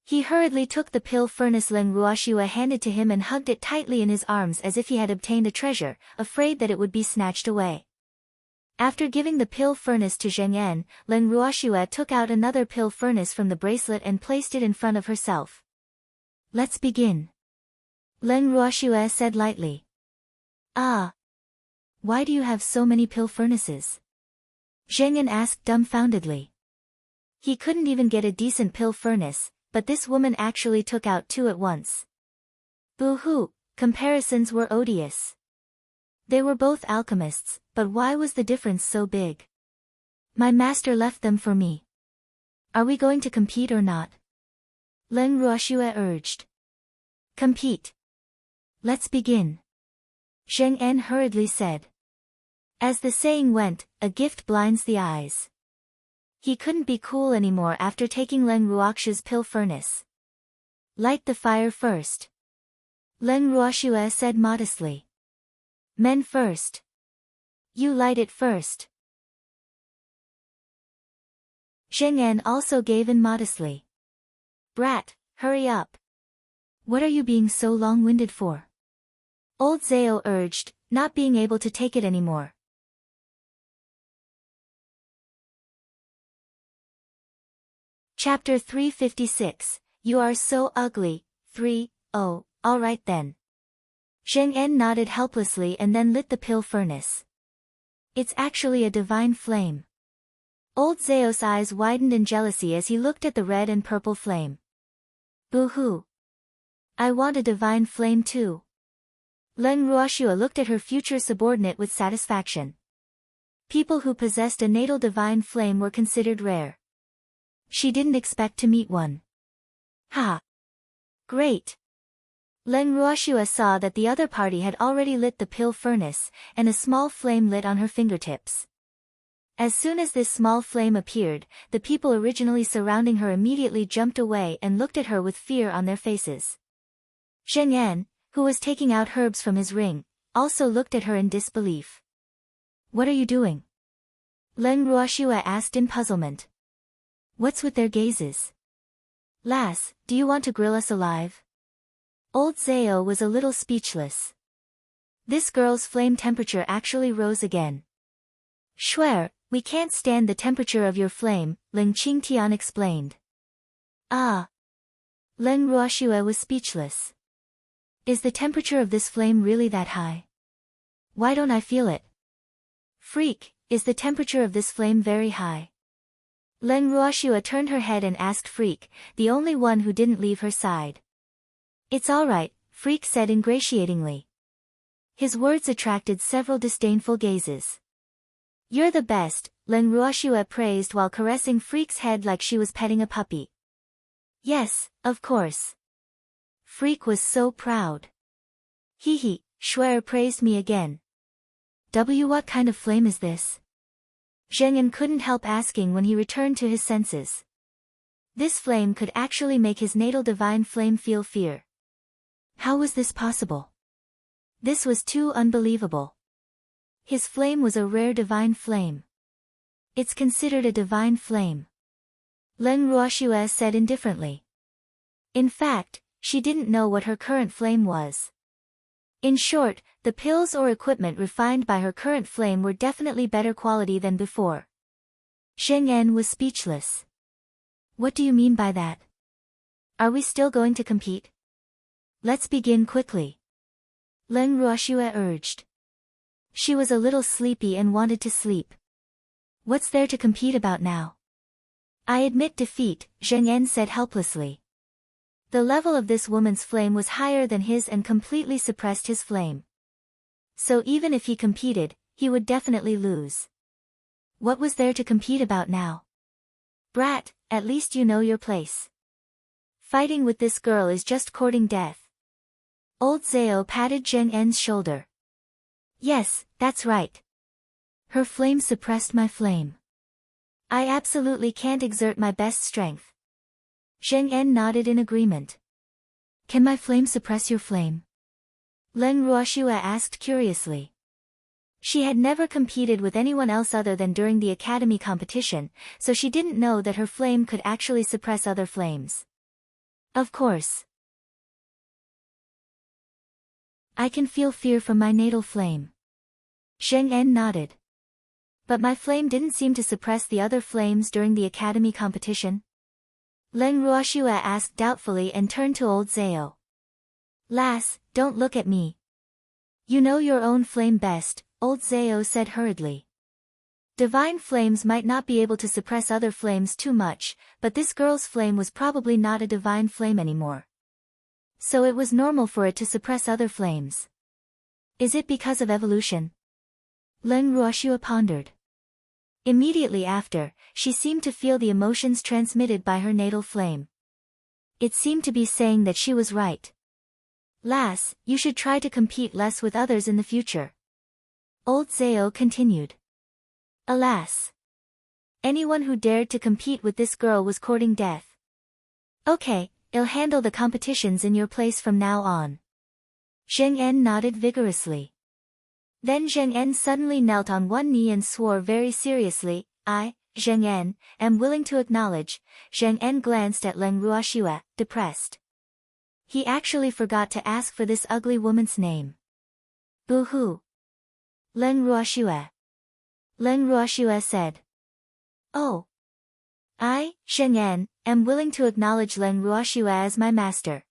He hurriedly took the pill furnace Leng Ruoxue handed to him and hugged it tightly in his arms as if he had obtained a treasure, afraid that it would be snatched away. After giving the pill furnace to Zheng Yan, Leng Ruoxue took out another pill furnace from the bracelet and placed it in front of herself. Let's begin. Leng Ruoxue said lightly. Ah. Why do you have so many pill furnaces? Zheng Yan asked dumbfoundedly. He couldn't even get a decent pill furnace, but this woman actually took out 2 at once. Boo-hoo, comparisons were odious. They were both alchemists, but why was the difference so big? My master left them for me. Are we going to compete or not? Leng Ruoxue urged. Compete. Let's begin. Zheng Yan hurriedly said. As the saying went, a gift blinds the eyes. He couldn't be cool anymore after taking Leng Ruoxue's pill furnace. Light the fire first. Leng Ruoxue said modestly. Men first. You light it first. Zheng Yan also gave in modestly. Brat, hurry up. What are you being so long-winded for? Old Zhao urged, not being able to take it anymore. Chapter 356, You Are So Ugly, 3, Oh, alright then. Zheng Yan nodded helplessly and then lit the pill furnace. It's actually a divine flame. Old Zhao's eyes widened in jealousy as he looked at the red and purple flame. Boo-hoo. I want a divine flame too. Leng Ruoxue looked at her future subordinate with satisfaction. People who possessed a natal divine flame were considered rare. She didn't expect to meet one. Ha! Great! Leng Ruoxue saw that the other party had already lit the pill furnace, and a small flame lit on her fingertips. As soon as this small flame appeared, the people originally surrounding her immediately jumped away and looked at her with fear on their faces. Zheng Yan, who was taking out herbs from his ring, also looked at her in disbelief. What are you doing? Leng Ruoxue asked in puzzlement. What's with their gazes? Lass, do you want to grill us alive? Old Zhao was a little speechless. This girl's flame temperature actually rose again. Swear, we can't stand the temperature of your flame, Ling Qingtian explained. Ah. Leng Ruoxue was speechless. Is the temperature of this flame really that high? Why don't I feel it? Freak, is the temperature of this flame very high? Leng Ruoxue turned her head and asked Freak, the only one who didn't leave her side. It's all right, Freak said ingratiatingly. His words attracted several disdainful gazes. You're the best, Leng Ruoxue praised while caressing Freak's head like she was petting a puppy. Yes, of course. Freak was so proud. Hee hee, Shuer praised me again. What kind of flame is this? Zheng Yan couldn't help asking when he returned to his senses. This flame could actually make his natal divine flame feel fear. How was this possible? This was too unbelievable. His flame was a rare divine flame. It's considered a divine flame, Leng Ruoxue said indifferently. In fact, she didn't know what her current flame was. In short, the pills or equipment refined by her current flame were definitely better quality than before. Zheng En was speechless. What do you mean by that? Are we still going to compete? Let's begin quickly, Leng Ruoxue urged. She was a little sleepy and wanted to sleep. What's there to compete about now? I admit defeat, Zheng En said helplessly. The level of this woman's flame was higher than his and completely suppressed his flame. So even if he competed, he would definitely lose. What was there to compete about now? Brat, at least you know your place. Fighting with this girl is just courting death. Old Zhao patted Zheng En's shoulder. Yes, that's right. Her flame suppressed my flame. I absolutely can't exert my best strength. Zheng En nodded in agreement. Can my flame suppress your flame? Leng Ruoxue asked curiously. She had never competed with anyone else other than during the academy competition, so she didn't know that her flame could actually suppress other flames. Of course. I can feel fear from my natal flame. Zheng En nodded. But my flame didn't seem to suppress the other flames during the academy competition? Leng Ruoxue asked doubtfully and turned to old Zhao. Lass, don't look at me. You know your own flame best, old Zhao said hurriedly. Divine flames might not be able to suppress other flames too much, but this girl's flame was probably not a divine flame anymore. So it was normal for it to suppress other flames. Is it because of evolution? Leng Ruoxue pondered. Immediately after, she seemed to feel the emotions transmitted by her natal flame. It seemed to be saying that she was right. Lass, you should try to compete less with others in the future. Old Zhao continued. Alas. Anyone who dared to compete with this girl was courting death. Okay, I'll handle the competitions in your place from now on. Zheng En nodded vigorously. Then Zheng En suddenly knelt on one knee and swore very seriously, I, Zheng En, am willing to acknowledge. Zheng En glanced at Leng Ruoxue, depressed. He actually forgot to ask for this ugly woman's name. Boo-hoo. Leng Ruoxue. Leng Ruoxue said. Oh. I, Zheng En, am willing to acknowledge Leng Ruoxue as my master.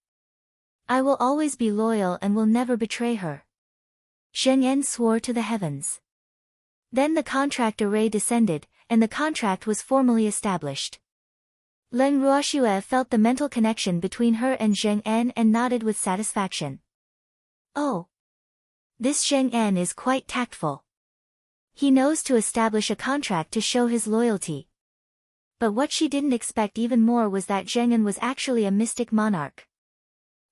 I will always be loyal and will never betray her. Zheng En swore to the heavens. Then the contract array descended, and the contract was formally established. Leng Ruoxue felt the mental connection between her and Zheng En and nodded with satisfaction. Oh. This Zheng En is quite tactful. He knows to establish a contract to show his loyalty. But what she didn't expect even more was that Zheng En was actually a mystic monarch.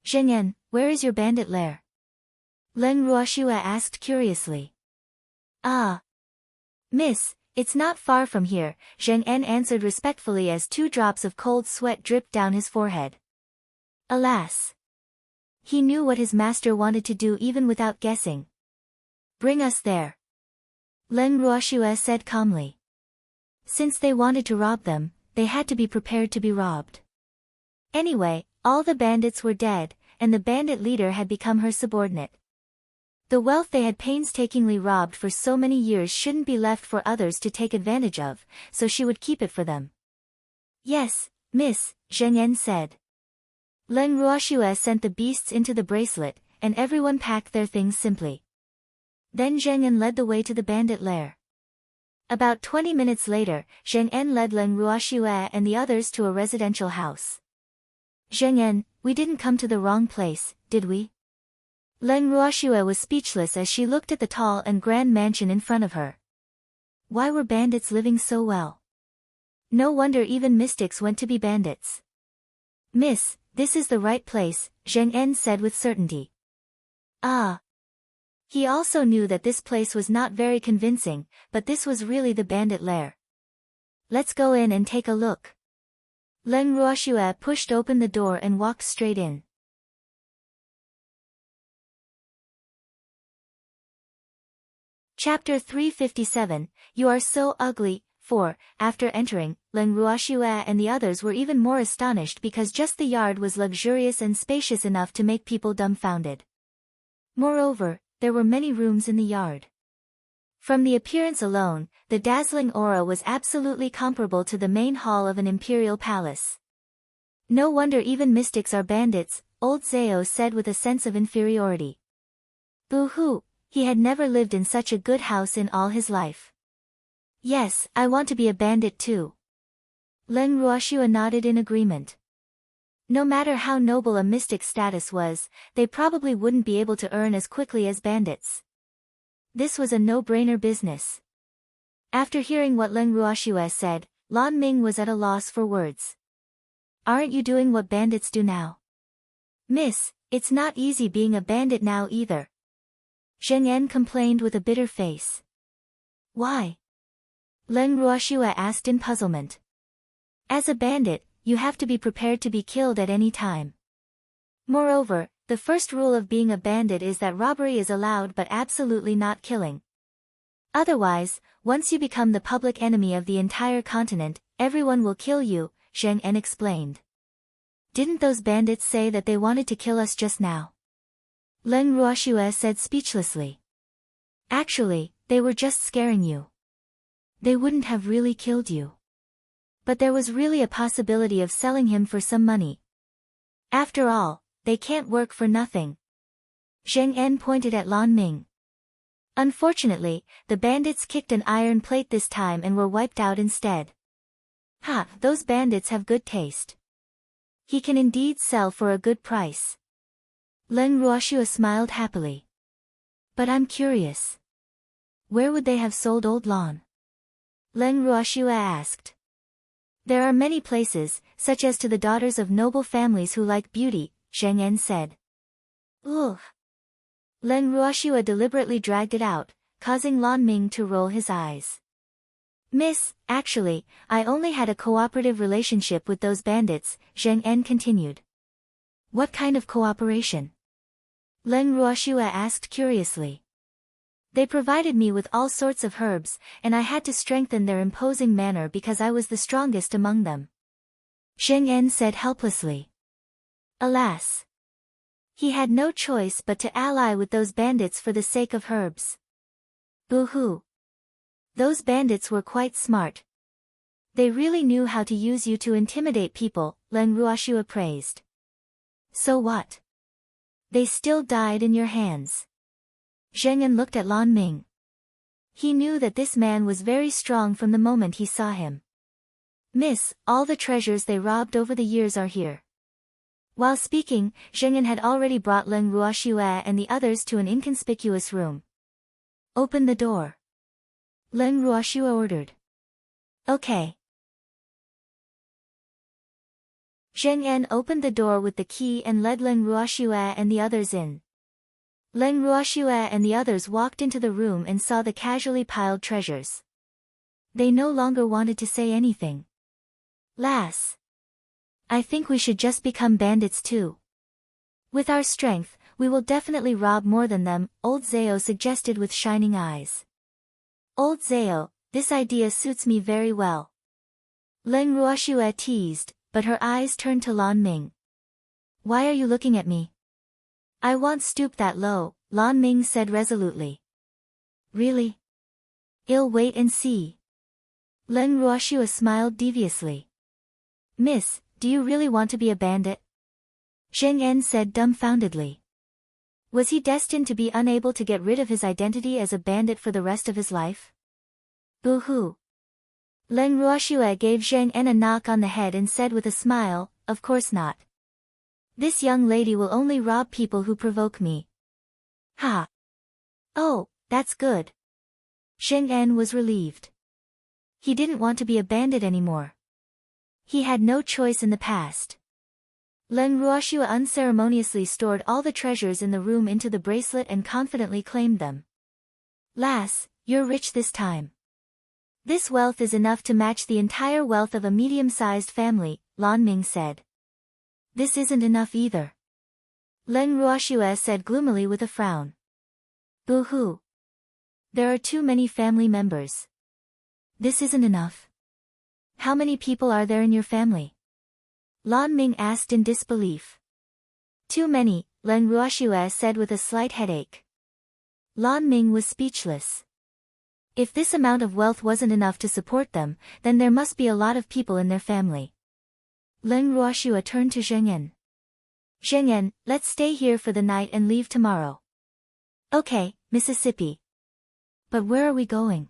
Zheng En, where is your bandit lair? Leng Ruoxue asked curiously. Ah. Miss, it's not far from here, Zheng En answered respectfully as 2 drops of cold sweat dripped down his forehead. Alas. He knew what his master wanted to do even without guessing. Bring us there. Leng Ruoxue said calmly. Since they wanted to rob them, they had to be prepared to be robbed. Anyway, all the bandits were dead, and the bandit leader had become her subordinate. The wealth they had painstakingly robbed for so many years shouldn't be left for others to take advantage of, so she would keep it for them. Yes, miss, Zheng En said. Leng Ruoxue sent the beasts into the bracelet, and everyone packed their things simply. Then Zheng En led the way to the bandit lair. About 20 minutes later, Zheng En led Leng Ruoxue and the others to a residential house. Zheng En, we didn't come to the wrong place, did we? Leng Ruoxue was speechless as she looked at the tall and grand mansion in front of her. Why were bandits living so well? No wonder even mystics went to be bandits. Miss, this is the right place, Zheng En said with certainty. Ah. He also knew that this place was not very convincing, but this was really the bandit lair. Let's go in and take a look. Leng Ruoxue pushed open the door and walked straight in. Chapter 357, You Are So Ugly. 4. After entering, Leng Ruoxue and the others were even more astonished because just the yard was luxurious and spacious enough to make people dumbfounded. Moreover, there were many rooms in the yard. From the appearance alone, the dazzling aura was absolutely comparable to the main hall of an imperial palace. No wonder even mystics are bandits, old Zhao said with a sense of inferiority. Boo-hoo, he had never lived in such a good house in all his life. Yes, I want to be a bandit too. Leng Ruoxue nodded in agreement. No matter how noble a mystic's status was, they probably wouldn't be able to earn as quickly as bandits. This was a no-brainer business. After hearing what Leng Ruoxue said, Lan Ming was at a loss for words. Aren't you doing what bandits do now? Miss, it's not easy being a bandit now either. Zheng En complained with a bitter face. Why? Leng Ruoxue asked in puzzlement. As a bandit, you have to be prepared to be killed at any time. Moreover, the first rule of being a bandit is that robbery is allowed but absolutely not killing. Otherwise, once you become the public enemy of the entire continent, everyone will kill you, Zheng En explained. Didn't those bandits say that they wanted to kill us just now? Leng Ruoxue said speechlessly. Actually, they were just scaring you. They wouldn't have really killed you. But there was really a possibility of selling him for some money. After all, they can't work for nothing. Zheng En pointed at Lan Ming. Unfortunately, the bandits kicked an iron plate this time and were wiped out instead. Ha, those bandits have good taste. He can indeed sell for a good price. Leng Ruoxue smiled happily. But I'm curious. Where would they have sold old Lan? Leng Ruoxue asked. There are many places, such as to the daughters of noble families who like beauty, Zheng En said. Ugh. Leng Ruoxue deliberately dragged it out, causing Lan Ming to roll his eyes. Miss, actually, I only had a cooperative relationship with those bandits, Zheng En continued. What kind of cooperation? Leng Ruoxue asked curiously. They provided me with all sorts of herbs, and I had to strengthen their imposing manner because I was the strongest among them. Zheng En said helplessly. Alas. He had no choice but to ally with those bandits for the sake of herbs. Boo-hoo. Those bandits were quite smart. They really knew how to use you to intimidate people, Leng Ruoxue praised. So what? They still died in your hands. Zheng En looked at Lan Ming. He knew that this man was very strong from the moment he saw him. Miss, all the treasures they robbed over the years are here. While speaking, Zheng En had already brought Leng Ruoxue and the others to an inconspicuous room. Open the door. Leng Ruoxue ordered. Okay. Zheng En opened the door with the key and led Leng Ruoxue and the others in. Leng Ruoxue and the others walked into the room and saw the casually piled treasures. They no longer wanted to say anything. Lass. I think we should just become bandits too. With our strength, we will definitely rob more than them, old Zhao suggested with shining eyes. Old Zhao, this idea suits me very well. Leng Ruoxue teased, but her eyes turned to Lan Ming. Why are you looking at me? I won't stoop that low, Lan Ming said resolutely. Really? I'll wait and see. Leng Ruoxue smiled deviously. Miss, do you really want to be a bandit? Zheng En said dumbfoundedly. Was he destined to be unable to get rid of his identity as a bandit for the rest of his life? Boo-hoo. Leng Ruoxue gave Zheng En a knock on the head and said with a smile, of course not. This young lady will only rob people who provoke me. Ha! Oh, that's good. Zheng En was relieved. He didn't want to be a bandit anymore. He had no choice in the past. Leng Ruoxue unceremoniously stored all the treasures in the room into the bracelet and confidently claimed them. Lass, you're rich this time. This wealth is enough to match the entire wealth of a medium-sized family, Lan Ming said. This isn't enough either. Leng Ruoxue said gloomily with a frown. Boo-hoo. There are too many family members. This isn't enough. How many people are there in your family? Lan Ming asked in disbelief. Too many, Len Ruoxue said with a slight headache. Lan Ming was speechless. If this amount of wealth wasn't enough to support them, then there must be a lot of people in their family. Len Ruoxue turned to Zheng Yan. Zheng Yan, let's stay here for the night and leave tomorrow. Okay, Mississippi. But where are we going?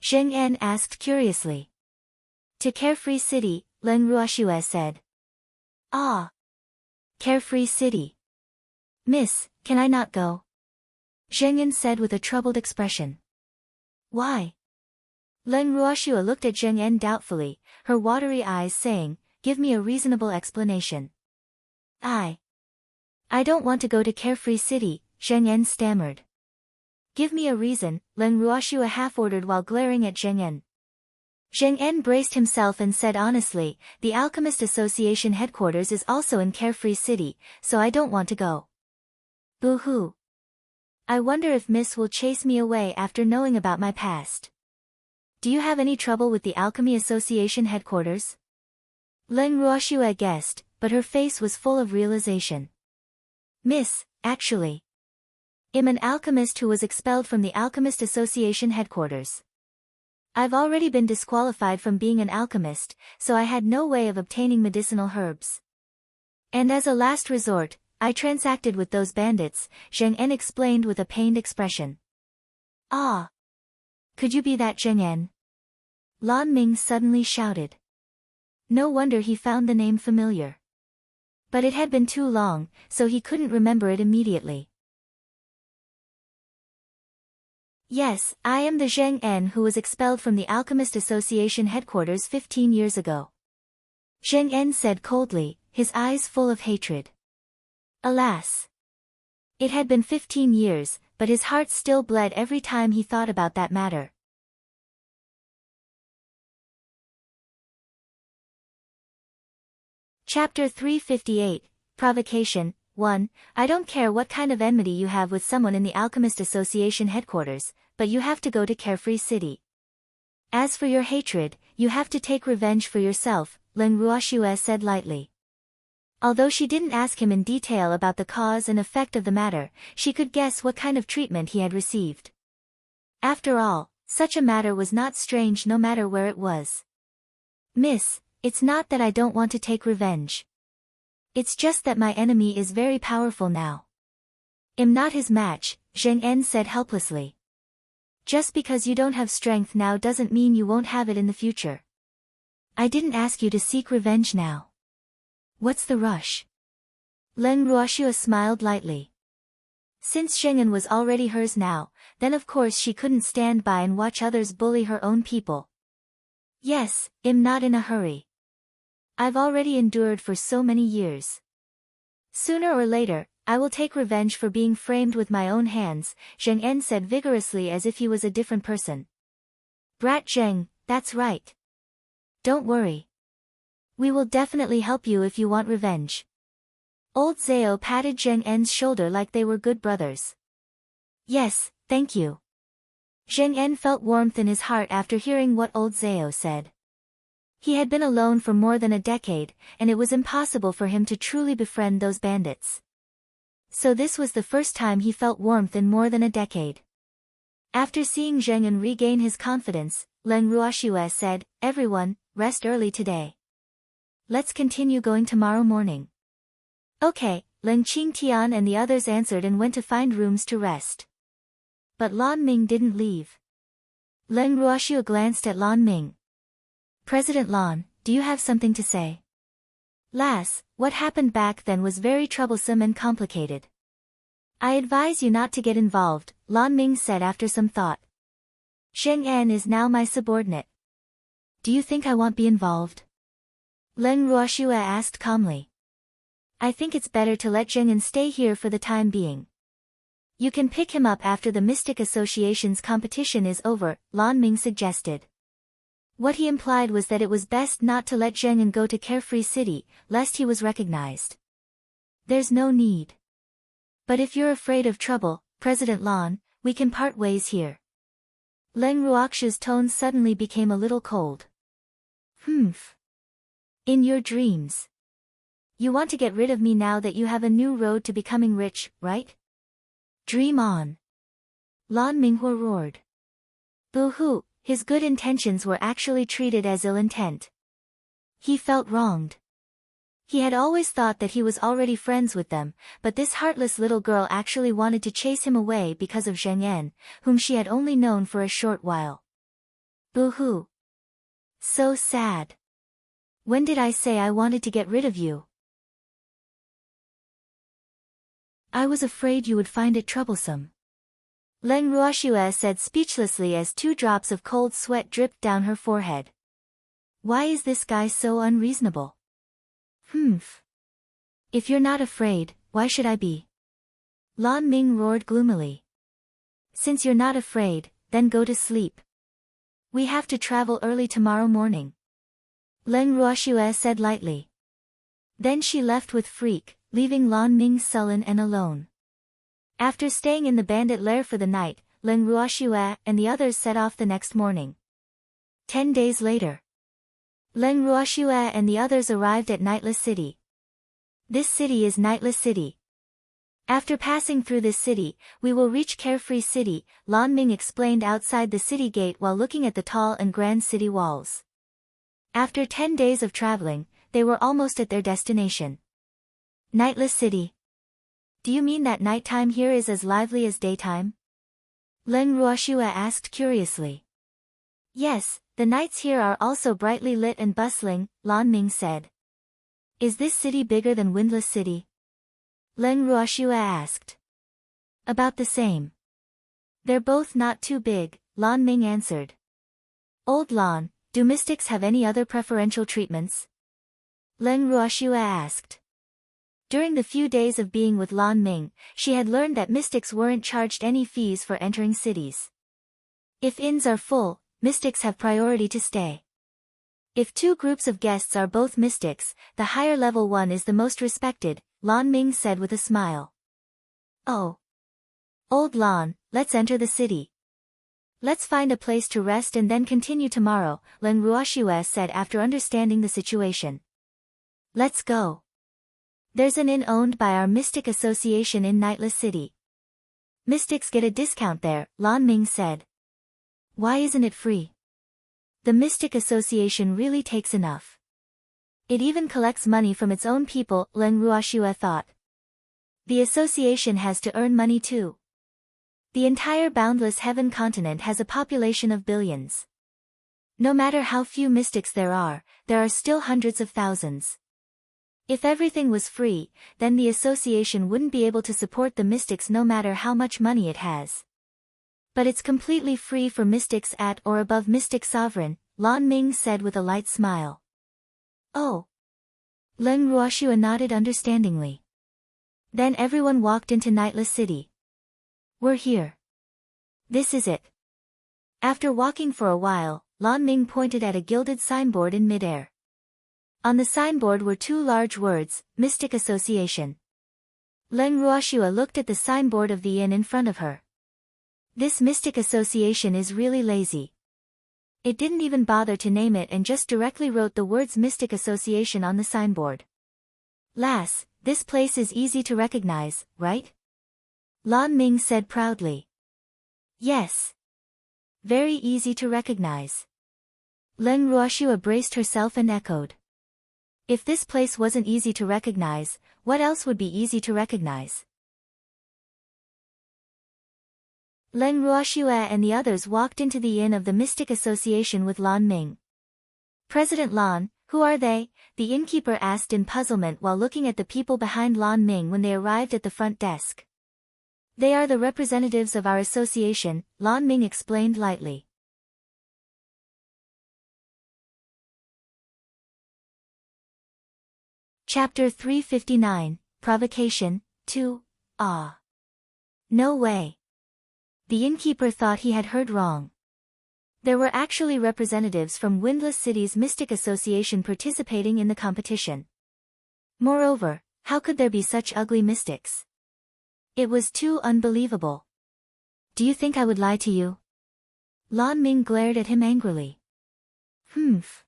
Zheng Yan asked curiously. To Carefree City, Len Ruoxue said. Ah. Carefree City. Miss, can I not go? Zheng Yan said with a troubled expression. Why? Len Ruoxue looked at Zheng Yan doubtfully, her watery eyes saying, give me a reasonable explanation. I don't want to go to Carefree City, Zheng Yan stammered. Give me a reason, Len Ruoxue half-ordered while glaring at Zheng Yan. Zheng Yan braced himself and said honestly, the Alchemist Association headquarters is also in Carefree City, so I don't want to go. Boo-hoo. I wonder if Miss will chase me away after knowing about my past. Do you have any trouble with the Alchemy Association headquarters? Len Ruoxue guessed, but her face was full of realization. Miss, actually. I'm an alchemist who was expelled from the Alchemist Association headquarters. I've already been disqualified from being an alchemist, so I had no way of obtaining medicinal herbs. And as a last resort, I transacted with those bandits, Zheng Yan explained with a pained expression. Ah! Could you be that Zheng Yan? Lan Ming suddenly shouted. No wonder he found the name familiar. But it had been too long, so he couldn't remember it immediately. Yes, I am the Zheng Yan who was expelled from the Alchemist Association headquarters 15 years ago. Zheng Yan said coldly, his eyes full of hatred. Alas! It had been 15 years, but his heart still bled every time he thought about that matter. Chapter 358, Provocation, 1. I don't care what kind of enmity you have with someone in the Alchemist Association headquarters, but you have to go to Carefree City. As for your hatred, you have to take revenge for yourself, Len Ruoxue said lightly. Although she didn't ask him in detail about the cause and effect of the matter, she could guess what kind of treatment he had received. After all, such a matter was not strange no matter where it was. Miss, it's not that I don't want to take revenge. It's just that my enemy is very powerful now. I'm not his match, Zheng Yan said helplessly. Just because you don't have strength now doesn't mean you won't have it in the future. I didn't ask you to seek revenge now. What's the rush? Len Ruoxue smiled lightly. Since Zheng Yan was already hers now, then of course she couldn't stand by and watch others bully her own people. Yes, I'm not in a hurry. I've already endured for so many years. Sooner or later, I will take revenge for being framed with my own hands, Zheng Yan said vigorously as if he was a different person. Brat Zheng, that's right. Don't worry. We will definitely help you if you want revenge. Old Zhao patted Zheng Yan's shoulder like they were good brothers. Yes, thank you. Zheng Yan felt warmth in his heart after hearing what old Zhao said. He had been alone for more than a decade, and it was impossible for him to truly befriend those bandits. So this was the first time he felt warmth in more than a decade. After seeing Zheng Yan regain his confidence, Len Ruoxue said, everyone, rest early today. Let's continue going tomorrow morning. Okay, Len Qingtian and the others answered and went to find rooms to rest. But Lan Ming didn't leave. Len Ruoxue glanced at Lan Ming. President Lan, do you have something to say? Lass, what happened back then was very troublesome and complicated. I advise you not to get involved, Lan Ming said after some thought. Zheng Yan is now my subordinate. Do you think I won't be involved? Len Ruoxue asked calmly. I think it's better to let Zheng Yan stay here for the time being. You can pick him up after the Mystic Association's competition is over, Lan Ming suggested. What he implied was that it was best not to let Zheng Yan go to Carefree City, lest he was recognized. There's no need. But if you're afraid of trouble, President Lan, we can part ways here. Leng Ruoxu's tone suddenly became a little cold. Humph. In your dreams. You want to get rid of me now that you have a new road to becoming rich, right? Dream on. Lan Minghua roared. Boo-hoo, his good intentions were actually treated as ill intent. He felt wronged. He had always thought that he was already friends with them, but this heartless little girl actually wanted to chase him away because of Zheng Yan, whom she had only known for a short while. Boo-hoo. So sad. When did I say I wanted to get rid of you? I was afraid you would find it troublesome. Leng Ruoxue said speechlessly as 2 drops of cold sweat dripped down her forehead. Why is this guy so unreasonable? Humph. If you're not afraid, why should I be? Lan Ming roared gloomily. Since you're not afraid, then go to sleep. We have to travel early tomorrow morning. Leng Ruoxue said lightly. Then she left with Freak, leaving Lan Ming sullen and alone. After staying in the bandit lair for the night, Leng Ruoxue and the others set off the next morning. 10 days later. Leng Ruoxue and the others arrived at Nightless City. This city is Nightless City. After passing through this city, we will reach Carefree City, Lan Ming explained outside the city gate while looking at the tall and grand city walls. After 10 days of traveling, they were almost at their destination. Nightless City. Do you mean that nighttime here is as lively as daytime? Leng Ruoxue asked curiously. Yes, the nights here are also brightly lit and bustling, Lan Ming said. Is this city bigger than Windless City? Leng Ruoxue asked. About the same. They're both not too big, Lan Ming answered. Old Lan, do mystics have any other preferential treatments? Leng Ruoxue asked. During the few days of being with Lan Ming, she had learned that mystics weren't charged any fees for entering cities. If inns are full, mystics have priority to stay. If 2 groups of guests are both mystics, the higher level one is the most respected, Lan Ming said with a smile. Oh. Old Lan, let's enter the city. Let's find a place to rest and then continue tomorrow, Leng Ruoxue said after understanding the situation. Let's go. There's an inn owned by our Mystic Association in Nightless City. Mystics get a discount there, Lan Ming said. Why isn't it free? The Mystic Association really takes enough. It even collects money from its own people, Leng Ruoxue thought. The association has to earn money too. The entire Boundless Heaven continent has a population of billions. No matter how few mystics there are still hundreds of thousands. If everything was free, then the association wouldn't be able to support the mystics no matter how much money it has. But it's completely free for mystics at or above Mystic Sovereign, Lan Ming said with a light smile. Oh. Leng Ruoxue nodded understandingly. Then everyone walked into Nightless City. We're here. This is it. After walking for a while, Lan Ming pointed at a gilded signboard in midair. On the signboard were 2 large words, Mystic Association. Leng Ruoxue looked at the signboard of the inn in front of her. This Mystic Association is really lazy. It didn't even bother to name it and just directly wrote the words Mystic Association on the signboard. Lass, this place is easy to recognize, right? Lan Ming said proudly. Yes. Very easy to recognize. Leng Ruoxue braced herself and echoed. If this place wasn't easy to recognize, what else would be easy to recognize? Leng Ruoxue and the others walked into the inn of the Mystic Association with Lan Ming. President Lan, who are they? The innkeeper asked in puzzlement while looking at the people behind Lan Ming when they arrived at the front desk. They are the representatives of our association, Lan Ming explained lightly. Chapter 359, Provocation, 2, Ah. No way. The innkeeper thought he had heard wrong. There were actually representatives from Windless City's Mystic Association participating in the competition. Moreover, how could there be such ugly mystics? It was too unbelievable. Do you think I would lie to you? Lan Ming glared at him angrily. Humph.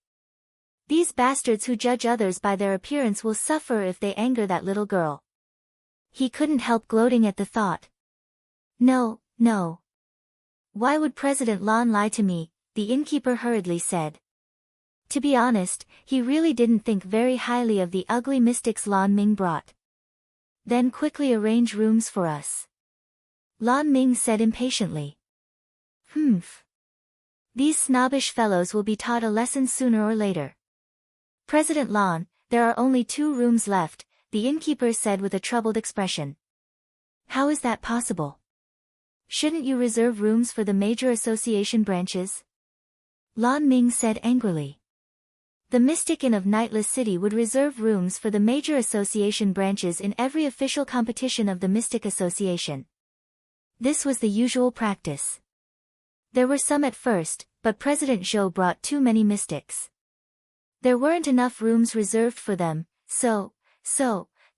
These bastards who judge others by their appearance will suffer if they anger that little girl. He couldn't help gloating at the thought. No, no. Why would President Lan lie to me? The innkeeper hurriedly said. To be honest, he really didn't think very highly of the ugly mystics Lan Ming brought. Then quickly arrange rooms for us. Lan Ming said impatiently. Humph. These snobbish fellows will be taught a lesson sooner or later. President Lan, there are only 2 rooms left, the innkeeper said with a troubled expression. How is that possible? Shouldn't you reserve rooms for the major association branches? Lan Ming said angrily. The Mystic Inn of Nightless City would reserve rooms for the major association branches in every official competition of the Mystic Association. This was the usual practice. There were some at first, but President Zhou brought too many mystics. There weren't enough rooms reserved for them, so,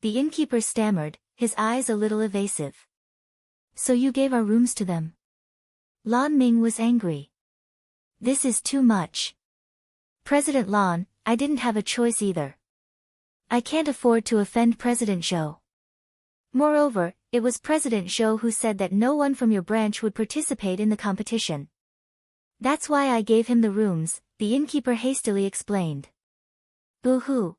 the innkeeper stammered, his eyes a little evasive. So you gave our rooms to them? Lan Ming was angry. This is too much. President Lan, I didn't have a choice either. I can't afford to offend President Zhou. Moreover, it was President Zhou who said that no one from your branch would participate in the competition. That's why I gave him the rooms, the innkeeper hastily explained. Boo-hoo.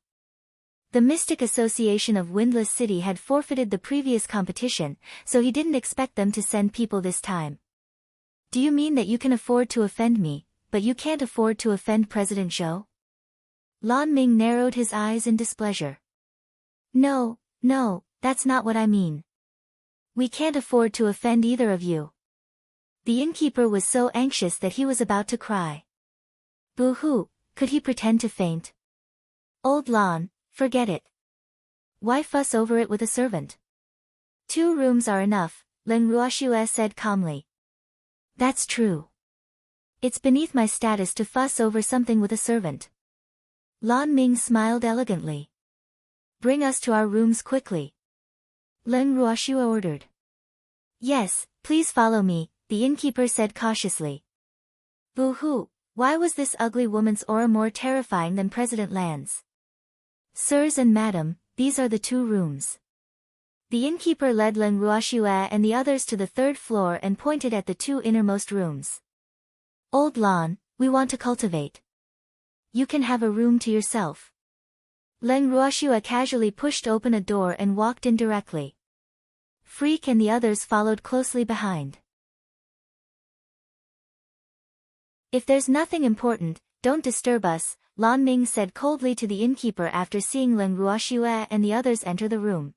The Mystic Association of Windless City had forfeited the previous competition, so he didn't expect them to send people this time. Do you mean that you can afford to offend me, but you can't afford to offend President Zhou? Lan Ming narrowed his eyes in displeasure. No, that's not what I mean. We can't afford to offend either of you. The innkeeper was so anxious that he was about to cry. Boo-hoo, could he pretend to faint? Old Lan, forget it. Why fuss over it with a servant? 2 rooms are enough, Leng Ruoxue said calmly. That's true. It's beneath my status to fuss over something with a servant. Lan Ming smiled elegantly. Bring us to our rooms quickly. Leng Ruoxue ordered. Yes, please follow me, the innkeeper said cautiously. Boo-hoo, why was this ugly woman's aura more terrifying than President Lan's? Sirs and madam, these are the 2 rooms. The innkeeper led Leng Ruoxue and the others to the 3rd floor and pointed at the 2 innermost rooms. Old Lan, we want to cultivate. You can have a room to yourself. Leng Ruoxue casually pushed open a door and walked in directly. Freak and the others followed closely behind. If there's nothing important, don't disturb us, Lan Ming said coldly to the innkeeper after seeing Leng Ruoxue and the others enter the room.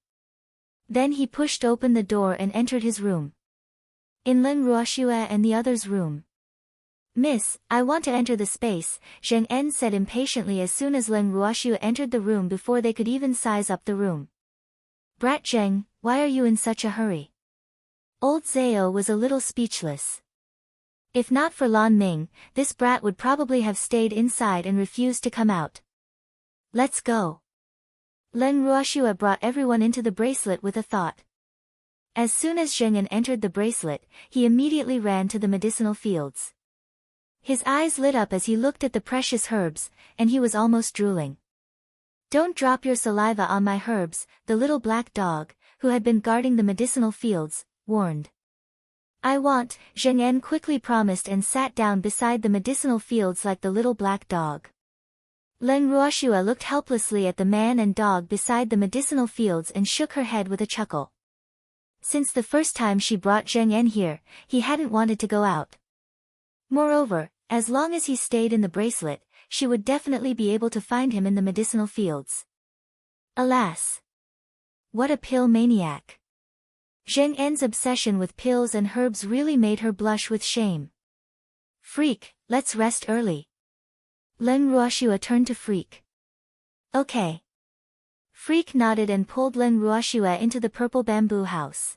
Then he pushed open the door and entered his room. In Leng Ruoxue and the others' room. Miss, I want to enter the space, Zheng En said impatiently as soon as Leng Ruoxue entered the room before they could even size up the room. Brat Zheng, why are you in such a hurry? Old Zhao was a little speechless. If not for Lan Ming, this brat would probably have stayed inside and refused to come out. Let's go. Leng Ruoxue brought everyone into the bracelet with a thought. As soon as Zheng En entered the bracelet, he immediately ran to the medicinal fields. His eyes lit up as he looked at the precious herbs, and he was almost drooling. Don't drop your saliva on my herbs, the little black dog, who had been guarding the medicinal fields, warned. I want, Zheng En quickly promised and sat down beside the medicinal fields like the little black dog. Leng Ruoxue looked helplessly at the man and dog beside the medicinal fields and shook her head with a chuckle. Since the first time she brought Zheng En here, he hadn't wanted to go out. Moreover, as long as he stayed in the bracelet, she would definitely be able to find him in the medicinal fields. Alas! What a pill maniac! Zheng En's obsession with pills and herbs really made her blush with shame. Freak, let's rest early. Leng Ruoxue turned to Freak. Okay. Freak nodded and pulled Leng Ruoxue into the purple bamboo house.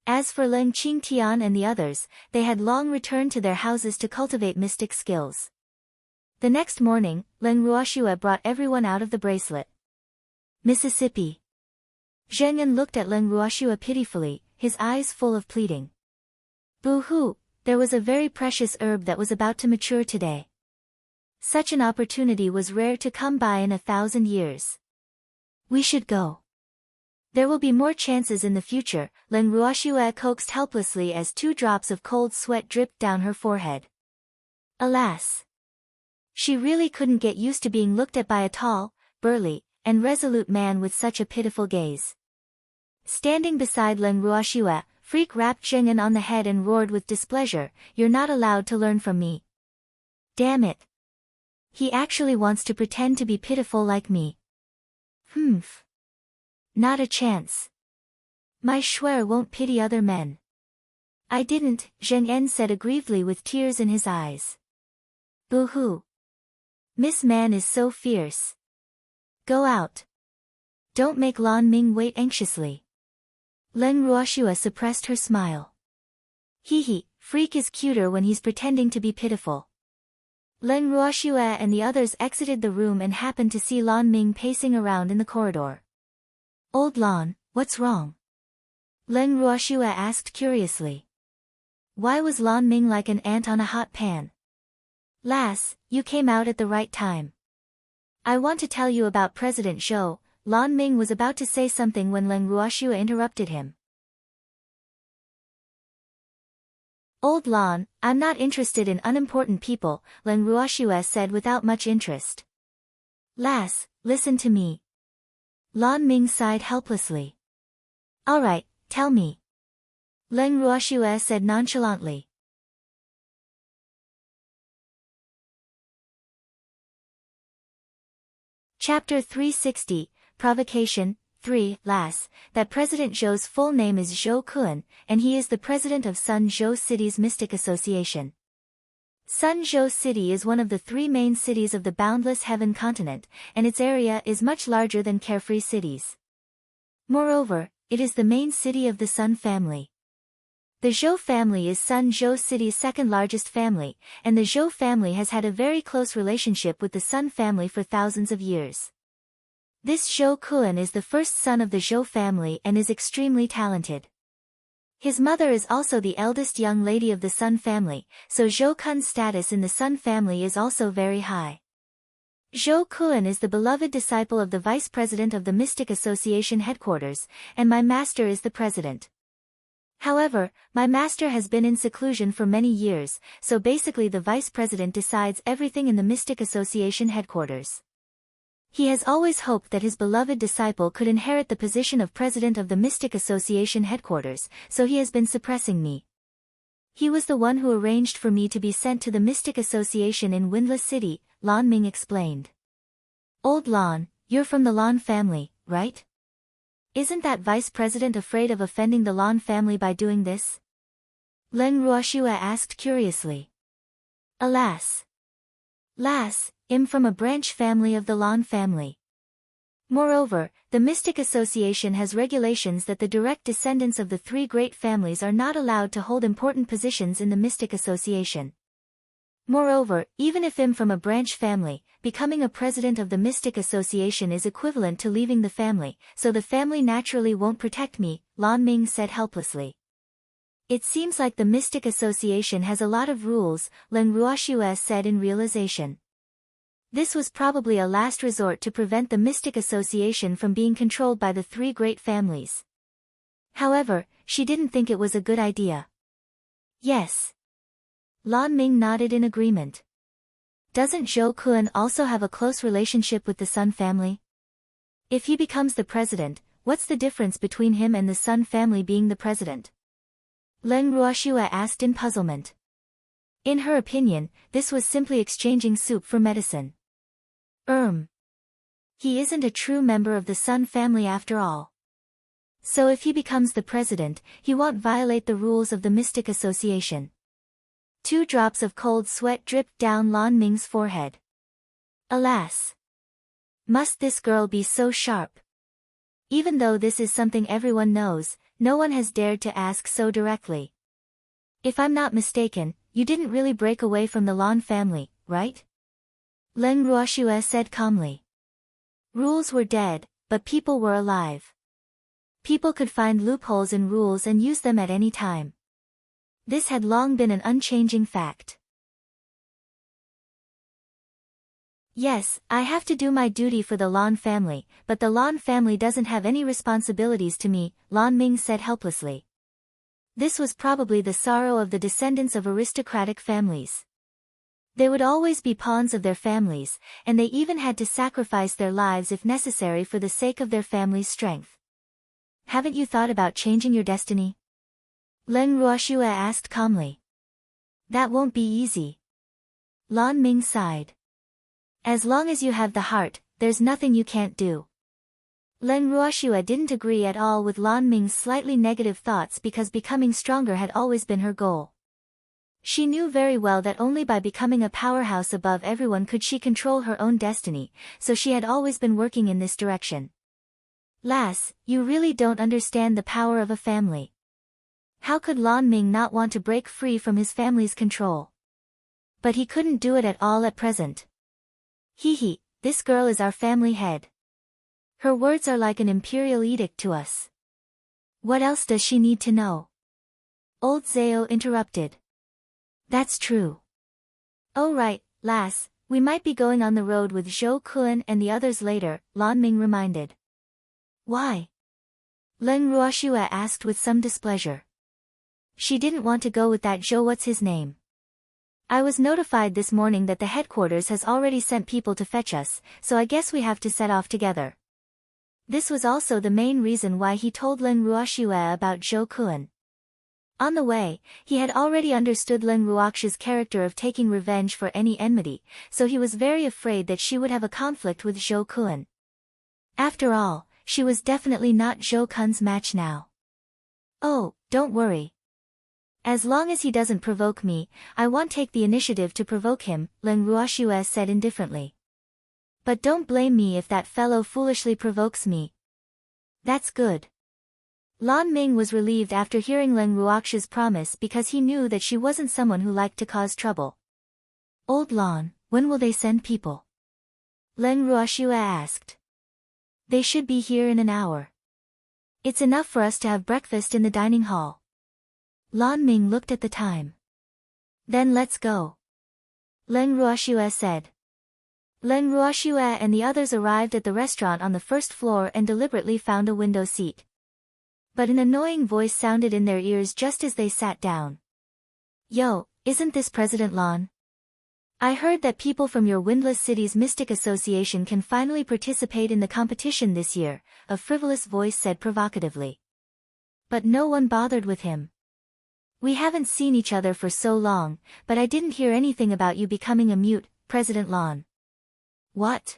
As for Leng Qingtian and the others, they had long returned to their houses to cultivate mystic skills. The next morning, Leng Ruoxue brought everyone out of the bracelet. Mississippi. Zheng En looked at Leng Ruoxue pitifully, his eyes full of pleading. Boo-hoo, there was a very precious herb that was about to mature today. Such an opportunity was rare to come by in 1,000 years. We should go. There will be more chances in the future, Len Ruoxue coaxed helplessly as 2 drops of cold sweat dripped down her forehead. Alas! She really couldn't get used to being looked at by a tall, burly, and resolute man with such a pitiful gaze. Standing beside Len Ruoxue, Freak rapped Zheng'an on the head and roared with displeasure, "You're not allowed to learn from me." Damn it! He actually wants to pretend to be pitiful like me. Humph. Not a chance. My Shuer won't pity other men. I didn't, Zheng'an said aggrievedly with tears in his eyes. Boo-hoo. Miss Man is so fierce. Go out. Don't make Lan Ming wait anxiously. Len Ruoxue suppressed her smile. Hee, Freak is cuter when he's pretending to be pitiful. Len Ruoxue and the others exited the room and happened to see Lan Ming pacing around in the corridor. Old Lan, what's wrong? Len Ruoxue asked curiously. Why was Lan Ming like an ant on a hot pan? Lass, you came out at the right time. I want to tell you about President Zhou. Lan Ming was about to say something when Len Ruoxue interrupted him. Old Lan, I'm not interested in unimportant people, Len Ruoxue said without much interest. Lass, listen to me. Lan Ming sighed helplessly. Alright, tell me. Len Ruoxue said nonchalantly. Chapter 360, Provocation, 3, Lass, that President Zhou's full name is Zhou Kun, and he is the president of Sun Zhou City's Mystic Association. Sun Zhou City is one of the 3 main cities of the Boundless Heaven continent, and its area is much larger than Carefree cities. Moreover, it is the main city of the Sun family. The Zhou family is Sun Zhou City's second largest family, and the Zhou family has had a very close relationship with the Sun family for thousands of years. This Zhou Kun is the first son of the Zhou family and is extremely talented. His mother is also the eldest young lady of the Sun family, so Zhou Kun's status in the Sun family is also very high. Zhou Kun is the beloved disciple of the vice president of the Mystic Association headquarters, and my master is the president. However, my master has been in seclusion for many years, so basically the vice president decides everything in the Mystic Association headquarters. He has always hoped that his beloved disciple could inherit the position of president of the Mystic Association headquarters, so he has been suppressing me. He was the one who arranged for me to be sent to the Mystic Association in Windless City, Lan Ming explained. Old Lan, you're from the Lan family, right? Isn't that vice president afraid of offending the Lan family by doing this? Len Ruoxue asked curiously. Alas. Lass, I'm from a branch family of the Lan family. Moreover, the Mystic Association has regulations that the direct descendants of the 3 great families are not allowed to hold important positions in the Mystic Association. Moreover, even if I'm from a branch family, becoming a president of the Mystic Association is equivalent to leaving the family, so the family naturally won't protect me, Lan Ming said helplessly. It seems like the Mystic Association has a lot of rules, Len Ruoxue said in realization. This was probably a last resort to prevent the Mystic Association from being controlled by the 3 great families. However, she didn't think it was a good idea. Yes. Lan Ming nodded in agreement. Doesn't Zhou Kun also have a close relationship with the Sun family? If he becomes the president, what's the difference between him and the Sun family being the president? Len Ruoxue asked in puzzlement. In her opinion, this was simply exchanging soup for medicine. He isn't a true member of the Sun family after all. So if he becomes the president, he won't violate the rules of the Mystic Association. 2 drops of cold sweat dripped down Lan Ming's forehead. Alas! Must this girl be so sharp? Even though this is something everyone knows, no one has dared to ask so directly. If I'm not mistaken, you didn't really break away from the Lan family, right? Len Ruoxue said calmly. Rules were dead, but people were alive. People could find loopholes in rules and use them at any time. This had long been an unchanging fact. Yes, I have to do my duty for the Lan family, but the Lan family doesn't have any responsibilities to me, Lan Ming said helplessly. This was probably the sorrow of the descendants of aristocratic families. They would always be pawns of their families, and they even had to sacrifice their lives if necessary for the sake of their family's strength. Haven't you thought about changing your destiny? Leng Ruoxue asked calmly. That won't be easy. Lan Ming sighed. As long as you have the heart, there's nothing you can't do. Leng Ruoxue didn't agree at all with Lan Ming's slightly negative thoughts because becoming stronger had always been her goal. She knew very well that only by becoming a powerhouse above everyone could she control her own destiny, so she had always been working in this direction. Lass, you really don't understand the power of a family. How could Lan Ming not want to break free from his family's control? But he couldn't do it at all at present. Hee, this girl is our family head. Her words are like an imperial edict to us. What else does she need to know? Old Zhao interrupted. That's true. Oh right, lass, we might be going on the road with Zhou Kun and the others later, Lan Ming reminded. Why? Leng Ruoxue asked with some displeasure. She didn't want to go with that Zhou what's-his-name. I was notified this morning that the headquarters has already sent people to fetch us, so I guess we have to set off together. This was also the main reason why he told Leng Ruoxue about Zhou Kun. On the way, he had already understood Leng Ruoxue's character of taking revenge for any enmity, so he was very afraid that she would have a conflict with Zhou Kun. After all, she was definitely not Zhou Kun's match now. Oh, don't worry. As long as he doesn't provoke me, I won't take the initiative to provoke him, Leng Ruoxue said indifferently. But don't blame me if that fellow foolishly provokes me. That's good. Lan Ming was relieved after hearing Leng Ruoxue's promise because he knew that she wasn't someone who liked to cause trouble. Old Lan, when will they send people? Leng Ruoxue asked. They should be here in an hour. It's enough for us to have breakfast in the dining hall. Lan Ming looked at the time. Then let's go. Leng Ruoxue said. Leng Ruoxue and the others arrived at the restaurant on the first floor and deliberately found a window seat. But an annoying voice sounded in their ears just as they sat down. Yo, isn't this President Lan? I heard that people from your windless city's Mystic Association can finally participate in the competition this year, a frivolous voice said provocatively. But no one bothered with him. We haven't seen each other for so long, but I didn't hear anything about you becoming a mute, President Lan. What?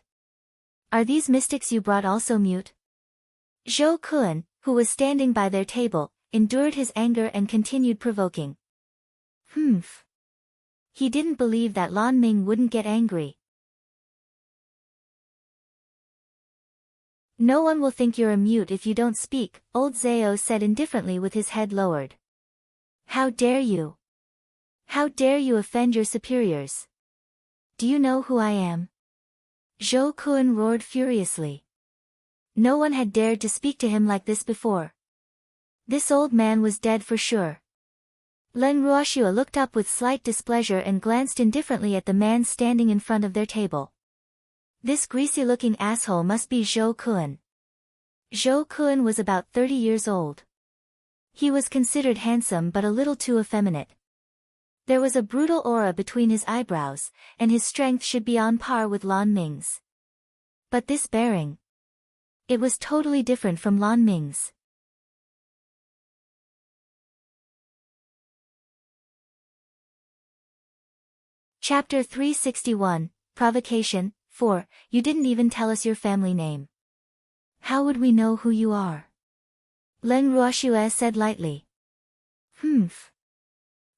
Are these mystics you brought also mute? Zhou Kun, who was standing by their table, endured his anger and continued provoking. Humph. He didn't believe that Lan Ming wouldn't get angry. No one will think you're a mute if you don't speak, old Zhao said indifferently with his head lowered. How dare you? How dare you offend your superiors? Do you know who I am? Zhou Kun roared furiously. No one had dared to speak to him like this before. This old man was dead for sure. Leng Ruoxue looked up with slight displeasure and glanced indifferently at the man standing in front of their table. This greasy-looking asshole must be Zhou Kun. Zhou Kun was about 30 years old. He was considered handsome but a little too effeminate. There was a brutal aura between his eyebrows, and his strength should be on par with Lan Ming's. But this bearing. It was totally different from Lan Ming's. Chapter 361, Provocation, 4, You didn't even tell us your family name. How would we know who you are? Leng Ruoxue said lightly. Humph.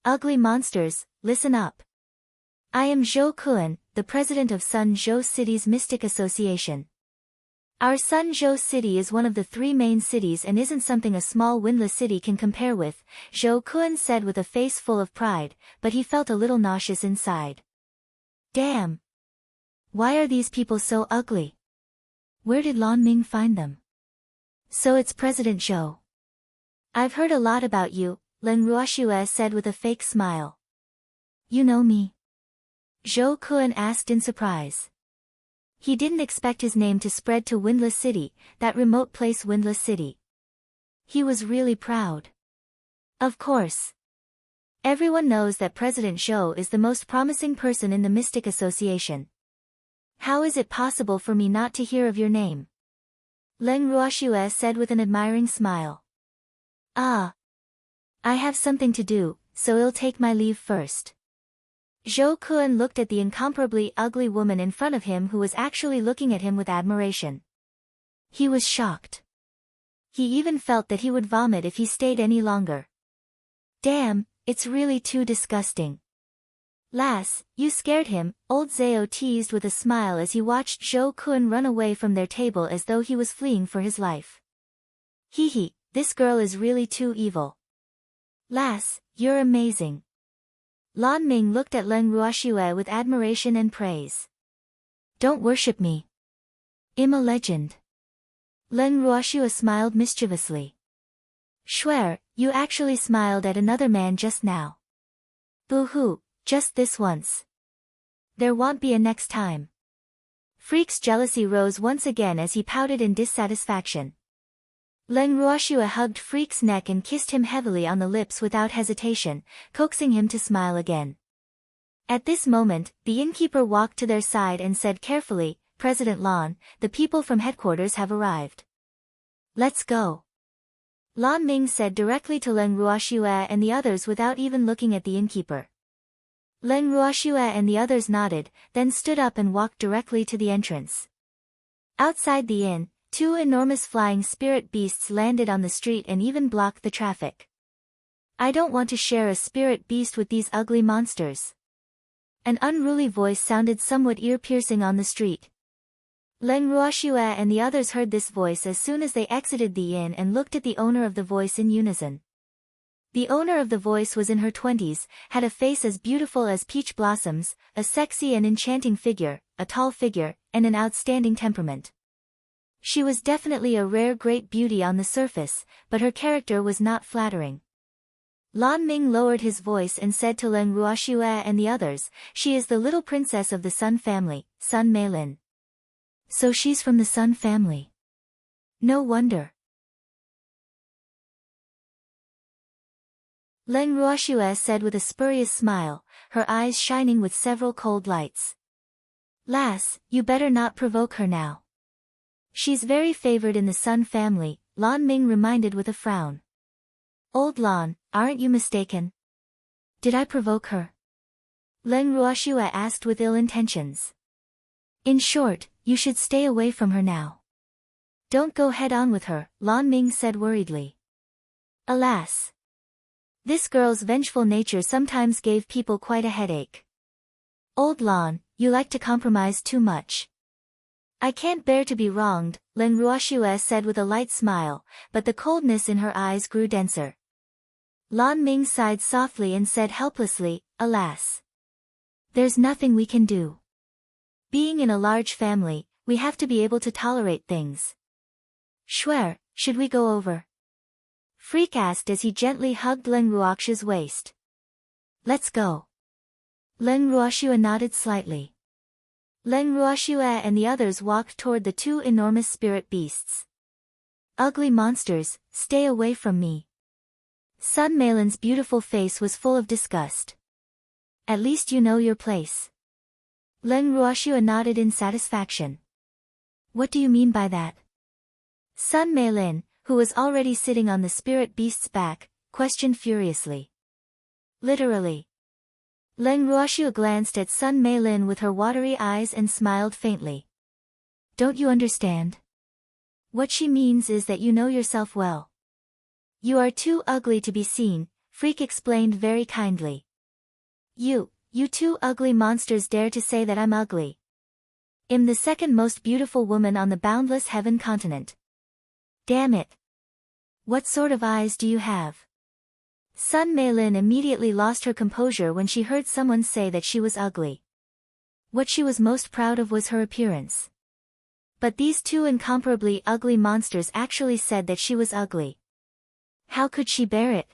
Ugly monsters, listen up. I am Zhou Kun, the president of Sun Zhou City's Mystic Association. Our Sun Zhou City is one of the 3 main cities and isn't something a small windless city can compare with, Zhou Kun said with a face full of pride, but he felt a little nauseous inside. Damn. Why are these people so ugly? Where did Lan Ming find them? So it's President Zhou. I've heard a lot about you, Leng Ruoxue said with a fake smile. You know me? Zhou Kun asked in surprise. He didn't expect his name to spread to Windless City, that remote place Windless City. He was really proud. Of course. Everyone knows that President Zhou is the most promising person in the Mystic Association. How is it possible for me not to hear of your name? Leng Ruoxue said with an admiring smile. Ah. I have something to do, so I'll take my leave first. Zhou Kun looked at the incomparably ugly woman in front of him who was actually looking at him with admiration. He was shocked. He even felt that he would vomit if he stayed any longer. Damn, it's really too disgusting. Lass, you scared him, old Zhao teased with a smile as he watched Zhou Kun run away from their table as though he was fleeing for his life. Hee hee, this girl is really too evil. Lass, you're amazing. Lan Ming looked at Leng Ruoxue with admiration and praise. Don't worship me. I'm a legend. Leng Ruoxue smiled mischievously. Swear, you actually smiled at another man just now. Boo-hoo, just this once. There won't be a next time. Freak's jealousy rose once again as he pouted in dissatisfaction. Leng Ruoxue hugged Freak's neck and kissed him heavily on the lips without hesitation, coaxing him to smile again. At this moment, the innkeeper walked to their side and said carefully, President Lan, the people from headquarters have arrived. Let's go. Lan Ming said directly to Leng Ruoxue and the others without even looking at the innkeeper. Leng Ruoxue and the others nodded, then stood up and walked directly to the entrance. Outside the inn, two enormous flying spirit beasts landed on the street and even blocked the traffic. I don't want to share a spirit beast with these ugly monsters. An unruly voice sounded somewhat ear-piercing on the street. Leng Ruoxue and the others heard this voice as soon as they exited the inn and looked at the owner of the voice in unison. The owner of the voice was in her 20s, had a face as beautiful as peach blossoms, a sexy and enchanting figure, a tall figure, and an outstanding temperament. She was definitely a rare great beauty on the surface, but her character was not flattering. Lan Ming lowered his voice and said to Leng Ruoxue and the others, she is the little princess of the Sun family, Sun Meilin. So she's from the Sun family. No wonder. Leng Ruoxue said with a spurious smile, her eyes shining with several cold lights. Lass, you better not provoke her now. She's very favored in the Sun family, Lan Ming reminded with a frown. Old Lan, aren't you mistaken? Did I provoke her? Leng Ruoxue asked with ill intentions. In short, you should stay away from her now. Don't go head-on with her, Lan Ming said worriedly. Alas. This girl's vengeful nature sometimes gave people quite a headache. Old Lan, you like to compromise too much. I can't bear to be wronged, Leng Ruoxue said with a light smile, but the coldness in her eyes grew denser. Lan Ming sighed softly and said helplessly, alas. There's nothing we can do. Being in a large family, we have to be able to tolerate things. Swear, should we go over? Freak asked as he gently hugged Leng Ruoxue's waist. Let's go. Leng Ruoxue nodded slightly. Leng Ruoxue and the others walked toward the two enormous spirit beasts. Ugly monsters, stay away from me. Sun Meilin's beautiful face was full of disgust. At least you know your place. Leng Ruoxue nodded in satisfaction. What do you mean by that? Sun Meilin, who was already sitting on the spirit beast's back, questioned furiously. Literally. Leng Ruoxue glanced at Sun Meilin with her watery eyes and smiled faintly. Don't you understand? What she means is that you know yourself well. You are too ugly to be seen, Freak explained very kindly. You two ugly monsters dare to say that I'm ugly. I'm the second most beautiful woman on the boundless heaven continent. Damn it. What sort of eyes do you have? Sun Meilin immediately lost her composure when she heard someone say that she was ugly. What she was most proud of was her appearance. But these two incomparably ugly monsters actually said that she was ugly. How could she bear it?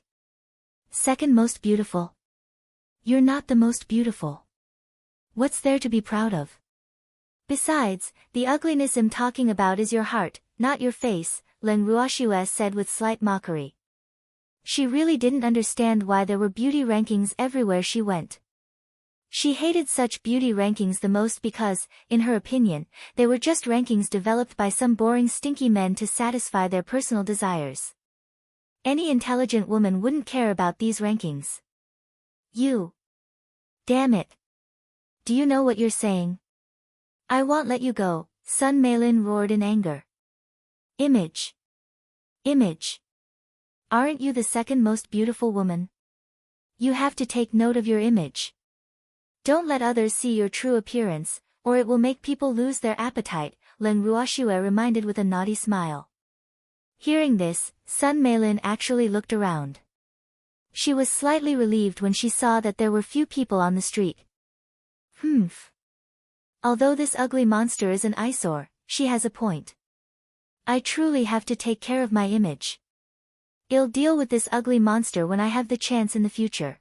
Second most beautiful? You're not the most beautiful. What's there to be proud of? Besides, the ugliness I'm talking about is your heart, not your face, Leng Ruoxue said with slight mockery. She really didn't understand why there were beauty rankings everywhere she went. She hated such beauty rankings the most because, in her opinion, they were just rankings developed by some boring stinky men to satisfy their personal desires. Any intelligent woman wouldn't care about these rankings. You. Damn it. Do you know what you're saying? I won't let you go, Sun Meilin roared in anger. Image. Image. Aren't you the second most beautiful woman? You have to take note of your image. Don't let others see your true appearance, or it will make people lose their appetite, Leng Ruoxue reminded with a naughty smile. Hearing this, Sun Meilin actually looked around. She was slightly relieved when she saw that there were few people on the street. Humph. Although this ugly monster is an eyesore, she has a point. I truly have to take care of my image. I'll deal with this ugly monster when I have the chance in the future.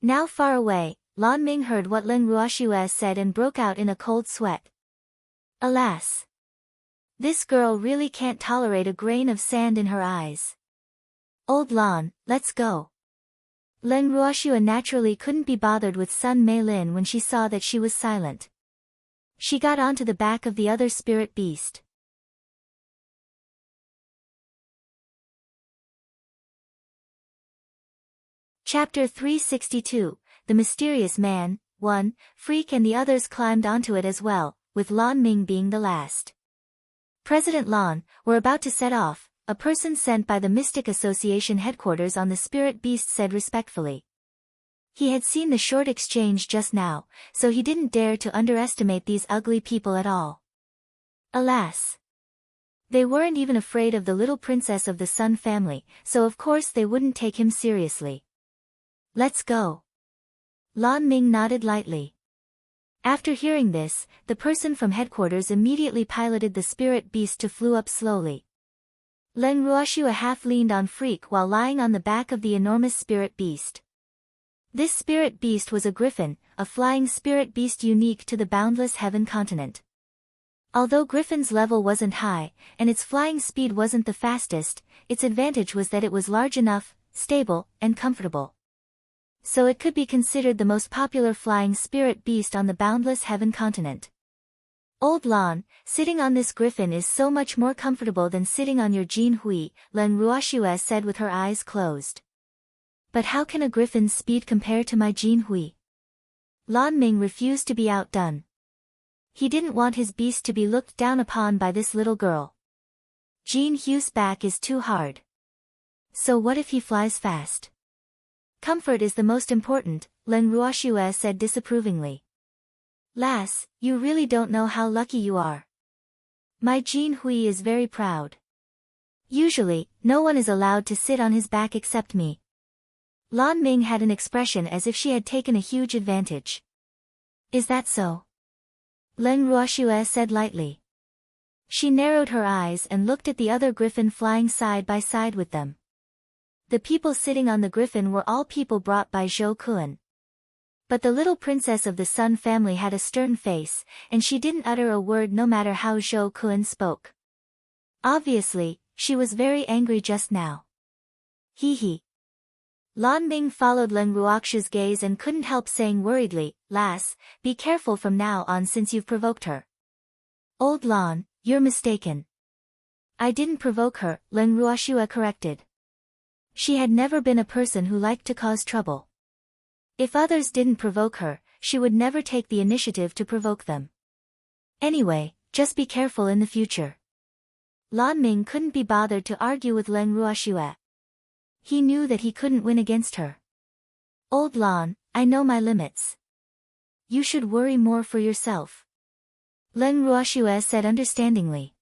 Now far away, Lan Ming heard what Leng Ruoxue said and broke out in a cold sweat. Alas! This girl really can't tolerate a grain of sand in her eyes. Old Lan, let's go. Leng Ruoxue naturally couldn't be bothered with Sun Meilin when she saw that she was silent. She got onto the back of the other spirit beast. Chapter 362, The Mysterious Man, 1, Freak and the others climbed onto it as well, with Lan Ming being the last. President Lan, we're about to set off, a person sent by the Mystic Association headquarters on the Spirit Beast said respectfully. He had seen the short exchange just now, so he didn't dare to underestimate these ugly people at all. Alas! They weren't even afraid of the little princess of the Sun family, so of course they wouldn't take him seriously. Let's go. Lan Ming nodded lightly. After hearing this, the person from headquarters immediately piloted the spirit beast to flew up slowly. Leng Ruoxue half leaned on Freak while lying on the back of the enormous spirit beast. This spirit beast was a griffin, a flying spirit beast unique to the boundless heaven continent. Although Griffin's level wasn't high, and its flying speed wasn't the fastest, its advantage was that it was large enough, stable, and comfortable. So it could be considered the most popular flying spirit beast on the boundless heaven continent. Old Lan, sitting on this griffin is so much more comfortable than sitting on your Jin Hui, Leng Ruoxue said with her eyes closed. But how can a griffin's speed compare to my Jin Hui? Lan Ming refused to be outdone. He didn't want his beast to be looked down upon by this little girl. Jin Hui's back is too hard. So what if he flies fast? Comfort is the most important, Leng Ruoxue said disapprovingly. Lass, you really don't know how lucky you are. My Jin Hui is very proud. Usually, no one is allowed to sit on his back except me. Lan Ming had an expression as if she had taken a huge advantage. Is that so? Leng Ruoxue said lightly. She narrowed her eyes and looked at the other griffin flying side by side with them. The people sitting on the griffin were all people brought by Zhou Kun. But the little princess of the Sun family had a stern face, and she didn't utter a word no matter how Zhou Kun spoke. Obviously, she was very angry just now. Hee hee. Lan Ming followed Leng Ruoxue's gaze and couldn't help saying worriedly, Lass, be careful from now on since you've provoked her. Old Lan, you're mistaken. I didn't provoke her, Leng Ruoxue corrected. She had never been a person who liked to cause trouble. If others didn't provoke her, she would never take the initiative to provoke them. Anyway, just be careful in the future. Lan Ming couldn't be bothered to argue with Leng Ruoxue. He knew that he couldn't win against her. Old Lan, I know my limits. You should worry more for yourself. Leng Ruoxue said understandingly.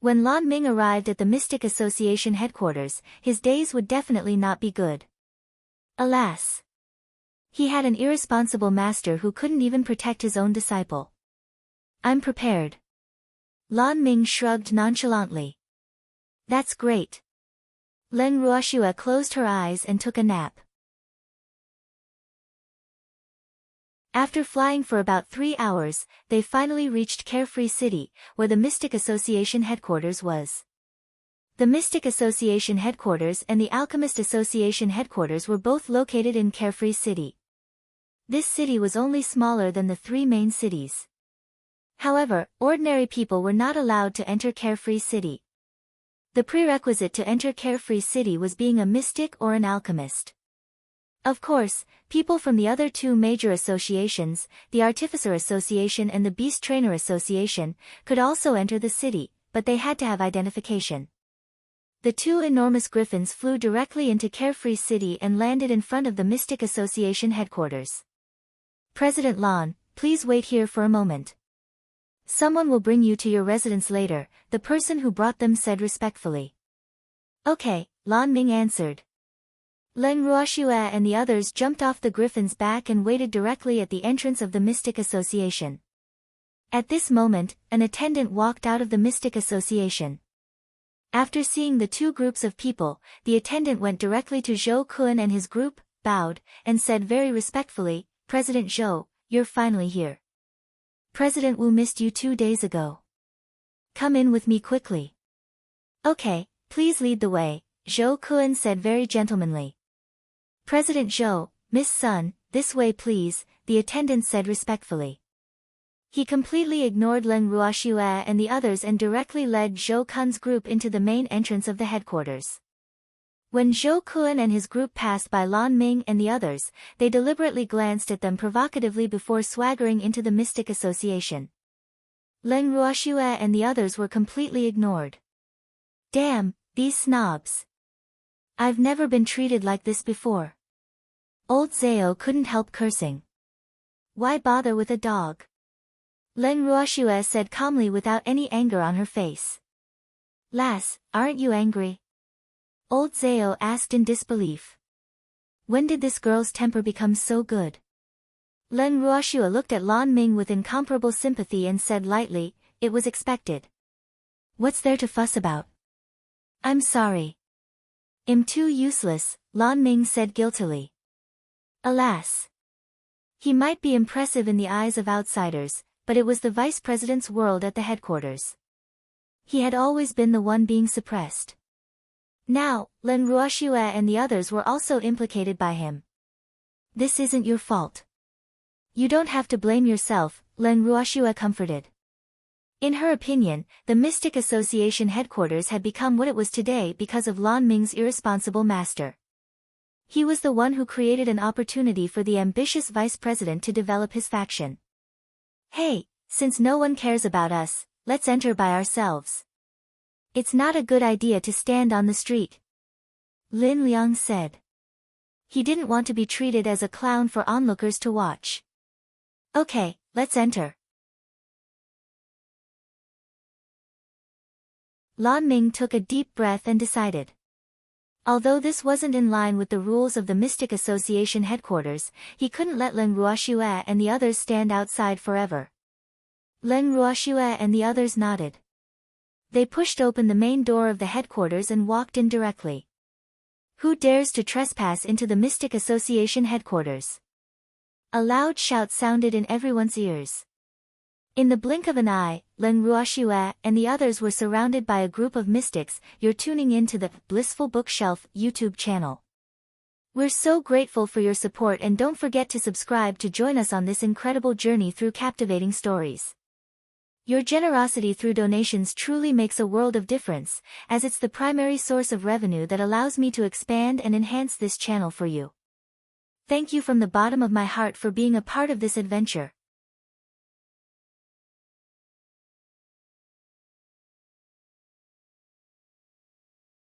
When Lan Ming arrived at the Mystic Association headquarters, his days would definitely not be good. Alas! He had an irresponsible master who couldn't even protect his own disciple. I'm prepared. Lan Ming shrugged nonchalantly. That's great. Len Ruoxue closed her eyes and took a nap. After flying for about 3 hours, they finally reached Carefree City, where the Mystic Association headquarters was. The Mystic Association headquarters and the Alchemist Association headquarters were both located in Carefree City. This city was only smaller than the 3 main cities. However, ordinary people were not allowed to enter Carefree City. The prerequisite to enter Carefree City was being a mystic or an alchemist. Of course, people from the other 2 major associations, the Artificer Association and the Beast Trainer Association, could also enter the city, but they had to have identification. The 2 enormous griffins flew directly into Carefree City and landed in front of the Mystic Association headquarters. President Lan, please wait here for a moment. Someone will bring you to your residence later, the person who brought them said respectfully. Okay, Lan Ming answered. Len Ruoxue and the others jumped off the griffin's back and waited directly at the entrance of the Mystic Association. At this moment, an attendant walked out of the Mystic Association. After seeing the 2 groups of people, the attendant went directly to Zhou Kun and his group, bowed, and said very respectfully, President Zhou, you're finally here. President Wu missed you 2 days ago. Come in with me quickly. Okay, please lead the way, Zhou Kun said very gentlemanly. President Zhou, Miss Sun, this way please, the attendant said respectfully. He completely ignored Len Ruoxue and the others and directly led Zhou Kun's group into the main entrance of the headquarters. When Zhou Kun and his group passed by Lan Ming and the others, they deliberately glanced at them provocatively before swaggering into the Mystic Association. Len Ruoxue and the others were completely ignored. Damn, these snobs. I've never been treated like this before. Old Zhao couldn't help cursing. Why bother with a dog? Len Ruoxue said calmly without any anger on her face. Lass, aren't you angry? Old Zhao asked in disbelief. When did this girl's temper become so good? Len Ruoxue looked at Lan Ming with incomparable sympathy and said lightly, it was expected. What's there to fuss about? I'm sorry. I'm too useless, Lan Ming said guiltily. Alas. He might be impressive in the eyes of outsiders, but it was the vice president's world at the headquarters. He had always been the one being suppressed. Now, Len Ruoxue and the others were also implicated by him. This isn't your fault. You don't have to blame yourself, Len Ruoxue comforted. In her opinion, the Mystic Association headquarters had become what it was today because of Lan Ming's irresponsible master. He was the one who created an opportunity for the ambitious vice president to develop his faction. Hey, since no one cares about us, let's enter by ourselves. It's not a good idea to stand on the street. Lin Liang said. He didn't want to be treated as a clown for onlookers to watch. Okay, let's enter. Lan Ming took a deep breath and decided. Although this wasn't in line with the rules of the Mystic Association headquarters, he couldn't let Len Ruoxue and the others stand outside forever. Len Ruoxue and the others nodded. They pushed open the main door of the headquarters and walked in directly. Who dares to trespass into the Mystic Association headquarters? A loud shout sounded in everyone's ears. In the blink of an eye, Len Ruoxue and the others were surrounded by a group of mystics. You're tuning in to the Blissful Bookshelf YouTube channel. We're so grateful for your support and don't forget to subscribe to join us on this incredible journey through captivating stories. Your generosity through donations truly makes a world of difference, as it's the primary source of revenue that allows me to expand and enhance this channel for you. Thank you from the bottom of my heart for being a part of this adventure.